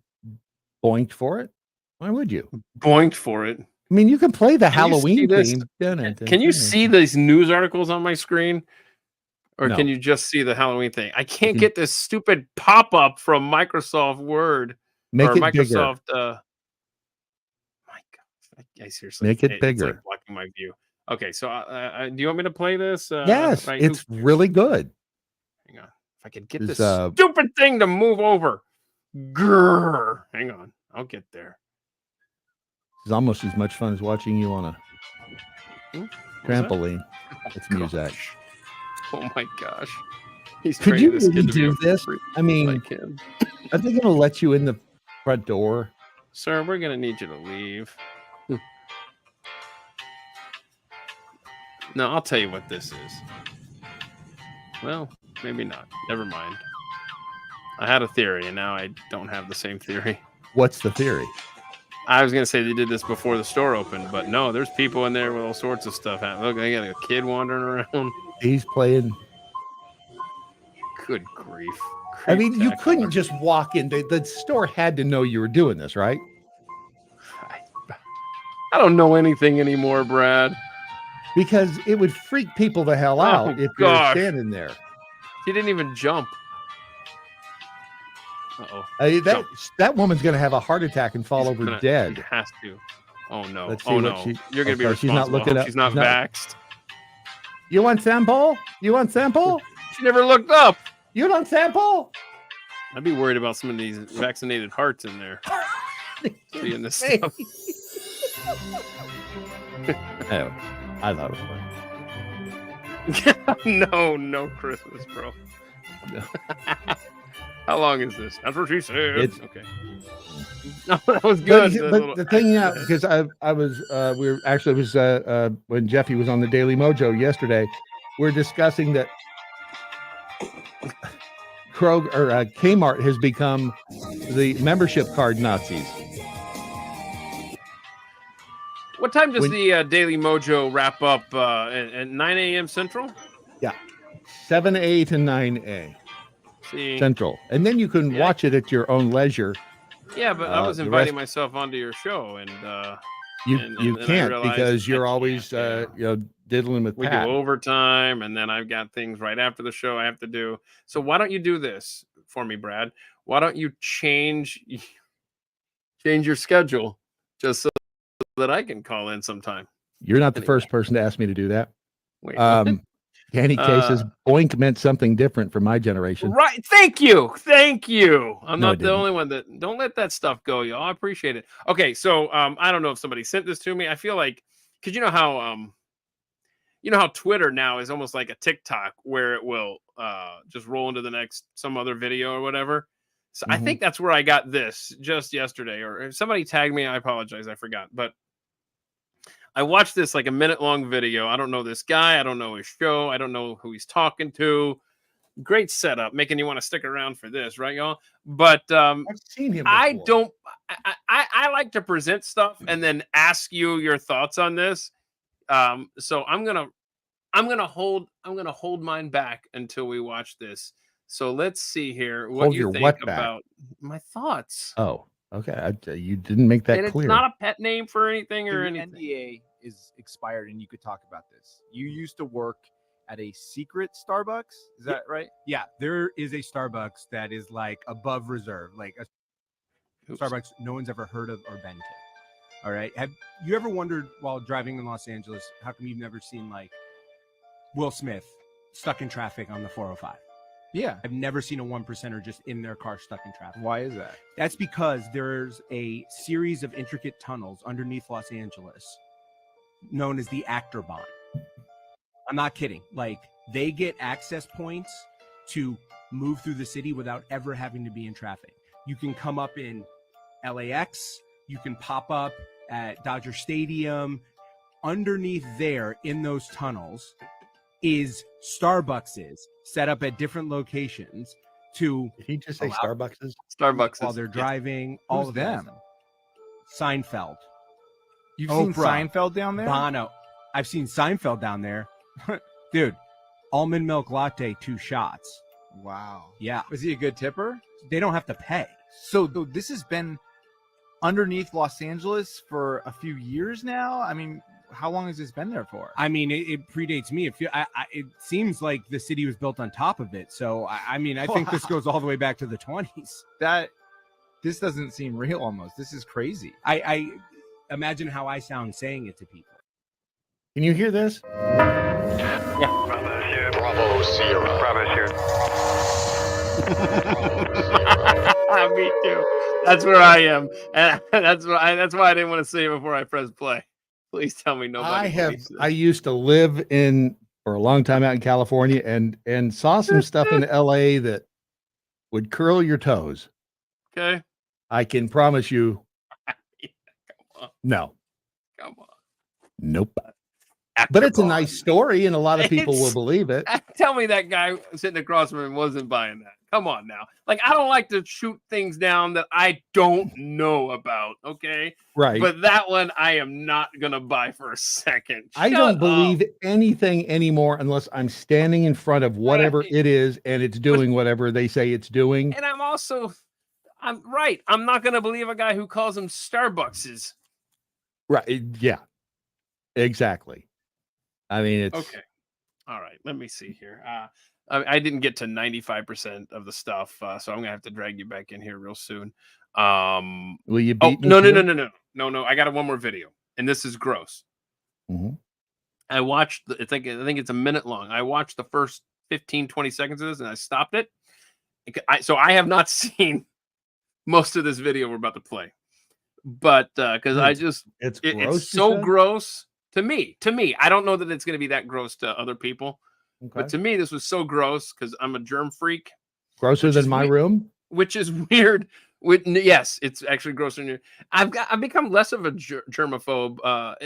boinked for it. Why would you? Boinked for it. I mean, you can play the Can you see Halloween this? theme. Can you see these news articles on my screen? Or No. can you just see the Halloween thing? I can't can- get this stupid pop-up from Microsoft Word Make or it bigger. Microsoft my God. I seriously Make it it's bigger. like blocking my view. Okay, so do you want me to play this? Yes, right? it's really good. Hang on. If I could get It's, this stupid thing to move over. Grrr. Hang on. I'll get there. It's almost as much fun as watching you on a What was that? trampoline. It's Muzak. Gosh. Oh my gosh. He's Could training you this kid really to be do a this? freak I mean, like him. are they going to let you in the front door? Sir, we're gonna need you to leave. No, I'll tell you what this is. Well, maybe not. Never mind. I had a theory, and now I don't have the same theory. What's the theory? I was gonna say they did this before the store opened, but no, there's people in there with all sorts of stuff happening. Look, they got a kid wandering around. He's playing. Good grief! I mean, you Creeptacular. couldn't just walk in. The store had to know you were doing this, right? I don't know anything anymore, Brad. Because it would freak people the hell Oh, out if gosh. you're standing there. He didn't even jump. Uh-oh. That woman's going to have a heart attack and fall over He dead. has to. Oh no! Let's see Oh what no! she- You're gonna be okay, she's not responsible. looking Hope up- She's not she's not- vaxxed. You want sample? You want sample? She never looked up. You want sample? I'd be worried about some of these vaccinated hearts in there. Seeing this Hey. stuff. Oh, I thought it was funny. No Christmas, bro. No. How long is this? That's what she said. It's- Okay. No, that was good. But the thing, because I was, we were actually, it was when Jeffy was on the Daily Mojo yesterday, we're discussing that Kmart has become the membership card Nazis. What time does when- the Daily Mojo wrap up? At 9 a.m. Central? 7A to 9A See, Central. And then you can Yeah. watch it at your own leisure. yeah, but I was the inviting rest- myself onto your show, and You And then I can't realized because you're I always can't, diddling with we Pat. do overtime, and then I've got things right after the show I have to do. So why don't you do this for me, Brad? Why don't you change your schedule just so that I can call in sometime? You're not the Anyway. first person to ask me to do that. Wait, what? Candy cases, boink meant something different for my generation. Right. Thank you. Thank you. I'm No, not it the didn't. only one that don't let that stuff go, y'all. I appreciate it. Okay, so I don't know if somebody sent this to me. I feel like because you know how Twitter now is almost like a TikTok where it will just roll into the next some other video or whatever. So I Mhm. think that's where I got this just yesterday. Or if somebody tagged me, I apologize, I forgot. But I watched this like a minute-long video. I don't know this guy. I don't know his show. I don't know who he's talking to. Great setup, making you want to stick around for this, right, y'all? But I've seen him. I before. don't. I like to present stuff and then ask you your thoughts on this. So I'm gonna hold mine back until we watch this. So let's see here what Hold you your think what back? about my thoughts. Oh, okay. You didn't make that And it's clear. not a pet name for anything or The anything. NDA is expired, and you could talk about this. You used to work at a secret Starbucks, is that right? Yeah, there is a Starbucks that is like above reserve, like a Oops. Starbucks no one's ever heard of or been to. All right. Have you ever wondered while driving in Los Angeles, how come you've never seen like Will Smith stuck in traffic on the 405? Yeah. I've never seen a 1%er just in their car stuck in traffic. Why is that? That's because there's a series of intricate tunnels underneath Los Angeles known as the Actor Bond. I'm not kidding. Like, they get access points to move through the city without ever having to be in traffic. You can come up in LAX, you can pop up at Dodger Stadium. Underneath there in those tunnels is Starbuckses set up at different locations to Did he just say Allow- Starbucks? Starbucks while is they're yeah. driving. All Who's of that them? stuff. Seinfeld, You've seen Oprah, Seinfeld down there? Bono. I've seen Seinfeld down there. Dude, almond milk latte, 2 shots. Wow. Yeah. Was he a good tipper? They don't have to pay. So this has been underneath Los Angeles for a few years now. I mean, how long has this been there for? I mean, it predates me. It seems like the city was built on top of it. So, I mean, I think this goes all the way back to the 20s. This doesn't seem real almost. This is crazy. I imagine how I sound saying it to people. Can you hear this? Bravo Sierra. Bravo Sierra. Me too. That's where I am, and that's why I didn't want to say it before I press play. Please tell me nobody. believes this. I used to live for a long time out in California and saw some stuff in LA that would curl your toes. Okay, I can promise you. on. No. come on. Nope. But it's a nice story, and a lot of people will It's- believe it. Tell me that guy sitting across from him wasn't buying that. Come on now. Like, I don't like to shoot things down that I don't know about. Okay. Right. But that one I am not going to buy for a second. I Shut don't up. believe anything anymore unless I'm standing in front of whatever Right. it is and it's doing whatever they say it's doing. And I'm right. I'm not going to believe a guy who calls them Starbuckses. Right. Yeah. Exactly. I mean, it's Okay. All right. Let me see here. I didn't get to 95% of the stuff, so I'm gonna have to drag you back in here real soon. will you Oh, beat me? no. to it? No. I got one more video, and this is gross. Mhm. I watched. I think it's a minute long. I watched the first 15, 20 seconds of this, and I stopped it. So I have not seen most of this video we're about to play, but because It's it's gross. you so said? gross to me. I don't know that it's going to be that gross to other people, Okay. but to me, this was so gross because I'm a germ freak, Grosser which than is my we- room. which is weird. Yes, it's actually grosser than you. I've become less of a germaphobe.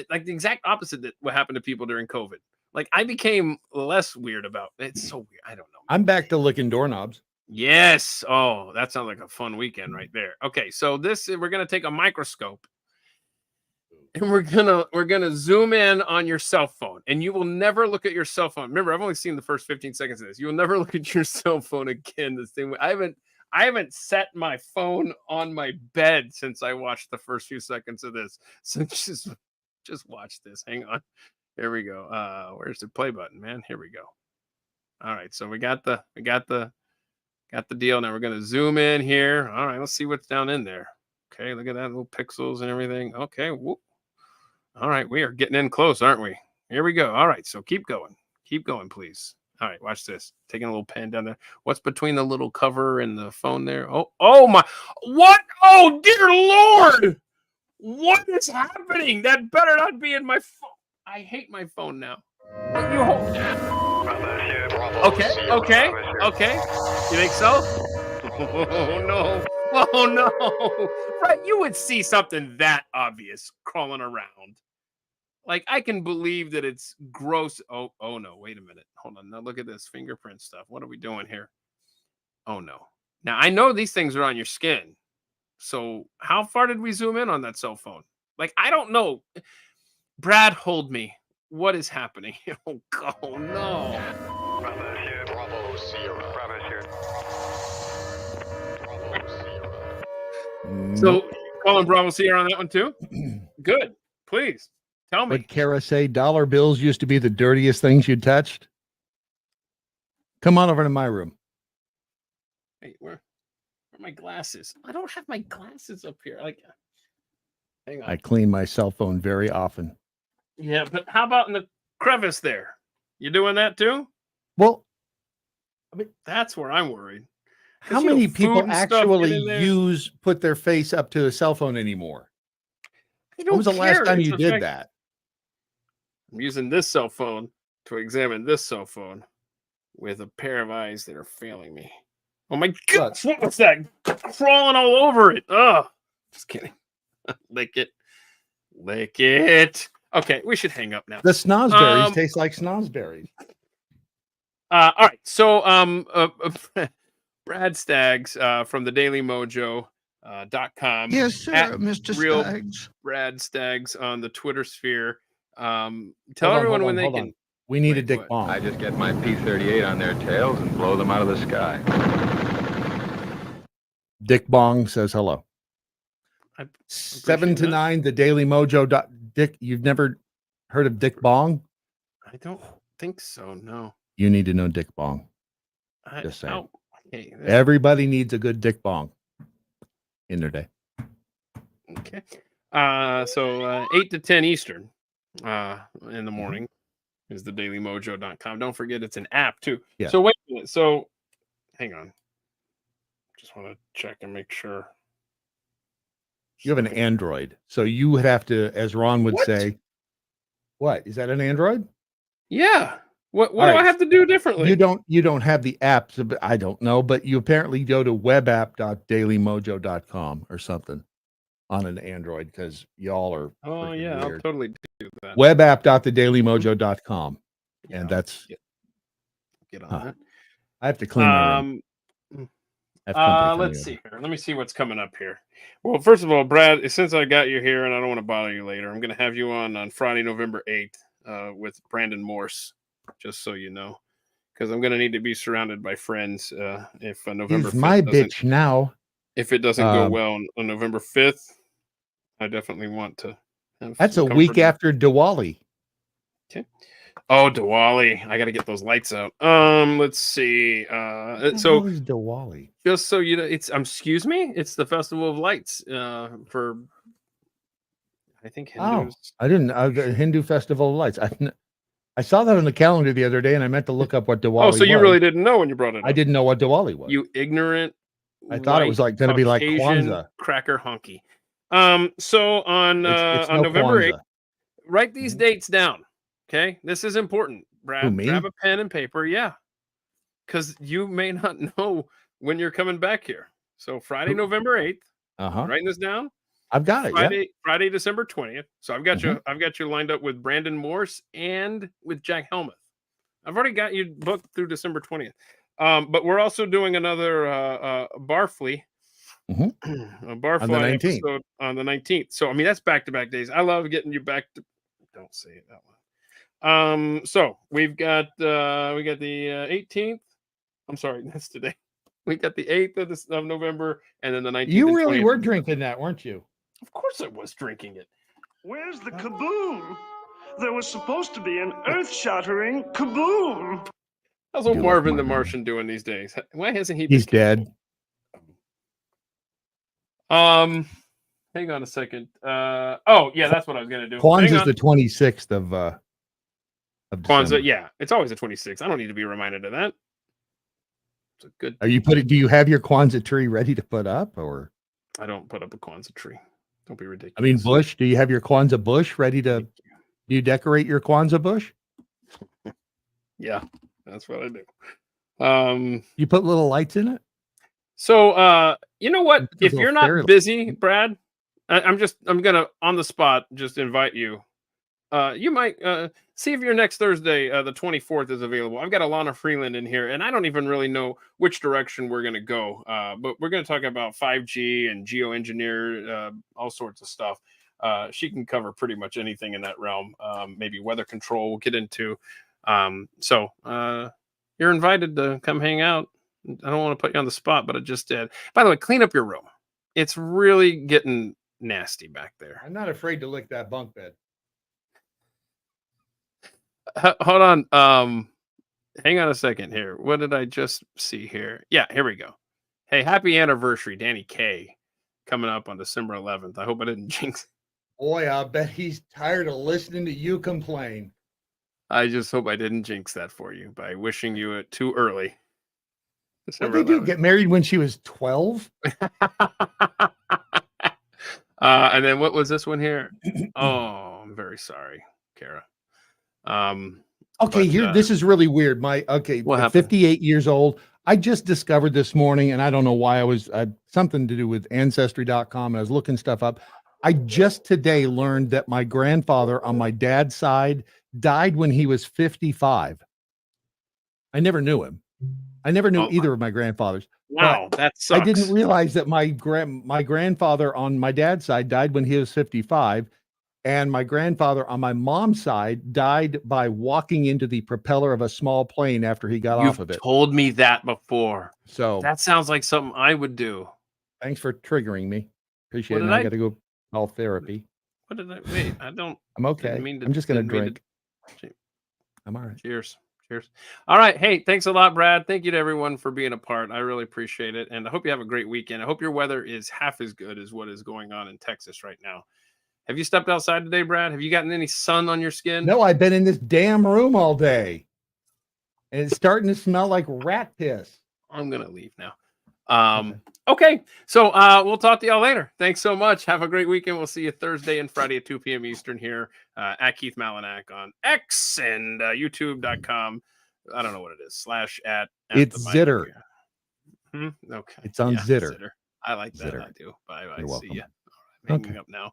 Like the exact opposite that what happened to people during COVID. Like I became less weird about it. It's so weird. I don't know. I'm back to licking doorknobs. Yes. Oh, that sounds like a fun weekend right there. Okay, so we're gonna take a microscope and we're gonna zoom in on your cell phone, and you will never look at your cell phone. Remember, I've only seen the first 15 seconds of this. You will never look at your cell phone again. The same way. I haven't set my phone on my bed since I watched the first few seconds of this. So just watch this. Hang on. Here we go. Where's the play button, man? Here we go. All right, so we got the deal. Now we're gonna zoom in here. All right, let's see what's down in there. Okay, look at that, little pixels and everything. Okay, whoop. All right, we are getting in close, aren't we? Here we go. All right, so keep going, please. All right, watch this. Taking a little pen down there. What's between the little cover and the phone there? Oh my! What? Oh dear Lord! What is happening? That better not be in my phone. I hate my phone now. What you hold? Okay. You think so? Oh no! Oh no! Right, you would see something that obvious crawling around. Like I can believe that it's gross. Oh no! Wait a minute. Hold on. Now look at this fingerprint stuff. What are we doing here? Oh no! Now I know these things are on your skin. So how far did we zoom in on that cell phone? Like I don't know. Brad, hold me. What is happening? Oh no! Bravo Sierra. So calling Bravo Sierra on that one too? Good. Please tell me. Would Kara say dollar bills used to be the dirtiest things you touched? Come on over to my room. Hey, where are my glasses? I don't have my glasses up here. Like, hang on. I clean my cell phone very often. Yeah, but how about in the crevice there? You doing that too? Well, That's where I'm worried. how 'Cause, you know, many food people and stuff get actually in there. put their face up to a cell phone anymore? I When was the don't last care. time It's you the did fact- that? I'm using this cell phone to examine this cell phone with a pair of eyes that are failing me. Oh my God! What was that? Crawling all over it. Oh, just kidding. Lick it. Okay, we should hang up now. The snozberries Um, taste like snozberries. All right. So, Brad Staggs from the Daily Mojo .com. Yes, sir, At Mr. Real Staggs. Brad Staggs on the Twitter sphere. Tell Hold everyone on, when they hold can. on. We need a Wait, dick what? bomb. I just get my P-38 on their tails and blow them out of the sky. Dick Bong says hello. I 7 to appreciate that. 9, the Daily Mojo. Dick, you've never heard of Dick Bong? I don't think so. No. You need to know Dick Bong. I, Just saying. oh, okay. Everybody needs a good Dick Bong in their day. Okay. So 8 to 10 Eastern in the morning is the dailymojo.com. Don't forget it's an app too. Yeah. So wait a minute. So hang on. Just want to check and make sure. You have an Android. So you would have to, as Ron would What? say, what? Is that an Android? Yeah. What All do I right. have to do differently? You don't have the app, so I don't know, but you apparently go to webapp.dailymojo.com or something on an Android because y'all are Oh freaking yeah, I'll weird. totally do that. webapp.thedailymojo.com. Yeah, And that's get on Huh. that. I have to clean my room. Have company coming Let's over. see here. Let me see what's coming up here. Well, first of all, Brad, since I got you here and I don't want to bother you later, I'm going to have you on Friday, November 8th with Brandon Morse, just so you know, because I'm going to need to be surrounded by friends if November He's 5th my doesn't, bitch now. if it doesn't go Um, well on November 5th. I definitely want to have That's some a week comfort. after Diwali. Okay. Oh, Diwali. I got to get those lights out. Let's see. So is Diwali? just so you know, it's excuse me, it's the Festival of Lights for I think Oh, Hindus. I didn't. The Hindu Festival of Lights. I saw that on the calendar the other day, and I meant to look up what Diwali Oh, so you was. really didn't know when you brought it up. I didn't know what Diwali was. You ignorant. I thought it was white like going to be like Caucasian Kwanzaa. cracker honky. So on It's on no November Kwanzaa. 8th, write these Mhm. dates down. Okay, this is important. Brad, me? grab a pen and paper. Yeah, because you may not know when you're coming back here. So Friday, Who- November 8th. Uh-huh. Writing this down. I've got it. Yeah. Friday, December 20th. So I've got Mm-hmm. I've got you lined up with Brandon Morse and with Jack Helmuth. I've already got you booked through December 20th. But we're also doing another Barfly, Mhm. a Barfly On the 19th. episode on the 19th. So I mean that's back-to-back days. I love getting you back to. Don't say it that loud. So we've got the 18th. I'm sorry, that's today. We got the 8th of November, and then the 19th. You and really 20th were of drinking that, weren't you? Of course I was drinking it. Where's the kaboom? There was supposed to be an earth-shattering kaboom. How's old You love Marvin the Marvin. Martian doing these days? Why hasn't he? He's been dead. Hang on a second. Oh yeah, that's what I was gonna do. Hang Kwanzaa's on. the 26th of Kwanzaa. December. Yeah, it's always the 26th. I don't need to be reminded of that. It's a good. Are you putting? Do you have your Kwanzaa tree ready to put up, or? I don't put up a Kwanzaa tree. Don't be ridiculous. I mean, bush. Do you have your Kwanzaa bush ready to? Thank you. Do you decorate your Kwanzaa bush? Yeah, that's what I do. You put little lights in it. So you know what? It's a If you're little fairy not busy, Brad, I'm gonna on the spot just invite you. You might see if your next Thursday, the 24th, is available. I've got Alana Freeland in here, and I don't even really know which direction we're going to go. But we're going to talk about 5G and geoengineer, all sorts of stuff. She can cover pretty much anything in that realm. Maybe weather control we'll get into. So you're invited to come hang out. I don't want to put you on the spot, but I just did. By the way, clean up your room. It's really getting nasty back there. I'm not afraid to lick that bunk bed. Hold on. Hang on a second here. What did I just see here? Yeah, here we go. Hey, happy anniversary, Danny K, coming up on December 11th. I hope I didn't jinx. Boy, I bet he's tired of listening to you complain. I just hope I didn't jinx that for you by wishing you it too early. What December did you 11th. get married when she was 12? And then what was this one here? Oh, I'm very sorry, Kara. Okay, But, this is really weird. what I'm happened? 58 years old. I just discovered this morning, and I don't know why something to do with ancestry.com, and I was looking stuff up. I just today learned that my grandfather on my dad's side died when he was 55. I never knew him. I never knew Oh, either of my grandfathers. Wow, that sucks. I didn't realize that my grandfather on my dad's side died when he was 55. And my grandfather on my mom's side died by walking into the propeller of a small plane after he got off You've of it. told me that before. So That sounds like something I would do. thanks for triggering me. Appreciate it. did Now I I- got to go call therapy. What did I wait? I don't. I'm okay. Didn't mean to- I'm just going to didn't mean drink. I'm all right. Cheers. Cheers. All right. Hey, thanks a lot, Brad. Thank you to everyone for being a part. I really appreciate it. And I hope you have a great weekend. I hope your weather is half as good as what is going on in Texas right now. Have you stepped outside today, Brad? Have you gotten any sun on your skin? No, I've been in this damn room all day. And it's starting to smell like rat piss. I'm going to leave now. Okay. So we'll talk to y'all later. Thanks so much. Have a great weekend. We'll see you Thursday and Friday at 2 p.m. Eastern here at Keith Malinak on X and youtube.com. I don't know what it is. /at. It's the Zitter. Okay. It's on Zitter. I like that. Zitter. I do. Bye. You're See welcome. ya. All right, hanging Okay. up now.